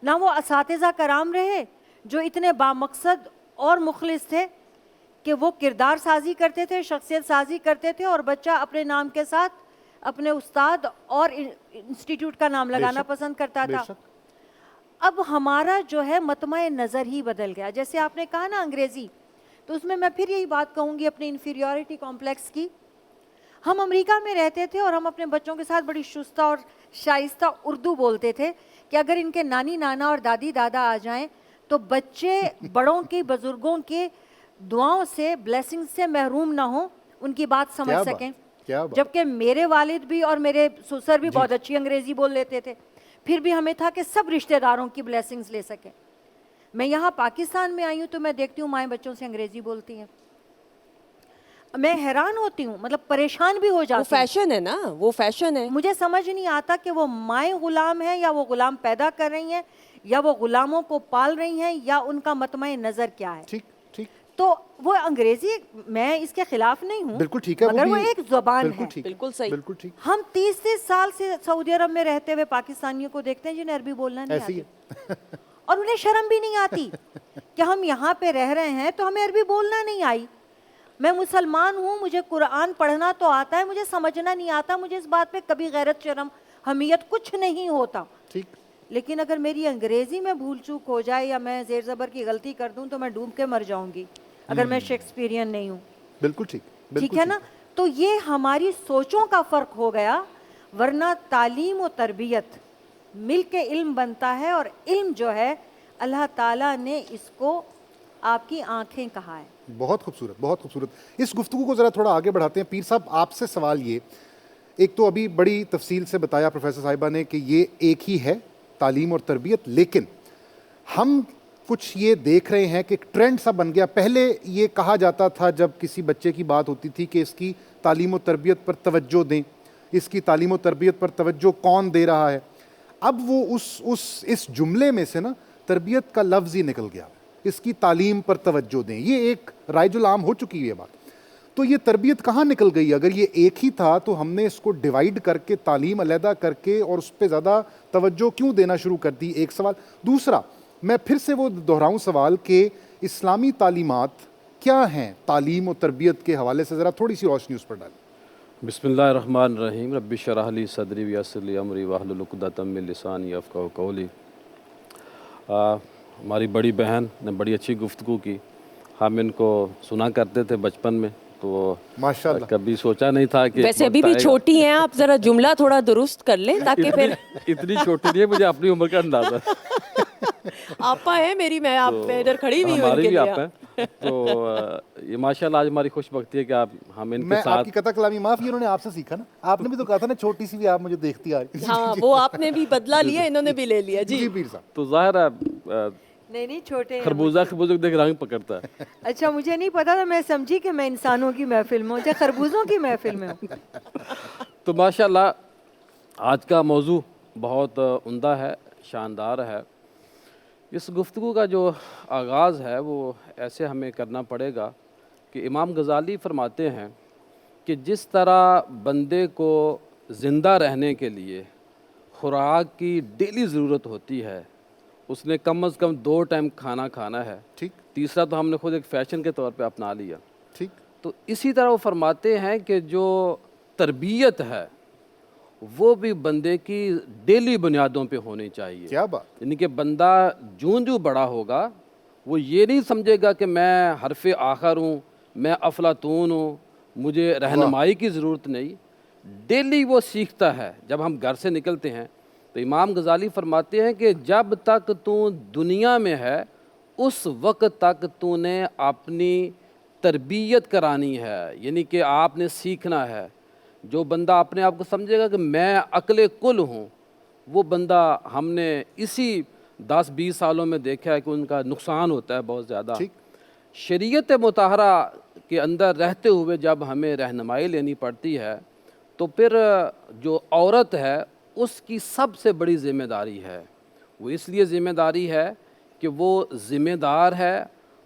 [SPEAKER 10] نہ وہ اساتذہ کرام رہے جو اتنے بامقصد اور مخلص تھے کہ وہ کردار سازی کرتے تھے, شخصیت سازی کرتے تھے, اور بچہ اپنے نام کے ساتھ اپنے استاد اور انسٹیٹیوٹ کا نام لگانا پسند کرتا تھا. اب ہمارا جو ہے مطمع نظر ہی بدل گیا. جیسے آپ نے کہا نا انگریزی, تو اس میں پھر یہی بات کہوں گی اپنی انفیریورٹی کمپلیکس کی. ہم امریکہ میں رہتے تھے اور ہم اپنے بچوں کے ساتھ بڑی شستہ اور شائستہ اردو بولتے تھے کہ اگر ان کے نانی نانا اور دادی دادا آ جائیں تو بچے بڑوں کی, بزرگوں کے دعاؤں سے, بلیسنگ سے محروم نہ ہوں, ان کی بات سمجھ سکیں. جبکہ میرے والد بھی اور میرے سسر بھی بہت اچھی انگریزی بول لیتے تھے, پھر بھی ہمیں تھا کہ سب رشتہ داروں کی بلیسنگز لے سکیں. میں یہاں پاکستان میں آئی ہوں تو میں دیکھتی ہوں مائیں بچوں سے انگریزی بولتی ہیں, میں حیران ہوتی ہوں, مطلب پریشان بھی ہو جاتی ہوں.
[SPEAKER 4] وہ فیشن ہے نا, وہ فیشن ہے.
[SPEAKER 10] مجھے سمجھ نہیں آتا کہ وہ مائیں غلام ہیں یا وہ غلام پیدا کر رہی ہیں یا وہ غلاموں کو پال رہی ہیں یا ان کا مطمع نظر کیا ہے.
[SPEAKER 3] ٹھیک ٹھیک.
[SPEAKER 10] تو وہ انگریزی, میں اس کے خلاف نہیں ہوں,
[SPEAKER 3] بالکل ٹھیک ہے,
[SPEAKER 10] مگر وہ ایک زبان ہے.
[SPEAKER 4] بالکل صحیح.
[SPEAKER 3] بالکل ٹھیک.
[SPEAKER 10] ہم 30 سال سے سعودی عرب میں رہتے ہوئے پاکستانیوں کو دیکھتے ہیں جنہیں عربی بولنا نہیں آتی, اور انہیں شرم بھی نہیں آتی کہ ہم یہاں پہ رہ رہے ہیں تو ہمیں عربی بولنا نہیں آئی. میں مسلمان ہوں, مجھے قرآن پڑھنا تو آتا ہے, مجھے سمجھنا نہیں آتا. مجھے اس بات پہ کبھی غیرت, شرم, حمیت کچھ نہیں ہوتا.
[SPEAKER 3] ٹھیک.
[SPEAKER 10] لیکن اگر میری انگریزی میں بھول چوک ہو جائے یا میں زیر زبر کی غلطی کر دوں تو میں ڈوب کے مر جاؤں گی اگر میں شیکسپیرین نہیں ہوں.
[SPEAKER 3] بالکل ٹھیک.
[SPEAKER 10] ٹھیک ہے نا. تو یہ ہماری سوچوں کا فرق ہو گیا, ورنہ تعلیم و تربیت مل کے علم بنتا ہے, اور علم جو ہے اللہ تعالیٰ نے اس کو آپ کی آنکھیں کہا ہے.
[SPEAKER 3] بہت خوبصورت, بہت خوبصورت. اس گفتگو کو ذرا تھوڑا آگے بڑھاتے ہیں. پیر صاحب, آپ سے سوال یہ ایک تو ابھی بڑی تفصیل سے بتایا پروفیسر صاحبہ نے کہ یہ ایک ہی ہے تعلیم اور تربیت، لیکن ہم کچھ یہ دیکھ رہے ہیں کہ ایک ٹرینڈ سا بن گیا. پہلے یہ کہا جاتا تھا جب کسی بچے کی بات ہوتی تھی کہ اس کی تعلیم و تربیت پر توجہ دیں، اس کی تعلیم و تربیت پر توجہ کون دے رہا ہے. اب وہ اس جملے میں سے نا تربیت کا لفظ ہی نکل گیا، اس کی تعلیم پر توجہ دیں. یہ ایک رائج العام ہو چکی ہے بات. تو یہ تربیت کہاں نکل گئی؟ اگر یہ ایک ہی تھا تو ہم نے اس کو ڈیوائیڈ کر کے تعلیم علیحدہ کر کے اور اس پہ زیادہ توجہ کیوں دینا شروع کر دی؟ ایک سوال. دوسرا، میں پھر سے وہ دہراؤں سوال کہ اسلامی تعلیمات کیا ہیں تعلیم و تربیت کے حوالے سے؟ ذرا تھوڑی سی روشنی اس پر ڈالیں.
[SPEAKER 11] بسم اللہ الرحمن الرحیم. رب اشرح لی صدری ویسر لی امری واحلل عقدۃ من لسانی یفقہوا قولی. ہماری بڑی بہن نے بڑی اچھی گفتگو کی. ہم ان کو سنا کرتے تھے بچپن میں، تو
[SPEAKER 3] ماشاءاللہ
[SPEAKER 11] کبھی سوچا نہیں تھا کہ
[SPEAKER 4] ویسے ابھی بھی چھوٹی ہیں آپ، ذرا جملہ تھوڑا درست کر لیں تاکہ پھر
[SPEAKER 11] اتنی چھوٹی نہیں ہے، مجھے اپنی عمر کا اندازہ.
[SPEAKER 4] آپا ہے میری، میں آپ میں ادھر کھڑی ہوئی ہوں ان
[SPEAKER 11] ہماری
[SPEAKER 4] کے
[SPEAKER 11] بھی
[SPEAKER 4] لیے.
[SPEAKER 11] آپ ہیں. تو یہ ماشاءاللہ آج ہماری خوش بختی ہے کہ ہم ان کے
[SPEAKER 3] میں آپ
[SPEAKER 11] ساتھ.
[SPEAKER 3] کی قطع کلامی معاف، یہ انہوں نے آپ سے سیکھا نا. آپ نے بھی تو کہا تھا نا چھوٹی سی بھی آپ مجھے دیکھتی آ رہی.
[SPEAKER 4] ہاں وہ آپ نے بھی بدلہ لیا، انہوں نے بھی لے لیا. جی
[SPEAKER 3] پیر صاحب.
[SPEAKER 11] تو ظاہر ہے
[SPEAKER 10] نہیں چھوٹے ہیں.
[SPEAKER 11] خربوزہ دیکھ رنگ پکڑتا ہے.
[SPEAKER 10] اچھا مجھے نہیں پتا تھا، میں سمجھی کہ میں انسانوں کی محفل میں ہوں یا خربوزوں کی محفل میں ہوں.
[SPEAKER 11] تو ماشاءاللہ آج کا موضوع بہت عمدہ ہے، شاندار ہے. اس گفتگو کا جو آغاز ہے وہ ایسے ہمیں کرنا پڑے گا کہ امام غزالی فرماتے ہیں کہ جس طرح بندے کو زندہ رہنے کے لیے خوراک کی ڈیلی ضرورت ہوتی ہے، اس نے کم از کم 2 ٹائم کھانا کھانا ہے.
[SPEAKER 3] ٹھیک.
[SPEAKER 11] تیسرا تو ہم نے خود ایک فیشن کے طور پہ اپنا لیا.
[SPEAKER 3] ٹھیک.
[SPEAKER 11] تو اسی طرح وہ فرماتے ہیں کہ جو تربیت ہے وہ بھی بندے کی ڈیلی بنیادوں پہ ہونی چاہیے.
[SPEAKER 3] کیا بات.
[SPEAKER 11] یعنی کہ بندہ جو بڑا ہوگا وہ یہ نہیں سمجھے گا کہ میں حرف آخر ہوں، میں افلاطون ہوں، مجھے رہنمائی کی ضرورت نہیں. ڈیلی وہ سیکھتا ہے. جب ہم گھر سے نکلتے ہیں تو امام غزالی فرماتے ہیں کہ جب تک تو دنیا میں ہے اس وقت تک تو نے اپنی تربیت کرانی ہے، یعنی کہ آپ نے سیکھنا ہے. جو بندہ اپنے آپ کو سمجھے گا کہ میں عقل کل ہوں، وہ بندہ ہم نے اسی 10-20 سالوں میں دیکھا ہے کہ ان کا نقصان ہوتا ہے بہت زیادہ. شریعت مطہرہ کے اندر رہتے ہوئے جب ہمیں رہنمائی لینی پڑتی ہے تو پھر جو عورت ہے اس کی سب سے بڑی ذمہ داری ہے. وہ اس لیے ذمہ داری ہے کہ وہ ذمہ دار ہے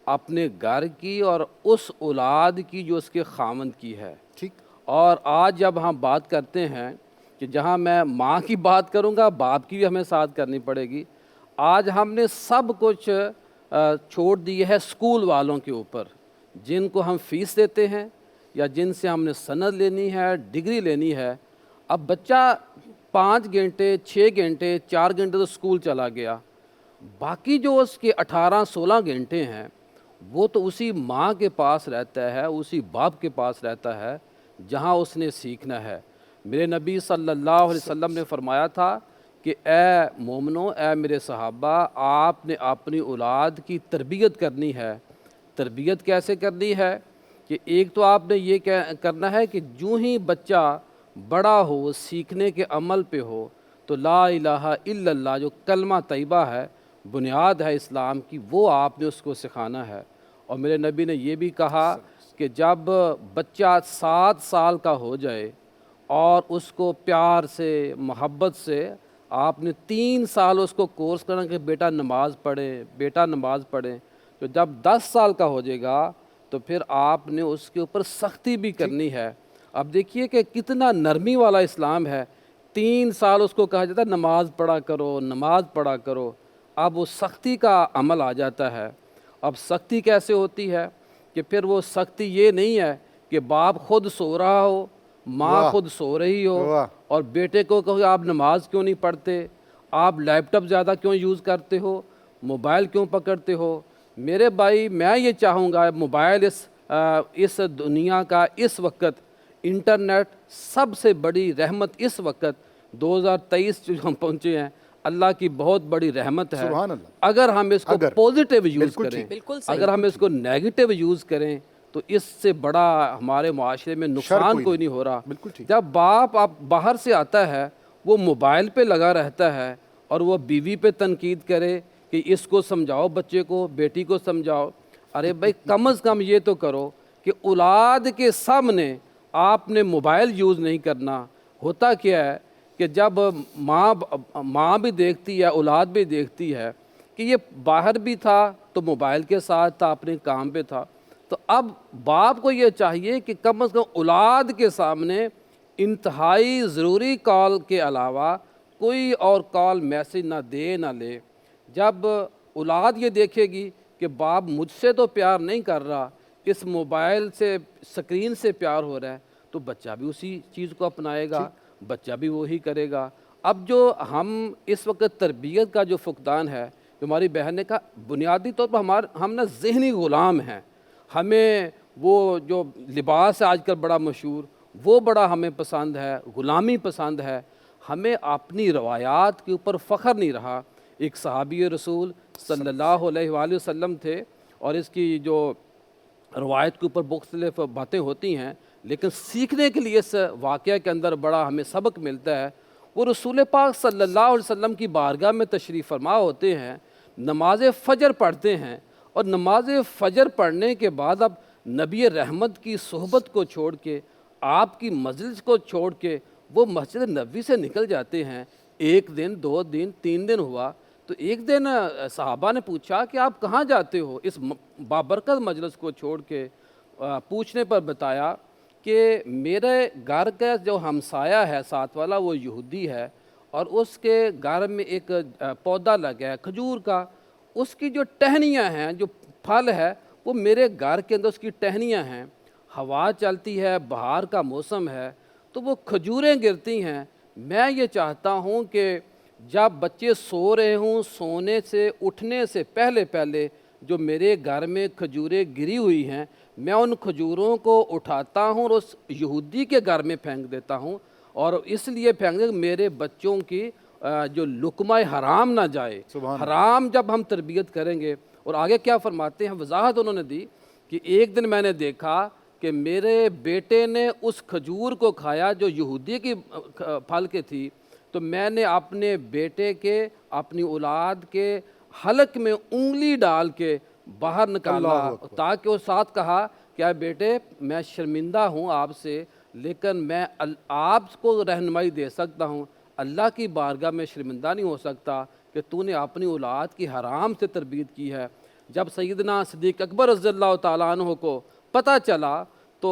[SPEAKER 11] اپنے گھر کی اور اس اولاد کی جو اس کے خاوند کی ہے.
[SPEAKER 3] ٹھیک.
[SPEAKER 11] اور آج جب ہم بات کرتے ہیں کہ جہاں میں ماں کی بات کروں گا، باپ کی بھی ہمیں ساتھ کرنی پڑے گی. آج ہم نے سب کچھ چھوڑ دی ہے اسکول والوں کے اوپر، جن کو ہم فیس دیتے ہیں یا جن سے ہم نے سند لینی ہے، ڈگری لینی ہے. اب بچہ 5 گھنٹے 6 گھنٹے 4 گھنٹے تو اسکول چلا گیا، باقی جو اس کے 18-16 گھنٹے ہیں وہ تو اسی ماں کے پاس رہتا ہے، اسی باپ کے پاس رہتا ہے جہاں اس نے سیکھنا ہے. میرے نبی صلی اللہ علیہ وسلم نے فرمایا تھا کہ اے مومنو، اے میرے صحابہ، آپ نے اپنی اولاد کی تربیت کرنی ہے. تربیت کیسے کرنی ہے؟ کہ ایک تو آپ نے یہ کرنا ہے کہ جو ہی بچہ بڑا ہو، سیکھنے کے عمل پہ ہو، تو لا الہ الا اللہ جو کلمہ طیبہ ہے، بنیاد ہے اسلام کی، وہ آپ نے اس کو سکھانا ہے. اور میرے نبی نے یہ بھی کہا کہ جب بچہ 7 سال کا ہو جائے اور اس کو پیار سے، محبت سے آپ نے 3 سال اس کو کورس کرنا کہ بیٹا نماز پڑھیں، بیٹا نماز پڑھیں. تو جب 10 سال کا ہو جائے گا تو پھر آپ نے اس کے اوپر سختی بھی کرنی ہے. اب دیکھیے کہ کتنا نرمی والا اسلام ہے. 3 سال اس کو کہا جاتا ہے نماز پڑھا کرو، نماز پڑھا کرو. اب وہ سختی کا عمل آ جاتا ہے. اب سختی کیسے ہوتی ہے؟ کہ پھر وہ سختی یہ نہیں ہے کہ باپ خود سو رہا ہو، ماں خود سو رہی ہو اور بیٹے کو کہو آپ نماز کیوں نہیں پڑھتے، آپ لیپ ٹاپ زیادہ کیوں یوز کرتے ہو، موبائل کیوں پکڑتے ہو. میرے بھائی میں یہ چاہوں گا موبائل اس دنیا کا اس وقت، انٹرنیٹ سب سے بڑی رحمت اس وقت 2023 جو ہم پہنچے ہیں، اللہ کی بہت بڑی رحمت ہے. اگر ہم اس کو پوزیٹیو یوز کریں، اگر ہم اس کو نیگیٹو یوز کریں تو اس سے بڑا ہمارے معاشرے میں نقصان کوئی نہیں ہو رہا.
[SPEAKER 3] بالکل ٹھیک.
[SPEAKER 11] جب باپ آپ باہر سے آتا ہے وہ موبائل پہ لگا رہتا ہے اور وہ بیوی پہ تنقید کرے کہ اس کو سمجھاؤ، بچے کو، بیٹی کو سمجھاؤ. ارے بھائی کم از کم یہ تو کرو کہ اولاد کے سامنے آپ نے موبائل یوز نہیں کرنا. ہوتا کیا ہے کہ جب ماں بھی دیکھتی ہے، اولاد بھی دیکھتی ہے کہ یہ باہر بھی تھا تو موبائل کے ساتھ تھا، اپنے کام پہ تھا، تو اب باپ کو یہ چاہیے کہ کم از کم اولاد کے سامنے انتہائی ضروری کال کے علاوہ کوئی اور کال میسج نہ دے نہ لے. جب اولاد یہ دیکھے گی کہ باپ مجھ سے تو پیار نہیں کر رہا، اس موبائل سے، سکرین سے پیار ہو رہا ہے، تو بچہ بھی اسی چیز کو اپنائے گا، بچہ بھی وہی کرے گا. اب جو ہم اس وقت تربیت کا جو فقدان ہے، جو ہماری بہن نے کہا، بنیادی طور پر ہم نا ذہنی غلام ہیں. ہمیں وہ جو لباس ہے آج کل بڑا مشہور، وہ بڑا ہمیں پسند ہے، غلامی پسند ہے. ہمیں اپنی روایات کے اوپر فخر نہیں رہا. ایک صحابی رسول صلی اللہ علیہ وآلہ وسلم تھے، اور اس کی جو روایت کے اوپر مختلف باتیں ہوتی ہیں، لیکن سیکھنے کے لیے اس واقعہ کے اندر بڑا ہمیں سبق ملتا ہے. وہ رسول پاک صلی اللہ علیہ وسلم کی بارگاہ میں تشریف فرما ہوتے ہیں، نماز فجر پڑھتے ہیں، اور نماز فجر پڑھنے کے بعد اب نبی رحمت کی صحبت کو چھوڑ کے، آپ کی مجلس کو چھوڑ کے وہ مسجد نبوی سے نکل جاتے ہیں. 1 دن 2 دن 3 دن ہوا تو ایک دن صحابہ نے پوچھا کہ آپ کہاں جاتے ہو اس بابرکت مجلس کو چھوڑ کے؟ پوچھنے پر بتایا کہ میرے گھر کا جو ہمسایہ ہے ساتھ والا وہ یہودی ہے، اور اس کے گھر میں ایک پودا لگا ہے کھجور کا، اس کی جو ٹہنیاں ہیں، جو پھل ہے وہ میرے گھر کے اندر اس کی ٹہنیاں ہیں. ہوا چلتی ہے، بہار کا موسم ہے، تو وہ کھجوریں گرتی ہیں. میں یہ چاہتا ہوں کہ جب بچے سو رہے ہوں، سونے سے اٹھنے سے پہلے جو میرے گھر میں کھجوریں گری ہوئی ہیں، میں ان کھجوروں کو اٹھاتا ہوں اور اس یہودی کے گھر میں پھینک دیتا ہوں، اور اس لیے پھینک دیں کہ میرے بچوں کی جو لقمہ حرام نہ جائے. حرام جب ہم تربیت کریں گے. اور آگے کیا فرماتے ہیں، وضاحت انہوں نے دی کہ ایک دن میں نے دیکھا کہ میرے بیٹے نے اس کھجور کو کھایا جو یہودی کی پھل کے تھی، تو میں نے اپنے بیٹے کے، اپنی اولاد کے حلق میں انگلی ڈال کے باہر نکالا، تاکہ وہ ساتھ کہا کہ اے بیٹے میں شرمندہ ہوں آپ سے، لیکن میں آپ کو رہنمائی دے سکتا ہوں، اللہ کی بارگاہ میں شرمندہ نہیں ہو سکتا کہ تو نے اپنی اولاد کی حرام سے تربیت کی ہے. جب سیدنا صدیق اکبر رضی اللہ تعالیٰ عنہ کو پتہ چلا تو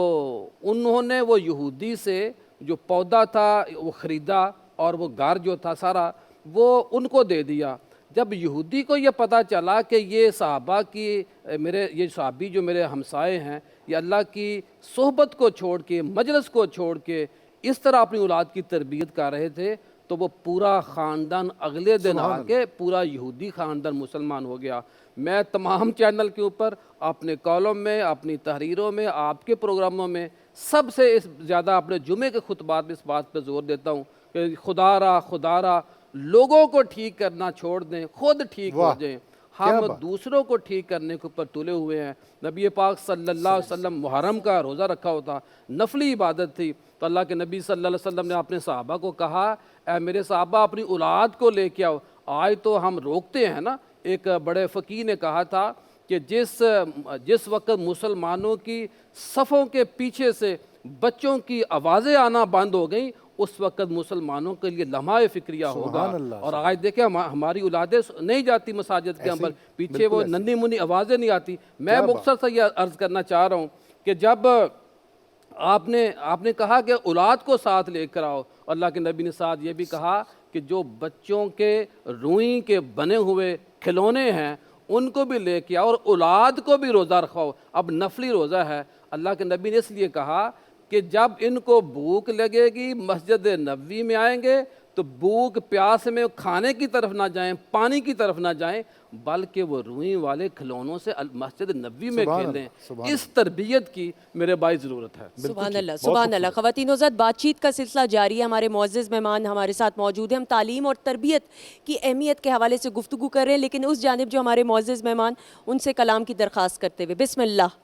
[SPEAKER 11] انہوں نے وہ یہودی سے جو پودا تھا وہ خریدا، اور وہ گھر جو تھا سارا وہ ان کو دے دیا. جب یہودی کو یہ پتہ چلا کہ یہ صحابہ کی یہ صحابی جو میرے ہمسائے ہیں، یہ اللہ کی صحبت کو چھوڑ کے، مجلس کو چھوڑ کے اس طرح اپنی اولاد کی تربیت کر رہے تھے، تو وہ پورا خاندان اگلے دن آ کے پورا یہودی خاندان مسلمان ہو گیا. میں تمام چینل کے اوپر، اپنے کالم میں، اپنی تحریروں میں، آپ کے پروگراموں میں سب سے زیادہ اپنے جمعے کے خطبات میں اس بات پہ زور دیتا ہوں کہ خدا را لوگوں کو ٹھیک کرنا چھوڑ دیں، خود ٹھیک ہو جائیں. ہم دوسروں کو ٹھیک کرنے کے اوپر تلے ہوئے ہیں. نبی پاک صلی اللہ علیہ وسلم محرم کا روزہ رکھا ہوتا، نفلی عبادت تھی، تو اللہ کے نبی صلی اللہ علیہ وسلم نے اپنے صحابہ کو کہا اے میرے صحابہ اپنی اولاد کو لے کے آؤ. آج تو ہم روکتے ہیں نا. ایک بڑے فقیہ نے کہا تھا کہ جس وقت مسلمانوں کی صفوں کے پیچھے سے بچوں کی آوازیں آنا بند ہو گئیں، اس وقت مسلمانوں کے لیے لمحہ فکریہ ہوگا. اور آج دیکھیں ہماری اولادیں نہیں جاتی مساجد کے اندر، پیچھے وہ ننھی منھی آوازیں نہیں آتی. میں مختصر سے یہ عرض کرنا چاہ رہا ہوں کہ جب آپ نے کہا کہ اولاد کو ساتھ لے کر آؤ، اللہ کے نبی نے ساتھ یہ بھی کہا کہ جو بچوں کے روئی کے بنے ہوئے کھلونے ہیں ان کو بھی لے کے آؤ، اور اولاد کو بھی روزہ رکھاؤ. اب نفلی روزہ ہے. اللہ کے نبی نے اس لیے کہا کہ جب ان کو بھوک لگے گی مسجد نبوی میں آئیں گے تو بھوک پیاس میں کھانے کی طرف نہ جائیں، پانی کی طرف نہ جائیں، بلکہ وہ روئی والے کھلونوں سے مسجد نبوی میں کھیلیں. اس تربیت کی میرے بھائی ضرورت ہے.
[SPEAKER 4] سبحان اللہ، سبحان اللہ. خواتین و حضرات، بات چیت کا سلسلہ جاری ہے. ہمارے معزز مہمان ہمارے ساتھ موجود ہیں. ہم تعلیم اور تربیت کی اہمیت کے حوالے سے گفتگو کر رہے ہیں، لیکن اس جانب جو ہمارے معزز مہمان ان سے کلام کی درخواست کرتے ہوئے. بسم اللہ.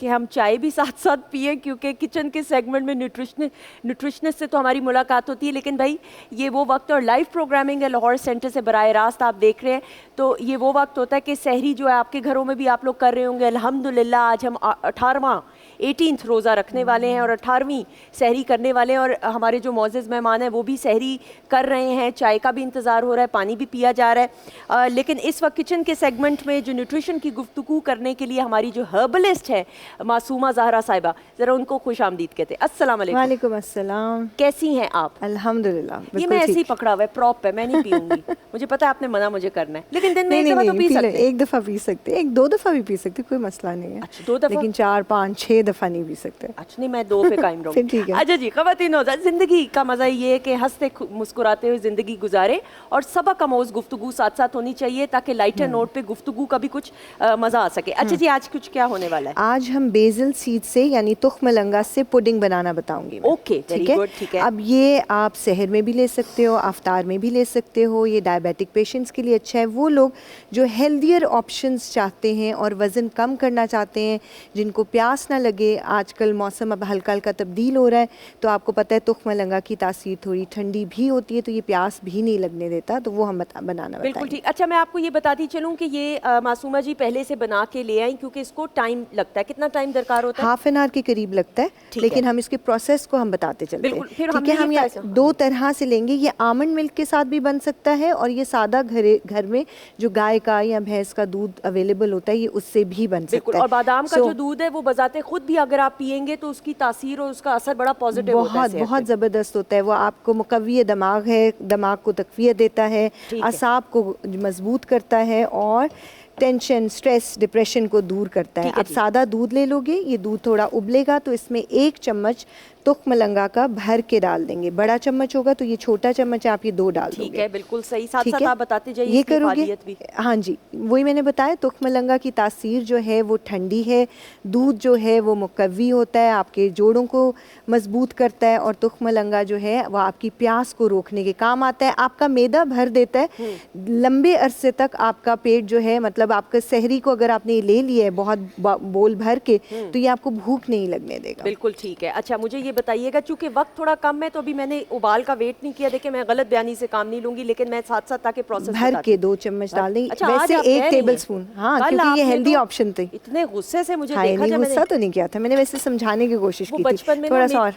[SPEAKER 4] کہ ہم چائے بھی ساتھ ساتھ پئیں کیونکہ کچن کے سیگمنٹ میں نیوٹریشنسٹ سے تو ہماری ملاقات ہوتی ہے، لیکن بھائی یہ وہ وقت، اور لائیو پروگرامنگ ہے لاہور سینٹر سے براہ راست آپ دیکھ رہے ہیں، تو یہ وہ وقت ہوتا ہے کہ سحری جو ہے آپ کے گھروں میں بھی آپ لوگ کر رہے ہوں گے. الحمدللہ آج ہم 18واں روزہ رکھنے والے ہیں اور 18ویں سحری کرنے والے ہیں، اور ہمارے جو معزز مہمان ہیں وہ بھی سحری کر رہے ہیں. چائے کا بھی انتظار ہو رہا ہے، پانی بھی پیا جا رہا ہے. لیکن اس وقت کچن کے سیگمنٹ میں جو نیوٹریشن کی گفتگو کرنے کے لیے ہماری جو ہربلسٹ ہے معصومہ زہرا صاحبہ، ذرا ان کو خوش آمدید کہتے ہیں. السلام علیکم.
[SPEAKER 12] وعلیکم السلام.
[SPEAKER 4] کیسی ہیں آپ؟
[SPEAKER 12] الحمدللہ.
[SPEAKER 4] یہ میں ایسے ہی پکڑا ہوا ہے، پراپ ہے، میں نہیں پیوں گی. مجھے پتا ہے آپ نے منع مجھے کرنا ہے، لیکن دن میں ایک دفعہ تو پی سکتے ہیں.
[SPEAKER 12] ایک دفعہ پی سکتے، ایک دو دفعہ بھی پی سکتے، کوئی مسئلہ نہیں ہے.
[SPEAKER 4] اچھا 2 دفعہ،
[SPEAKER 12] لیکن 4 5 6 دفعہ نہیں پی سکتے.
[SPEAKER 4] اچھا نہیں، میں 2 پہ قائم رہوں گی. اچھا جی خواتین حضرات، زندگی کا مزہ یہ ہے کہ ہنستے مسکراتے ہوئے زندگی گزارے، اور سبق آموز گفتگو ساتھ ساتھ ہونی چاہیے تاکہ لائٹر نوٹ پہ گفتگو کا بھی کچھ مزہ آ سکے. اچھا جی آج کچھ کیا ہونے والا ہے؟
[SPEAKER 12] آج ہم بیزل سیڈ سے یعنی تخم لنگا سے پڈنگ بنانا بتاؤں گی.
[SPEAKER 4] Okay very good. ٹھیک ہے.
[SPEAKER 12] اب یہ آپ سحر میں بھی لے سکتے ہو، افطار میں بھی لے سکتے ہو. یہ ڈائبیٹک پیشنٹس کے لیے اچھا ہے. وہ لوگ جو ہیلدیئر آپشنس چاہتے ہیں اور وزن کم کرنا چاہتے ہیں، جن کو پیاس نہ لگے. آج کل موسم اب ہلکا ہلکا تبدیل ہو رہا ہے، تو آپ کو پتہ ہے تخم لنگا کی تاثیر تھوڑی ٹھنڈی بھی ہوتی ہے، تو یہ پیاس بھی نہیں لگنے دیتا، تو وہ ہم بنانا بتائیں.
[SPEAKER 4] بالکل ٹھیک. اچھا میں آپ کو یہ بتاتی چلوں کہ یہ معصومہ جی پہلے سے بنا کے لے آئیں کیونکہ اس کو ٹائم لگتا ہے. کتنا ٹائم درکار ہوتا ہے؟
[SPEAKER 12] ½ an hour کے قریب لگتا ہے، لیکن ہم اس کے پروسیس کو ہم بتاتے چلتے ہیں. ٹھیک ہے. ہم یہ 2 طرح سے لیں گے. یہ آمنڈ ملک کے ساتھ بھی بن سکتا ہے، اور یہ سادہ گھر میں جو گائے کا یا بھینس کا دودھ اویلیبل ہوتا ہے یہ اس سے بھی بن سکتا ہے.
[SPEAKER 4] اور بادام کا جو دودھ ہے وہ بذات خود بھی اگر آپ پیئیں گے تو اس کی تاثیر اور اس کا اثر بڑا پازیٹیو ہوتا ہے.
[SPEAKER 12] بہت زبردست ہوتا ہے. وہ آپ کو مقوی دماغ ہے، دماغ کو تقویت دیتا ہے، اعصاب کو مضبوط کرتا ہے، اور ٹینشن، سٹریس، ڈپریشن کو دور کرتا ہے. اب سادہ دودھ لے لو گے، یہ دودھ تھوڑا ابلے گا تو اس میں 1 چمچ تخم لنگا کا بھر کے ڈال دیں گے. بڑا چمچ ہوگا تو یہ چھوٹا چمچ آپ یہ 2 ڈال دو گے.
[SPEAKER 4] ٹھیک ہے بالکل صحیح. ساتھ ساتھ آپ بتاتے جائیے
[SPEAKER 12] یہ کرو گے. ہاں جی وہی میں نے بتایا. تخم لنگا کی تاثیر جو ہے وہ ٹھنڈی ہے، دودھ جو ہے وہ مقوی ہوتا ہے، آپ کے جوڑوں کو مضبوط کرتا ہے، اور تخم لنگا جو ہے وہ آپ کی پیاس کو روکنے کے کام آتا ہے. آپ کا معدہ بھر دیتا ہے لمبے عرصے تک. آپ کا پیٹ جو ہے مطلب آپ کا سحری کو اگر آپ نے لے لیا ہے بہت بول بھر کے تو یہ آپ کو بھوک نہیں لگنے دے گا.
[SPEAKER 4] بالکل ٹھیک ہے. اچھا مجھے یہ بتائیے گا چونکہ وقت تھوڑا کم ہے تو ابھی میں نے ابال کا ویٹ نہیں کیا. دیکھیں میں غلط بیانی سے کام نہیں لوں گی، لیکن میں ساتھ ساتھ تاکہ پروسیس
[SPEAKER 12] بھر کے 2 چمچ ڈال دیں. ویسے 1 ٹیبل اسپون. ہاں کیونکہ یہ ہیلدی آپشن تھی.
[SPEAKER 4] اتنے غصے سے مجھے دیکھا
[SPEAKER 12] جب غصہ تو نہیں کیا تھا میں نے، ویسے سمجھانے کی کوشش کی تھی.
[SPEAKER 4] بچپن میں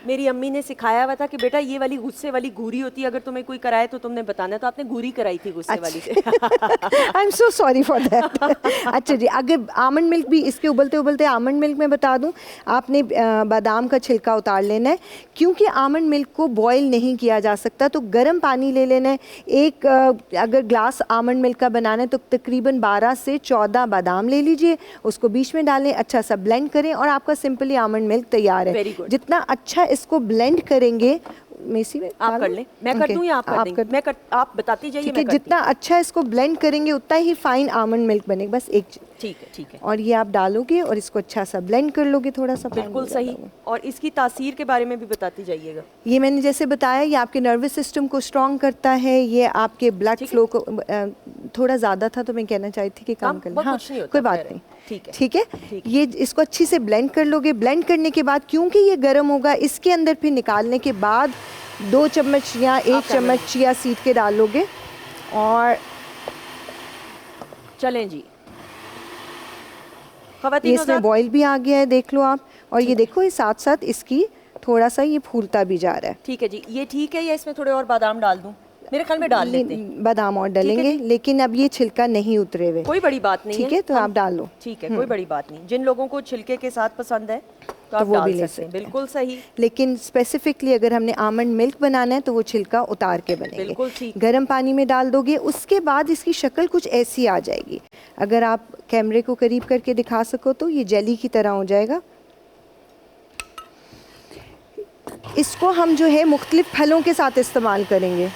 [SPEAKER 4] میری امی نے سکھایا ہوا تھا کہ بیٹا یہ والی غصے والی گوری ہوتی ہے، اگر تمہیں کوئی کرائے تو تم نے بتانا ہے. تو آپ نے گوری کرائی تھی غصے والی سے.
[SPEAKER 12] I am so sorry for that. اچھا جی اگر آمنڈ ملک بھی اس کے ابلتے ابلتے آمنڈ ملک میں بتا دوں، آپ نے بادام کا چھلکا اتار لینا ہے. کیونکہ آمنڈ ملک کو بوائل نہیں کیا جا سکتا تو گرم پانی لے لینا ہے. ایک اگر گلاس آمنڈ ملک کا بنانا ہے تو تقریباً 12 سے 14 بادام لے لیجئے، اس کو بیچ میں ڈالیں، اچھا سا بلینڈ کریں اور آپ کا سمپلی آمنڈ ملک تیار ہے. جتنا اچھا اس کو بلینڈ کریں گے،
[SPEAKER 4] آپ کر لیں، میں کر دوں یا آپ بتاتی جائیے.
[SPEAKER 12] جتنا اچھا اس کو بلینڈ کریں گے اتنا ہی فائن آمنڈ ملک بنے گا. بس ایک
[SPEAKER 4] ٹھیک ہے.
[SPEAKER 12] اور یہ آپ ڈالو گے اور اس کو اچھا سا بلینڈ کر لو گے تھوڑا سا.
[SPEAKER 4] بالکل صحیح. اور اس کی تاثیر کے بارے میں بھی بتاتی جائیے گا.
[SPEAKER 12] یہ میں نے جیسے بتایا یہ آپ کے نروس سسٹم کو اسٹرانگ کرتا ہے. یہ آپ کے بلڈ فلو کو تھوڑا زیادہ تھا تو میں کہنا چاہتی تھی کہ کام کرنا. ہاں کوئی بات نہیں. ٹھیک ہے. یہ اس کو اچھی سے بلینڈ کر لو گے. بلینڈ کرنے کے بعد کیونکہ یہ گرم ہوگا، اس کے اندر پھر نکالنے کے بعد 2 چمچ یا 1 چمچ چیا سیڈ کے ڈال لو گے. اور
[SPEAKER 4] چلیں جی
[SPEAKER 12] یہ اس میں بوائل بھی آ گیا ہے، دیکھ لو آپ. اور یہ دیکھو یہ ساتھ ساتھ اس کی تھوڑا سا یہ پھولتا بھی جا رہا ہے.
[SPEAKER 4] ٹھیک ہے جی. یہ ٹھیک ہے یا اس میں تھوڑے اور بادام ڈال دوں؟ میرے خیال میں ڈال لیتے ہیں.
[SPEAKER 12] بادام اور ڈالیں گے لیکن اب یہ چھلکا نہیں اترے ہوئے.
[SPEAKER 4] کوئی بڑی بات نہیں ہے.
[SPEAKER 12] ٹھیک ہے تو آپ ڈال لو.
[SPEAKER 4] ٹھیک ہے کوئی بڑی بات نہیں. جن لوگوں کو چھلکے کے ساتھ پسند ہے
[SPEAKER 12] تو وہ بھی لے سکتے ہیں.
[SPEAKER 4] بالکل صحیح.
[SPEAKER 12] لیکن اسپیسیفکلی اگر ہم نے آمنڈ ملک بنانا ہے تو وہ چھلکا اتار کے بنے گے.
[SPEAKER 4] بالکل ٹھیک.
[SPEAKER 12] گرم پانی میں ڈال دو گے. اس کے بعد اس کی شکل کچھ ایسی آ جائے گی. اگر آپ کیمرے کو قریب کر کے دکھا سکو تو یہ جیلی کی طرح ہو جائے گا. اس کو ہم جو ہے مختلف پھلوں کے ساتھ استعمال کریں گے.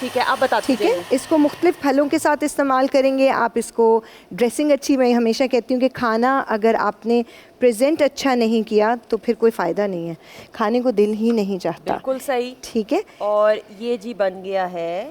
[SPEAKER 4] ٹھیک ہے آپ بتاتے
[SPEAKER 12] ٹھیک ہے. اس کو مختلف پھلوں کے ساتھ استعمال کریں گے. آپ اس کو ڈریسنگ اچھی، میں ہمیشہ کہتی ہوں کہ کھانا اگر آپ نے پریزنٹ اچھا نہیں کیا تو پھر کوئی فائدہ نہیں ہے. کھانے کو دل ہی نہیں چاہتا.
[SPEAKER 4] بالکل صحیح.
[SPEAKER 12] ٹھیک ہے.
[SPEAKER 4] اور یہ جی بن گیا ہے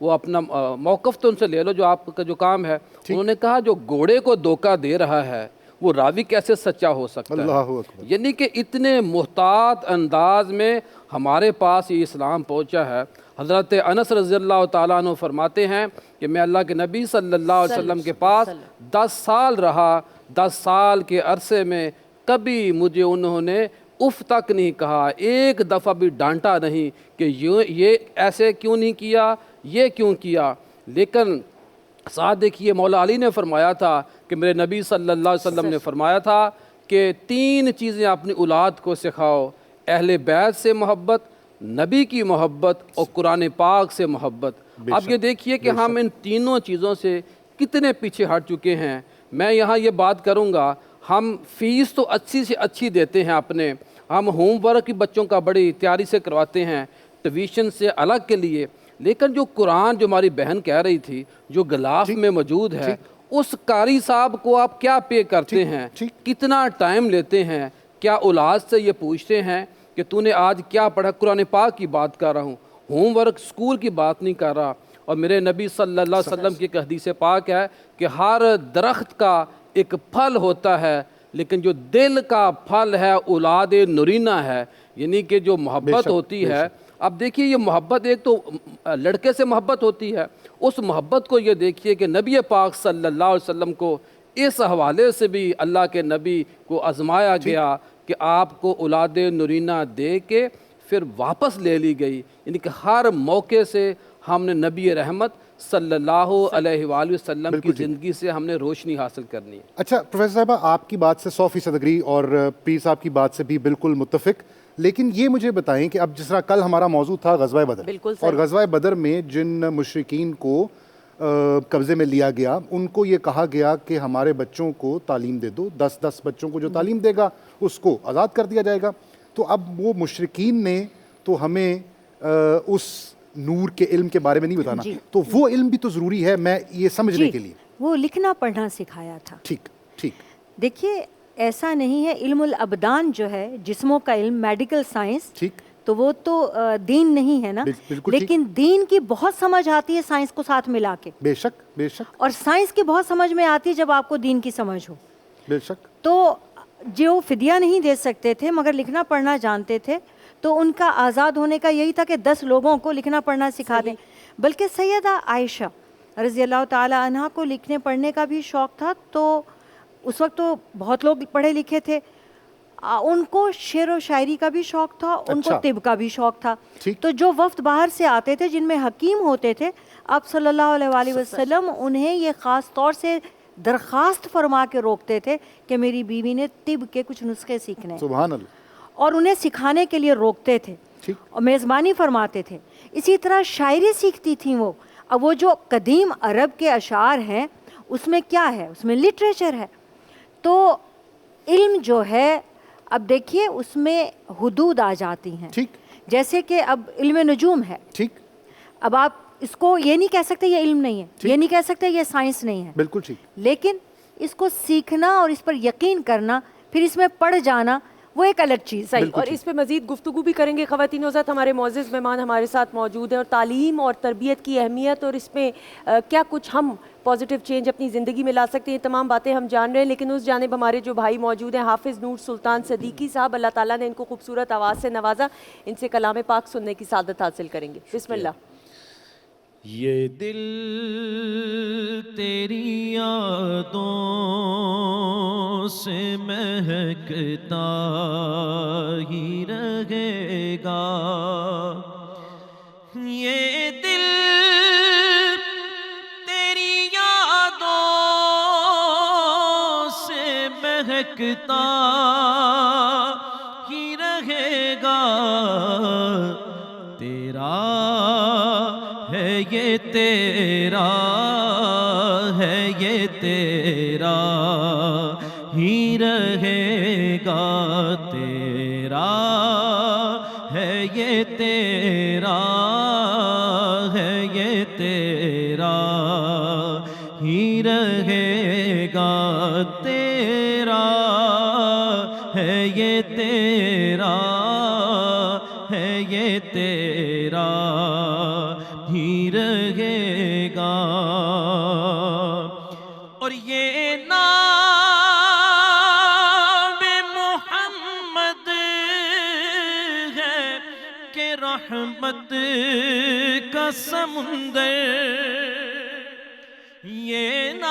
[SPEAKER 11] وہ اپنا موقف تو ان سے لے لو جو آپ کا جو کام ہے. انہوں نے کہا جو گھوڑے کو دھوکہ دے رہا ہے وہ راوی کیسے سچا ہو سکتا ہے.
[SPEAKER 3] اللہ اکبر.
[SPEAKER 11] یعنی کہ اتنے محتاط انداز میں ہمارے پاس یہ اسلام پہنچا ہے. حضرت انس رضی اللہ تعالیٰ عنہ فرماتے ہیں کہ میں اللہ کے نبی صلی اللہ علیہ وسلم کے پاس 10 سال رہا. 10 سال کے عرصے میں کبھی مجھے انہوں نے اف تک نہیں کہا, ایک دفعہ بھی ڈانٹا نہیں کہ یہ ایسے کیوں نہیں کیا, یہ کیوں کیا. لیکن ساتھ دیکھیے مولا علی نے فرمایا تھا کہ میرے نبی صلی اللہ علیہ وسلم نے فرمایا تھا کہ 3 چیزیں اپنی اولاد کو سکھاؤ, اہل بیت سے محبت, نبی کی محبت اور قرآن پاک سے محبت. اب یہ دیکھیے کہ ہم ان تینوں چیزوں سے کتنے پیچھے ہٹ چکے ہیں. میں یہاں یہ بات کروں گا, ہم فیس تو اچھی سے اچھی دیتے ہیں اپنے, ہم ہوم ورک بھی بچوں کا بڑی تیاری سے کرواتے ہیں ٹیویشن سے الگ کے لیے, لیکن جو قرآن جو ہماری بہن کہہ رہی تھی جو غلاف میں موجود ہے اس قاری صاحب کو آپ کیا پے کرتے ہیں, کتنا ٹائم لیتے ہیں, کیا اولاد سے یہ پوچھتے ہیں کہ تو نے آج کیا پڑھا؟ قرآن پاک کی بات کر رہا ہوں, ہوم ورک اسکول کی بات نہیں کر رہا. اور میرے نبی صلی اللہ علیہ وسلم کی ایک حدیث پاک ہے کہ ہر درخت کا ایک پھل ہوتا ہے لیکن جو دل کا پھل ہے اولاد نورینہ ہے, یعنی کہ جو محبت ہوتی ہے. اب دیکھیے یہ محبت ایک تو لڑکے سے محبت ہوتی ہے, اس محبت کو یہ دیکھیے کہ نبی پاک صلی اللہ علیہ وسلم کو اس حوالے سے بھی اللہ کے نبی کو آزمایا گیا کہ آپ کو اولاد نورینہ دے کے پھر واپس لے لی گئی. یعنی کہ ہر موقع سے ہم نے نبی رحمت صلی اللہ علیہ وآلہ وسلم کی زندگی سے ہم نے روشنی حاصل کرنی ہے.
[SPEAKER 3] اچھا پروفیسر صاحبہ, آپ کی بات سے 100% اگری اور پیر صاحب کی بات سے بھی بالکل متفق. لیکن یہ مجھے بتائیں کہ اب جس طرح کل ہمارا موضوع تھا غزوہ بدر, اور غزوہ بدر میں جن مشرکین کو قبضے میں لیا گیا ان کو یہ کہا گیا کہ ہمارے بچوں کو تعلیم دے دو, 10 بچوں کو جو تعلیم دے گا اس کو آزاد کر دیا جائے گا. تو اب وہ مشرکین نے تو ہمیں اس نور کے علم کے بارے میں نہیں بتانا, تو وہ علم بھی تو ضروری ہے میں یہ سمجھنے کے لیے.
[SPEAKER 10] وہ لکھنا پڑھنا سکھایا تھا.
[SPEAKER 3] ٹھیک.
[SPEAKER 10] دیکھیے ایسا نہیں ہے, علم الابدان جو ہے جسموں کا علم, میڈیکل سائنس, تو وہ تو دین نہیں ہے نا, لیکن دین کی بہت سمجھ آتی ہے سائنس کو ساتھ ملا کے.
[SPEAKER 3] بے شک.
[SPEAKER 10] اور سائنس کی بہت سمجھ میں آتی ہے جب آپ کو دین کی سمجھ ہو.
[SPEAKER 3] بے شک.
[SPEAKER 10] تو جو فدیہ نہیں دے سکتے تھے مگر لکھنا پڑھنا جانتے تھے, تو ان کا آزاد ہونے کا یہی تھا کہ 10 لوگوں کو لکھنا پڑھنا سکھا دیں. بلکہ سیدہ عائشہ رضی اللہ تعالی عنہا کو لکھنے پڑھنے کا بھی شوق تھا, تو اس وقت تو بہت لوگ پڑھے لکھے تھے, ان کو شعر و شاعری کا بھی شوق تھا, ان کو طب کا بھی شوق تھا. تو جو وفد باہر سے آتے تھے جن میں حکیم ہوتے تھے, آپ صلی اللہ علیہ وآلہ وسلم انہیں یہ خاص طور سے درخواست فرما کے روکتے تھے کہ میری بیوی نے طب کے کچھ نسخے سیکھنے ہیں,
[SPEAKER 3] سبحان اللہ,
[SPEAKER 10] اور انہیں سکھانے کے لیے روکتے تھے اور میزبانی فرماتے تھے. اسی طرح شاعری سیکھتی تھیں وہ. اب وہ جو قدیم عرب کے اشعار ہیں اس میں کیا ہے, اس میں لٹریچر ہے. تو علم جو ہے اب دیکھیے اس میں حدود آ جاتی ہیں, جیسے کہ اب علم نجوم ہے, اب آپ اس کو یہ نہیں کہہ سکتے یہ علم نہیں ہے, یہ نہیں کہہ سکتے یہ سائنس نہیں ہے,
[SPEAKER 3] بالکل ٹھیک,
[SPEAKER 10] لیکن اس کو سیکھنا اور اس پر یقین کرنا, پھر اس میں پڑھ جانا, وہ ایک الگ چیز.
[SPEAKER 4] صحیح. اور اس پہ مزید گفتگو بھی کریں گے. خواتین حضرات ہمارے معزز مہمان ہمارے ساتھ موجود ہیں, اور تعلیم اور تربیت کی اہمیت اور اس میں کیا کچھ ہم پازیٹیو چینج اپنی زندگی میں لا سکتے ہیں, تمام باتیں ہم جان رہے ہیں. لیکن اس جانب ہمارے جو بھائی موجود ہیں حافظ نور سلطان صدیقی صاحب, اللہ تعالیٰ نے ان کو خوبصورت آواز سے نوازا, ان سے کلام پاک سننے کی سعادت حاصل کریں گے. بسم اللہ.
[SPEAKER 6] یہ دل تیری یادوں سے مہکتا ہی رہے گا, یہ دل تیری یادوں سے مہکتا ہی رہے گا, تیرا ہے یہ تیرا ہے یہ تیرا ہی رہے گا, تیرا ہے یہ تیرا ہے یہ تیرا ہی رہے گا, تیرا ہے یہ تیرا ہے یہ تیرا ہی رہے گا، اور یہ نام محمد ہے کہ رحمت کا سمندر، یہ نام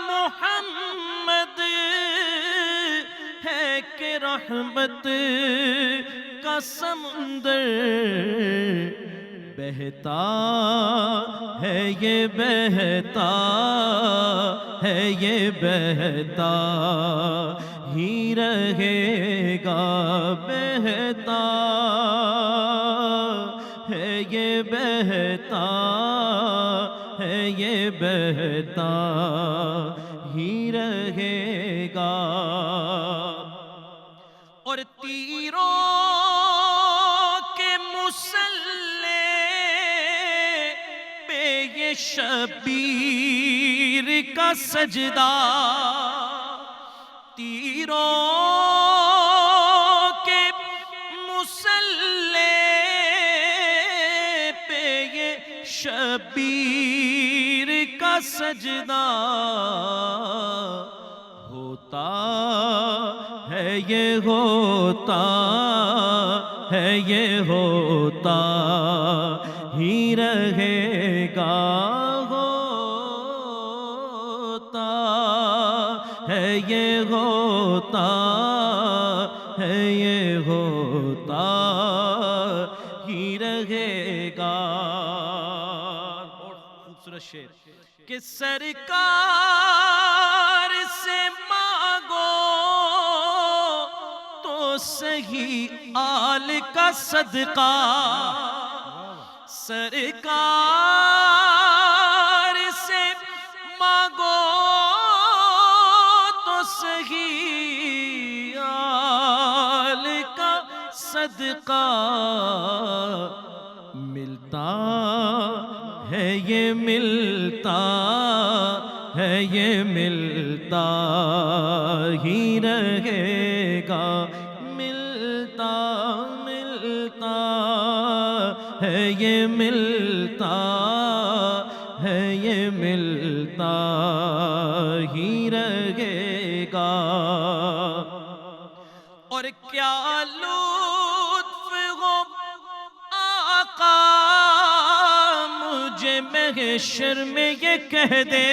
[SPEAKER 6] محمد ہے کہ رحمت کا سمندر، بہتا ہے یہ بہتا ہے یہ بہتا ہی رہے گا، بہتا ہے یہ بہتا ہے یہ بہتا ہی رہے گا، اور تیروں کے مسلح پہ یہ شبیر کا سجدہ، تیروں کے مسلح پہ یہ شبیر کا سجدہ ہوتا ہے، یہ ہوتا ہے، یہ ہوتا ہی رہے گا، ہوتا ہے، یہ ہوتا ہے، یہ ہوتا ہی رہے گا۔ بہت خوبصورت شعر کہ سرکار سے مانگو تو صحیح آل کا صدقہ، سرکار سے مانگو تو صحیح آل کا صدقہ، ملتا ہے یہ ملتا ہے، یہ ملتا ہی رہے گا، ملتا ملتا ہے، یہ ملتا ہے، یہ ملتا ہی رہے گا، اور کیا لطف ہو آقا مجھے محشر میں یہ کہہ دے،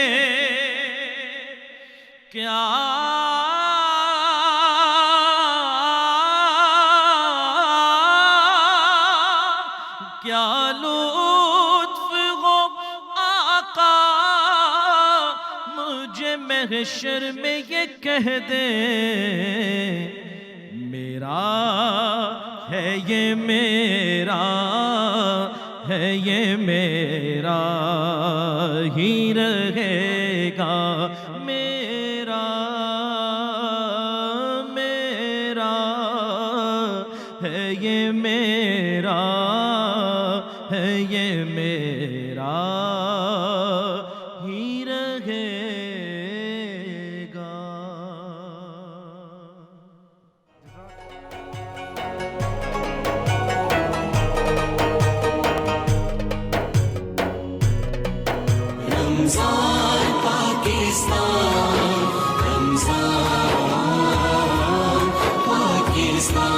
[SPEAKER 6] کیا لطف ہو آقا مجھے محشر میں یہ کہہ دے، میرا ہے یہ میرا ہے، یہ میرا ہی رہے گا، میرا میرا ہے، یہ میرا ہے، یہ میرا ہی رہے گا۔
[SPEAKER 1] رمضان پاکستان، رمضان پاکستان۔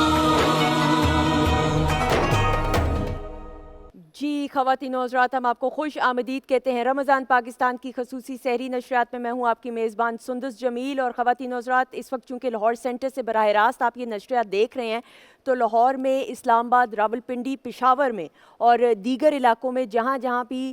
[SPEAKER 4] جی خواتین و حضرات، ہم آپ کو خوش آمدید کہتے ہیں رمضان پاکستان کی خصوصی سحری نشریات میں۔ میں ہوں آپ کی میزبان سندس جمیل، اور خواتین و حضرات اس وقت چونکہ لاہور سینٹر سے براہ راست آپ یہ نشریات دیکھ رہے ہیں، تو لاہور میں، اسلام آباد، راولپنڈی، پشاور میں اور دیگر علاقوں میں جہاں جہاں بھی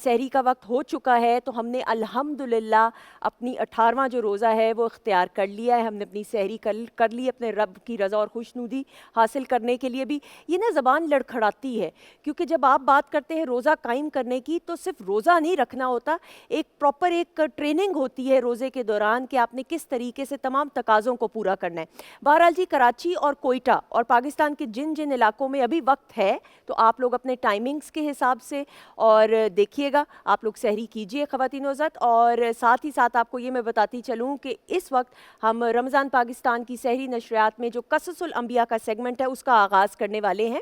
[SPEAKER 4] سحری کا وقت ہو چکا ہے، تو ہم نے الحمدللہ اپنی 18واں جو روزہ ہے وہ اختیار کر لیا ہے۔ ہم نے اپنی سحری کر لی اپنے رب کی رضا اور خوشنودی حاصل کرنے کے لیے بھی۔ یہ نا زبان لڑکھڑاتی ہے، کیونکہ جب آپ بات کرتے ہیں روزہ قائم کرنے کی تو صرف روزہ نہیں رکھنا ہوتا، ایک پراپر ایک ٹریننگ ہوتی ہے روزے کے دوران کہ آپ نے کس طریقے سے تمام تقاضوں کو پورا کرنا ہے۔ بہرحال جی، کراچی اور کوئٹہ اور پاکستان کے جن جن علاقوں میں ابھی وقت ہے تو آپ لوگ اپنے ٹائمنگز کے حساب سے اور دیکھیے گا، آپ لوگ سحری کیجئے خواتین و حضرات۔ اور ساتھ ہی ساتھ آپ کو یہ میں بتاتی چلوں کہ اس وقت ہم رمضان پاکستان کی سحری نشریات میں جو قصص الانبیاء کا سیگمنٹ ہے اس کا آغاز کرنے والے ہیں۔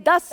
[SPEAKER 4] 10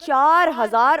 [SPEAKER 4] 4000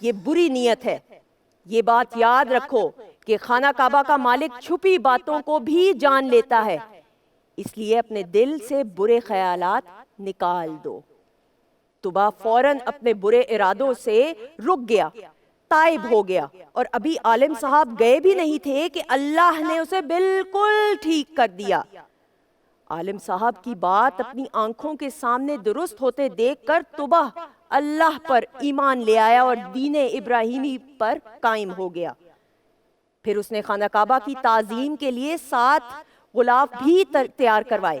[SPEAKER 4] یہ بری نیت ہے. یہ بات یاد رکھو کہ خانہ کعبہ کا مالک چھپی باتوں کو بھی جان لیتا ہے، اس لیے اپنے دل سے برے خیالات نکال دو. طبا فوراً اپنے برے ارادوں سے رک گیا، تائب ہو گیا، اور ابھی عالم صاحب گئے بھی نہیں تھے کہ اللہ نے اسے بالکل ٹھیک کر دیا. عالم صاحب کی بات اپنی آنکھوں کے سامنے درست ہوتے دیکھ کر طبا اللہ پر ایمان لے آیا اور دین ابراہیمی پر قائم ہو گیا. پھر اس نے خانہ کعبہ کی تعظیم کے لیے 7 غلاف بھی تیار کروائے.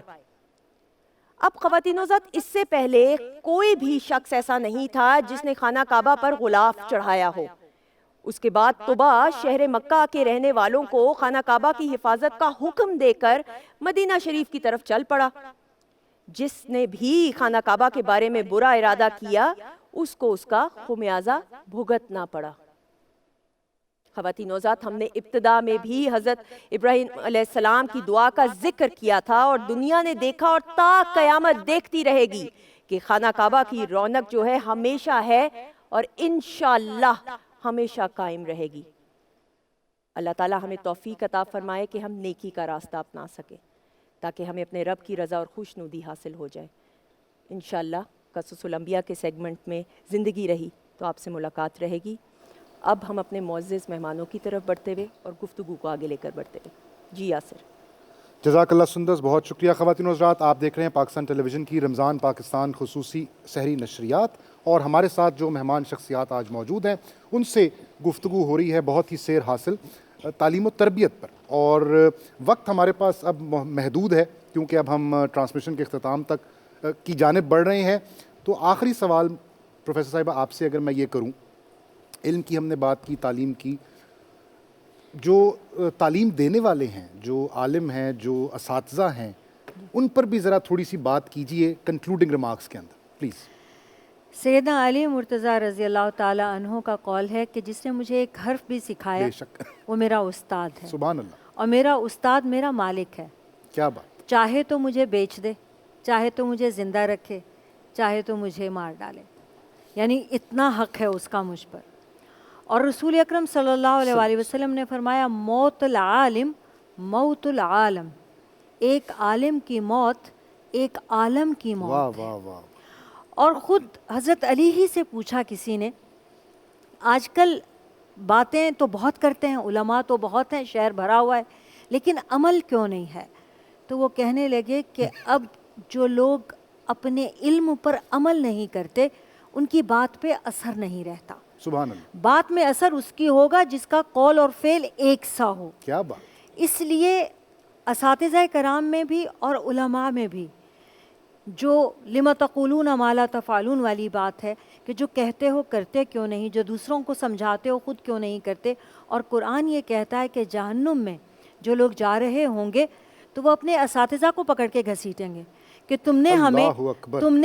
[SPEAKER 4] اب خواتین و حضرات، اس سے پہلے کوئی بھی شخص ایسا نہیں تھا جس نے خانہ کعبہ پر غلاف چڑھایا ہو. اس کے بعد طبا شہر مکہ کے رہنے والوں کو خانہ کعبہ کی حفاظت کا حکم دے کر مدینہ شریف کی طرف چل پڑا. جس نے بھی خانہ کعبہ کے بارے میں برا ارادہ کیا اس کو اس کا خمیازہ بھگتنا پڑا. خواتین و حضرات، ہم نے ابتدا میں بھی حضرت ابراہیم علیہ السلام کی دعا کا ذکر کیا تھا، اور دنیا نے دیکھا اور تا قیامت دیکھتی رہے گی کہ خانہ کعبہ کی رونق جو ہے ہمیشہ ہے اور انشاءاللہ ہمیشہ قائم رہے گی. اللہ تعالی ہمیں توفیق عطا فرمائے کہ ہم نیکی کا راستہ اپنا سکیں تاکہ ہمیں اپنے رب کی رضا اور خوشنودی حاصل ہو جائے. انشاءاللہ قصص الانبیاء کے سیگمنٹ میں زندگی رہی تو آپ سے ملاقات رہے گی. اب ہم اپنے معزز مہمانوں کی طرف بڑھتے ہوئے اور گفتگو کو آگے لے کر بڑھتے ہوئے. جی یاسر.
[SPEAKER 3] جزاک اللہ سندس، بہت شکریہ. خواتین و حضرات، آپ دیکھ رہے ہیں پاکستان ٹیلی ویژن کی رمضان پاکستان خصوصی سحری نشریات، اور ہمارے ساتھ جو مہمان شخصیات آج موجود ہیں ان سے گفتگو ہو رہی ہے بہت ہی سیر حاصل تعلیم و تربیت پر. اور وقت ہمارے پاس اب محدود ہے کیونکہ اب ہم ٹرانسمیشن کے اختتام تک کی جانب بڑھ رہے ہیں. تو آخری سوال پروفیسر صاحبہ آپ سے اگر میں یہ کروں، علم کی ہم نے بات کی، تعلیم کی، جو تعلیم دینے والے ہیں، جو عالم ہیں، جو اساتذہ ہیں، ان پر بھی ذرا تھوڑی سی بات کیجئے کنکلوڈنگ ریمارکس کے اندر پلیز.
[SPEAKER 10] سیدنا علی مرتضیٰ رضی اللہ تعالی عنہ کا قول ہے کہ جس نے مجھے ایک حرف بھی سکھایا وہ میرا استاد ہے.
[SPEAKER 3] سبحان اللہ.
[SPEAKER 10] اور میرا استاد میرا مالک ہے.
[SPEAKER 3] کیا بات.
[SPEAKER 10] چاہے تو مجھے بیچ دے، چاہے تو مجھے زندہ رکھے، چاہے تو مجھے مار ڈالے، یعنی اتنا حق ہے اس کا مجھ پر. اور رسول اکرم صلی اللہ علیہ وآلہ وسلم نے فرمایا موت العالم موت العالم، ایک عالم کی موت ایک عالم کی موت.
[SPEAKER 3] واہ واہ واہ.
[SPEAKER 10] اور خود حضرت علی ہی سے پوچھا کسی نے، آج کل باتیں تو بہت کرتے ہیں، علماء تو بہت ہیں، شہر بھرا ہوا ہے، لیکن عمل کیوں نہیں ہے؟ تو وہ کہنے لگے کہ اب جو لوگ اپنے علم پر عمل نہیں کرتے ان کی بات پہ اثر نہیں رہتا.
[SPEAKER 3] سبحان اللہ.
[SPEAKER 10] بات میں اثر اس کی ہوگا جس کا قول اور فعل ایک سا ہو.
[SPEAKER 3] کیا بات.
[SPEAKER 10] اس لیے اساتذہ کرام میں بھی اور علماء میں بھی جو لما تقولون ما لا تفعلون والی بات ہے کہ جو کہتے ہو کرتے کیوں نہیں، جو دوسروں کو سمجھاتے ہو خود کیوں نہیں کرتے. اور قرآن یہ کہتا ہے کہ جہنم میں جو لوگ جا رہے ہوں گے تو وہ اپنے اساتذہ کو پکڑ کے گھسیٹیں گے کہ تم نے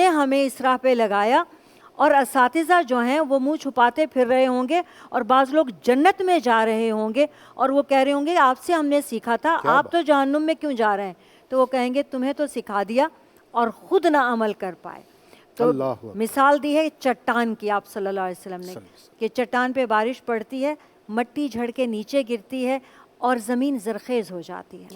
[SPEAKER 10] ہمیں اس راہ پہ لگایا. اور اساتذہ جو ہیں وہ منہ چھپاتے پھر رہے ہوں گے، اور بعض لوگ جنت میں جا رہے ہوں گے اور وہ کہہ رہے ہوں گے آپ سے ہم نے سیکھا تھا، آپ تو جہنم میں کیوں جا رہے ہیں؟ تو وہ کہیں گے تمہیں تو سکھا دیا اور خود نہ عمل کر پائے. تو مثال دی ہے چٹان کی آپ صلی اللہ علیہ وسلم نے کہ چٹان پہ بارش پڑتی ہے، مٹی جھڑ کے نیچے گرتی ہے اور زمین زرخیز ہو جاتی ہے.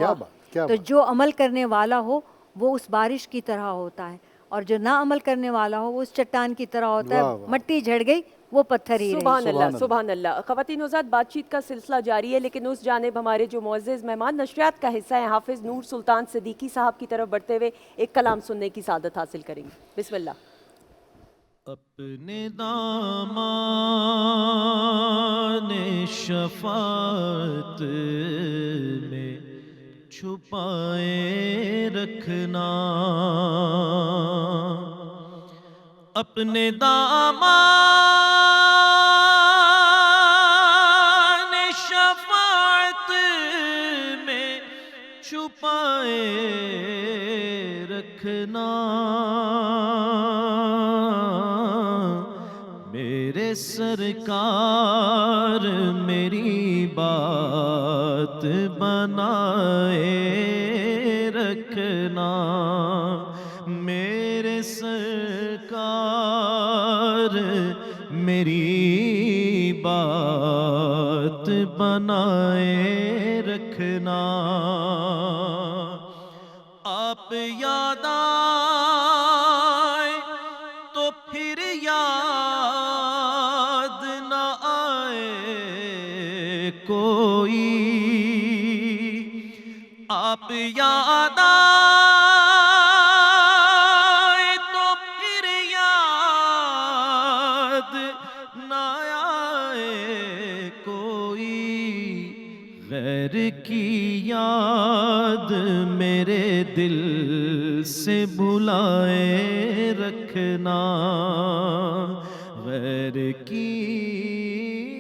[SPEAKER 10] تو جو عمل کرنے والا ہو وہ اس بارش کی طرح ہوتا ہے، اور جو نہ عمل کرنے والا ہو وہ اس چٹان کی طرح ہوتا ہے. مٹی جھڑ گئی وہ پتھر ہی رہی.
[SPEAKER 4] سبحان اللہ سبحان اللہ. خواتین و حضرات، بات چیت کا سلسلہ جاری ہے، لیکن اس جانب ہمارے جو معزز مہمان نشریات کا حصہ ہیں حافظ نور سلطان صدیقی صاحب کی طرف بڑھتے ہوئے ایک کلام سننے کی سعادت حاصل کریں گے. بسم اللہ.
[SPEAKER 6] اپنے دامان شفاعت میں چھپائے رکھنا، اپنے دامان شفاعت میں چھپائے رکھنا، میرے سرکار میری بات بنائے رکھنا، میرے سرکار میری بات بنائے رکھنا. آپ یاد آئے تو پھر یاد نہ آئے کوئی. آپ یاد آئے تو پھر یاد نہ آئے کوئی. غیر کی یاد میرے دل سے بھلائے رکھنا. غیر کی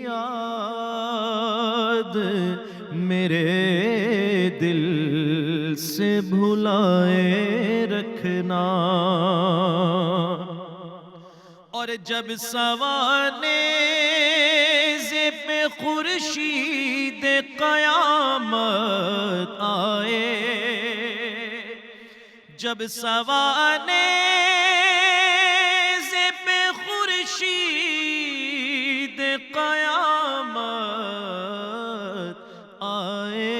[SPEAKER 6] یاد میرے دل سے بھلائے رکھنا. اور جب سوانیز پہ خورشید قیامت آئے. جب سوانیز پہ خورشید قیامت آئے.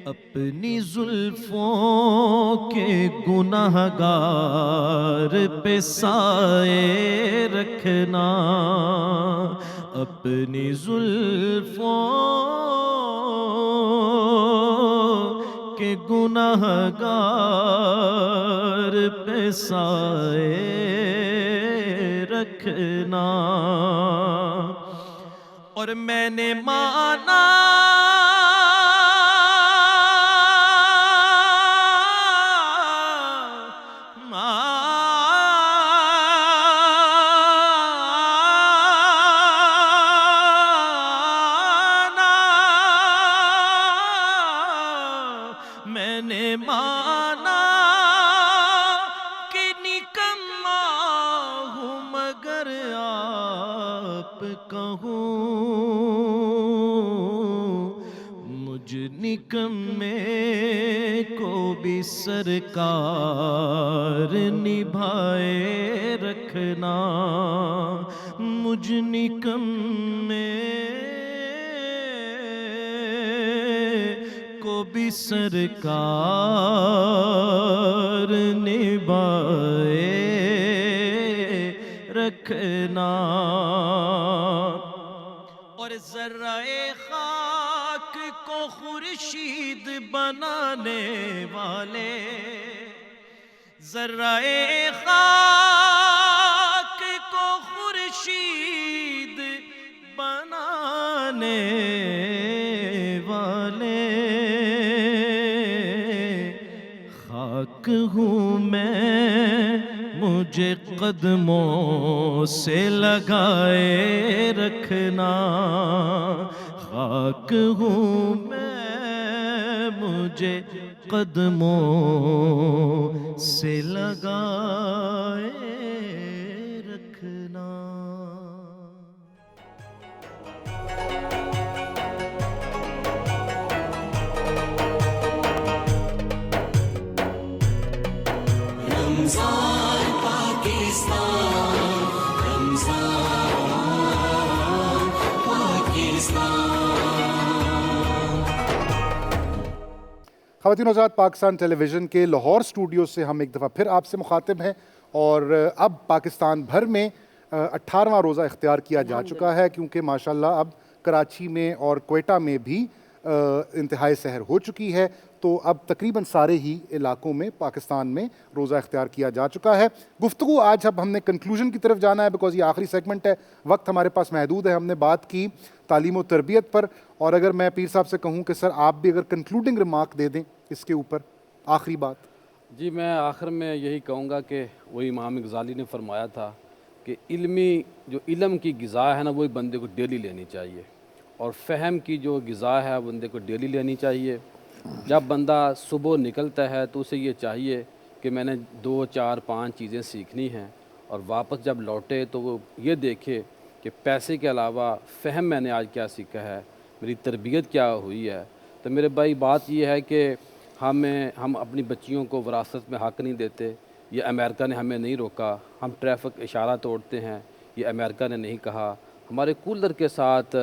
[SPEAKER 6] اپنی زلفوں کے گنہگار پہ سائے رکھنا. اپنی زلفوں کے گنہگار پہ سائے رکھنا. اور میں نے مانا کہ نکما ہوں مگر آپ کہوں. مجھ نکمے کو بھی سرکار نبھائے رکھنا. مجھ نکمے کو بھی سرکار نبھائے رکھنا. اور ذرہ خاک کو خورشید بنانے والے. ذرہ خاک کو خورشید بنانے والے. خاک ہوں میں مجھے قدموں سے لگائے رکھنا. خاک ہوں میں مجھے قدموں سے لگائے رکھنا.
[SPEAKER 1] رمضان پاکستان، رمضان پاکستان.
[SPEAKER 3] خواتین حضرات، پاکستان ٹیلی ویژن کے لاہور اسٹوڈیو سے ہم ایک دفعہ پھر آپ سے مخاطب ہیں. اور اب پاکستان بھر میں 18واں روزہ اختیار کیا جا چکا ہے، کیونکہ ماشاءاللہ اب کراچی میں اور کوئٹہ میں بھی انتہائی سحر ہو چکی ہے. تو اب تقریباً سارے ہی علاقوں میں پاکستان میں روزہ اختیار کیا جا چکا ہے. گفتگو آج اب ہم نے کنکلوژن کی طرف جانا ہے، بیکاز یہ آخری سیگمنٹ ہے، وقت ہمارے پاس محدود ہے. ہم نے بات کی تعلیم و تربیت پر، اور اگر میں پیر صاحب سے کہوں کہ سر آپ بھی اگر کنکلوڈنگ ریمارک دے دیں اس کے اوپر، آخری بات.
[SPEAKER 11] جی، میں آخر میں یہی کہوں گا کہ وہی امام غزالی نے فرمایا تھا کہ علم کی غذا ہے نا، وہی بندے کو ڈیلی لینی چاہیے، اور فہم کی جو غذا ہے بندے کو ڈیلی لینی چاہیے. جب بندہ صبح نکلتا ہے تو اسے یہ چاہیے کہ میں نے 2 4 5 چیزیں سیکھنی ہیں، اور واپس جب لوٹے تو وہ یہ دیکھے کہ پیسے کے علاوہ فہم میں نے آج کیا سیکھا ہے، میری تربیت کیا ہوئی ہے. تو میرے بھائی بات یہ ہے کہ ہم اپنی بچیوں کو وراثت میں حق نہیں دیتے. یہ امریکہ نے ہمیں نہیں روکا، ہم ٹریفک اشارہ توڑتے ہیں، یہ امریکہ نے نہیں کہا. ہمارے کولر کے ساتھ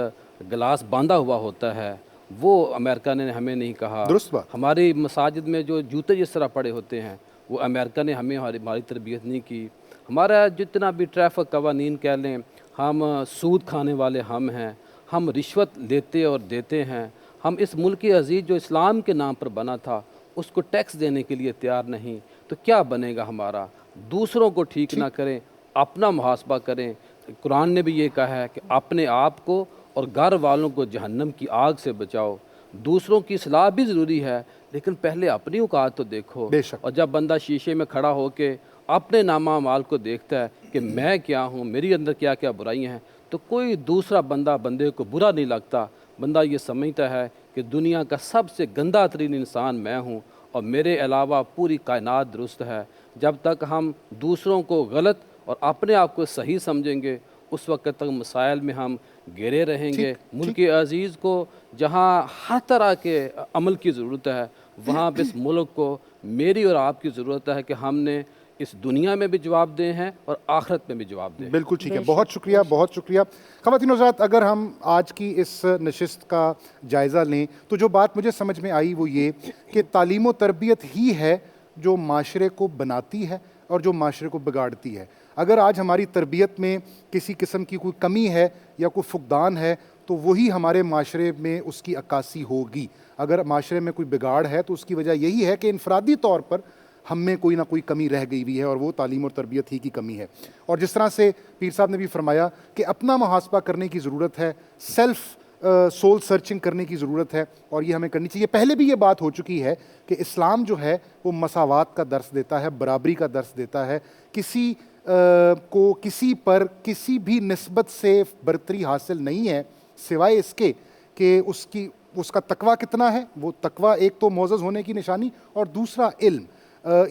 [SPEAKER 11] گلاس باندھا ہوا ہوتا ہے وہ امریکہ نے ہمیں نہیں کہا.
[SPEAKER 3] درست بات.
[SPEAKER 11] ہماری مساجد میں جو جوتے جس طرح پڑے ہوتے ہیں وہ امریکہ نے ہماری تربیت نہیں کی. ہمارا جتنا بھی ٹریفک قوانین کہہ لیں، ہم سود کھانے والے ہم ہیں، ہم رشوت لیتے اور دیتے ہیں. ہم اس ملک عزیز جو اسلام کے نام پر بنا تھا اس کو ٹیکس دینے کے لیے تیار نہیں. تو کیا بنے گا ہمارا؟ دوسروں کو ٹھیک نہ کریں، اپنا محاسبہ کریں. قرآن نے بھی یہ کہا ہے کہ اپنے آپ کو اور گھر والوں کو جہنم کی آگ سے بچاؤ. دوسروں کی اصلاح بھی ضروری ہے لیکن پہلے اپنی اوقات تو دیکھو. اور جب بندہ شیشے میں کھڑا ہو کے اپنے نامہ اعمال کو دیکھتا ہے کہ میں کیا ہوں، میری اندر کیا کیا برائیاں ہیں، تو کوئی دوسرا بندے کو برا نہیں لگتا. بندہ یہ سمجھتا ہے کہ دنیا کا سب سے گندہ ترین انسان میں ہوں اور میرے علاوہ پوری کائنات درست ہے. جب تک ہم دوسروں کو غلط اور اپنے آپ کو صحیح سمجھیں گے اس وقت تک مسائل میں ہم گھرے رہیں گے. ملک عزیز کو جہاں ہر طرح کے عمل کی ضرورت ہے وہاں پہ اس ملک کو میری اور آپ کی ضرورت ہے کہ ہم نے اس دنیا میں بھی جواب دے ہیں اور آخرت میں بھی جواب دیں.
[SPEAKER 3] بالکل ٹھیک ہے. بہت شکریہ، بہت شکریہ. خواتین و حضرات، اگر ہم آج کی اس نشست کا جائزہ لیں تو جو بات مجھے سمجھ میں آئی وہ یہ کہ تعلیم و تربیت ہی ہے جو معاشرے کو بناتی ہے اور جو معاشرے کو بگاڑتی ہے. اگر آج ہماری تربیت میں کسی قسم کی کوئی کمی ہے یا کوئی فقدان ہے تو وہی ہمارے معاشرے میں اس کی عکاسی ہوگی. اگر معاشرے میں کوئی بگاڑ ہے تو اس کی وجہ یہی ہے کہ انفرادی طور پر ہم میں کوئی نہ کوئی کمی رہ گئی ہوئی ہے اور وہ تعلیم اور تربیت ہی کی کمی ہے. اور جس طرح سے پیر صاحب نے بھی فرمایا کہ اپنا محاسبہ کرنے کی ضرورت ہے، سیلف سول سرچنگ کرنے کی ضرورت ہے اور یہ ہمیں کرنی چاہیے. پہلے بھی یہ بات ہو چکی ہے کہ اسلام جو ہے وہ مساوات کا درس دیتا ہے، برابری کا درس دیتا ہے. کسی کو کسی پر کسی بھی نسبت سے برتری حاصل نہیں ہے سوائے اس کے کہ اس کا تقویٰ کتنا ہے. وہ تقویٰ ایک تو معزز ہونے کی نشانی اور دوسرا علم.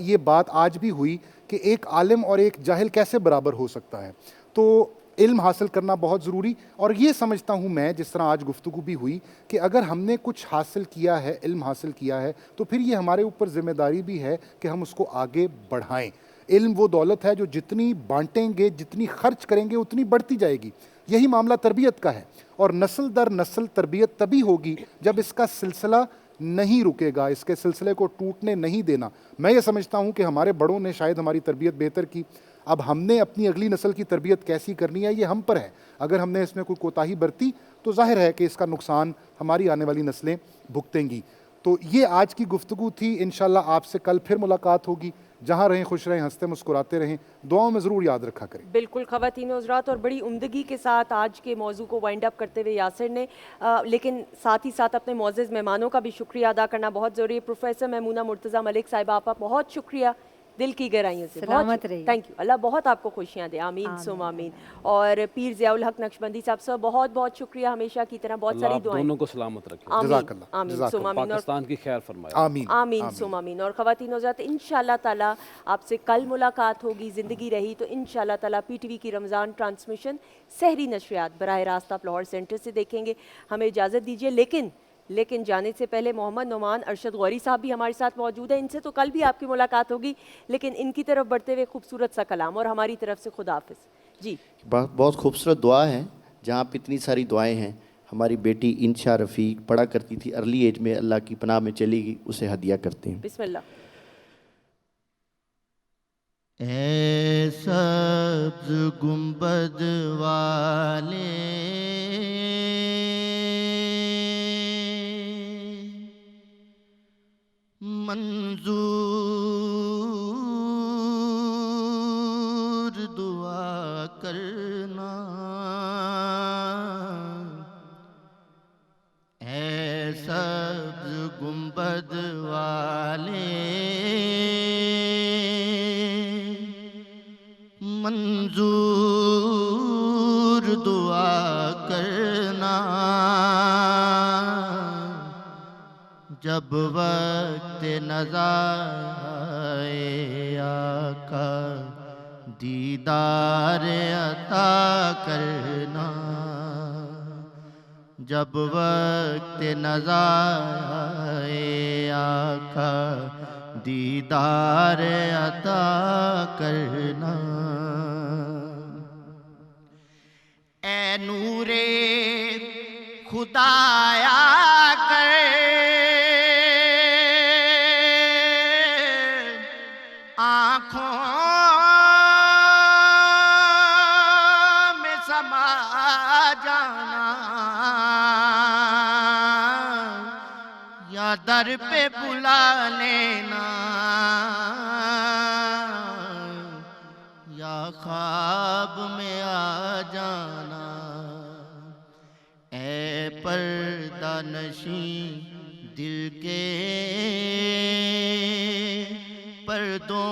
[SPEAKER 3] یہ بات آج بھی ہوئی کہ ایک عالم اور ایک جاہل کیسے برابر ہو سکتا ہے. تو علم حاصل کرنا بہت ضروری. اور یہ سمجھتا ہوں میں، جس طرح آج گفتگو بھی ہوئی، کہ اگر ہم نے کچھ حاصل کیا ہے، علم حاصل کیا ہے، تو پھر یہ ہمارے اوپر ذمہ داری بھی ہے کہ ہم اس کو آگے بڑھائیں. علم وہ دولت ہے جو جتنی بانٹیں گے، جتنی خرچ کریں گے اتنی بڑھتی جائے گی. یہی معاملہ تربیت کا ہے اور نسل در نسل تربیت تبھی ہوگی جب اس کا سلسلہ نہیں رکے گا، اس کے سلسلے کو ٹوٹنے نہیں دینا. میں یہ سمجھتا ہوں کہ ہمارے بڑوں نے شاید ہماری تربیت بہتر کی. اب ہم نے اپنی اگلی نسل کی تربیت کیسی کرنی ہے یہ ہم پر ہے. اگر ہم نے اس میں کوئی کوتاہی برتی تو ظاہر ہے کہ اس کا نقصان ہماری آنے والی نسلیں بھگتیں گی. تو یہ آج کی گفتگو تھی. انشاءاللہ آپ سے کل پھر ملاقات ہوگی. جہاں رہیں خوش رہیں، ہنستے مسکراتے رہیں. دعاؤں میں ضرور یاد رکھا کریں.
[SPEAKER 4] بالکل خواتین و حضرات، اور بڑی عمدگی کے ساتھ آج کے موضوع کو وائنڈ اپ کرتے ہوئے یاسر نے لیکن ساتھ ہی ساتھ اپنے معزز مہمانوں کا بھی شکریہ ادا کرنا بہت ضروری ہے. پروفیسر میمونہ مرتضیٰ ملک صاحبہ، آپ کا بہت شکریہ دل کی گہرائیوں سے.
[SPEAKER 10] سلامت رہیے.
[SPEAKER 4] Thank you. اللہ بہت آپ کو خوشیاں دے. آمین ثم آمین. اور پیر ضیاء الحق نقشبندی صاحب بہت بہت شکریہ، ہمیشہ کی طرح بہت ساری دعائیں.
[SPEAKER 11] دونوں کو سلامت رکھے.
[SPEAKER 3] جزاک اللہ.
[SPEAKER 4] آمین ثم آمین.
[SPEAKER 11] پاکستان کی خیر فرمائے.
[SPEAKER 3] آمین
[SPEAKER 4] آمین ثم آمین. اور خواتین و حضرات، انشاءاللہ تعالیٰ آپ سے کل ملاقات ہوگی. زندگی رہی تو انشاءاللہ تعالیٰ پی ٹی وی کی رمضان ٹرانسمیشن سحری نشریات براہ راست آپ لاہور سینٹر سے دیکھیں گے. ہمیں اجازت دیجیے، لیکن جانے سے پہلے محمد نعمان ارشد غوری صاحب بھی ہمارے ساتھ موجود ہیں. ان سے تو کل بھی آپ کی ملاقات ہوگی، لیکن ان کی طرف بڑھتے ہوئے خوبصورت سا کلام اور ہماری طرف سے خدا حافظ. جی
[SPEAKER 5] بہت خوبصورت دعا ہے. جہاں پہ اتنی ساری دعائیں ہیں، ہماری بیٹی انشا رفیق پڑھا کرتی تھی، ارلی ایج میں اللہ کی پناہ میں چلی گئی، اسے ہدیہ کرتے ہیں.
[SPEAKER 4] بسم اللہ.
[SPEAKER 6] اے سبز گنبد والے منظور دعا کرنا، اے سبز گنبد والے منظور دعا کرنا، جب وقت نظر آئے آقا دیدار عطا کرنا، جب وقت نظر آئے آقا دیدار عطا کرنا.
[SPEAKER 13] نورے خدایا کر آنکھوں میں سما جانا یا در پہ بلا لینا یا خواب میں آ جانا اے پردہ نشین دل کے پردوں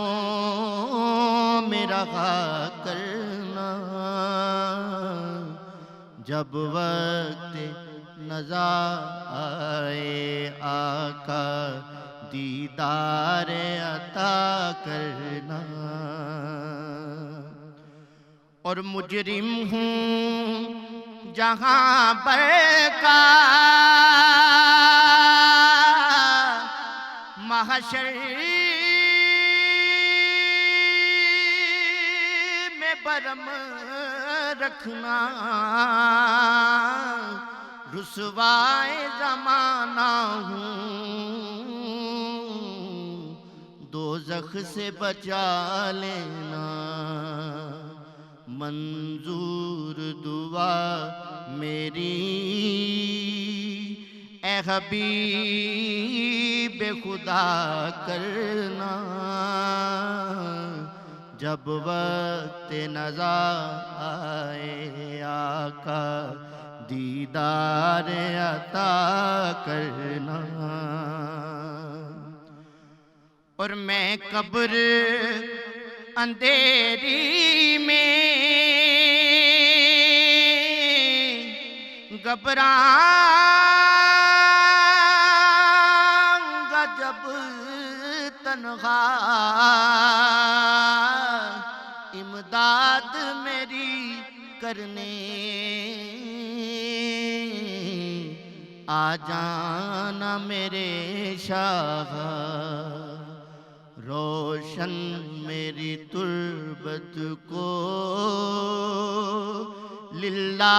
[SPEAKER 13] میں رہا کرنا جب وقت نظر آئے آقا دیدار عطا کرنا اور مجرم ہوں جہاں کا محشر میں برم رکھنا رسوائے زمانہ ہوں دوزخ سے بچا لینا منظور دعا میری اے حبیب خدا کرنا جب وقت نظر آئے آقا دیدار عطا کرنا اور میں قبر اندھیری میں گھبراؤں گا جب تنہا امداد میری کرنے آ جانا میرے شاہ روشن میری تربت کو للہ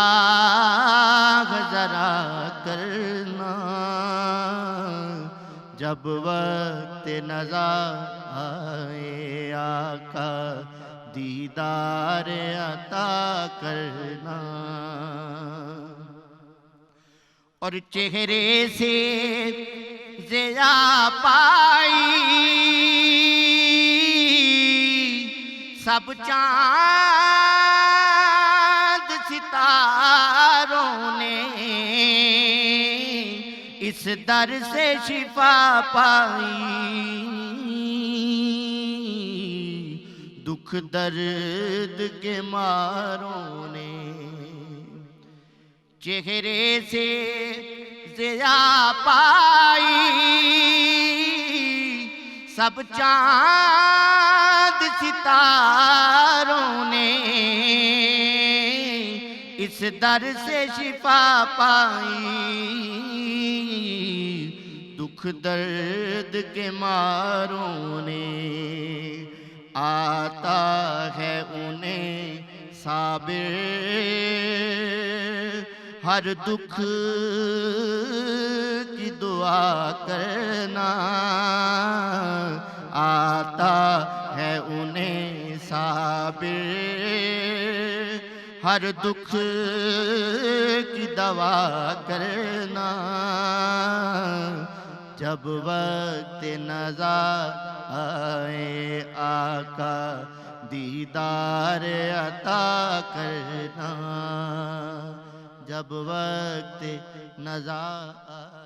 [SPEAKER 13] ذرا کرنا جب وقت نظر آئے آقا دیدار عطا کرنا اور چہرے سے ضیا پائی سب چاند ستاروں نے اس در سے شفا پائی دکھ درد کے ماروں نے چہرے سے ضیا پائی سب چاند ستاروں نے اس در سے شفا پائی دکھ درد کے ماروں نے آتا ہے انہیں صابر ہر دکھ کی دعا کرنا آتا ہے انہیں صابر ہر دکھ کی دوا کرنا جب وقت نظر آئے آقا دیدار عطا کرنا جب وقت نظر آئے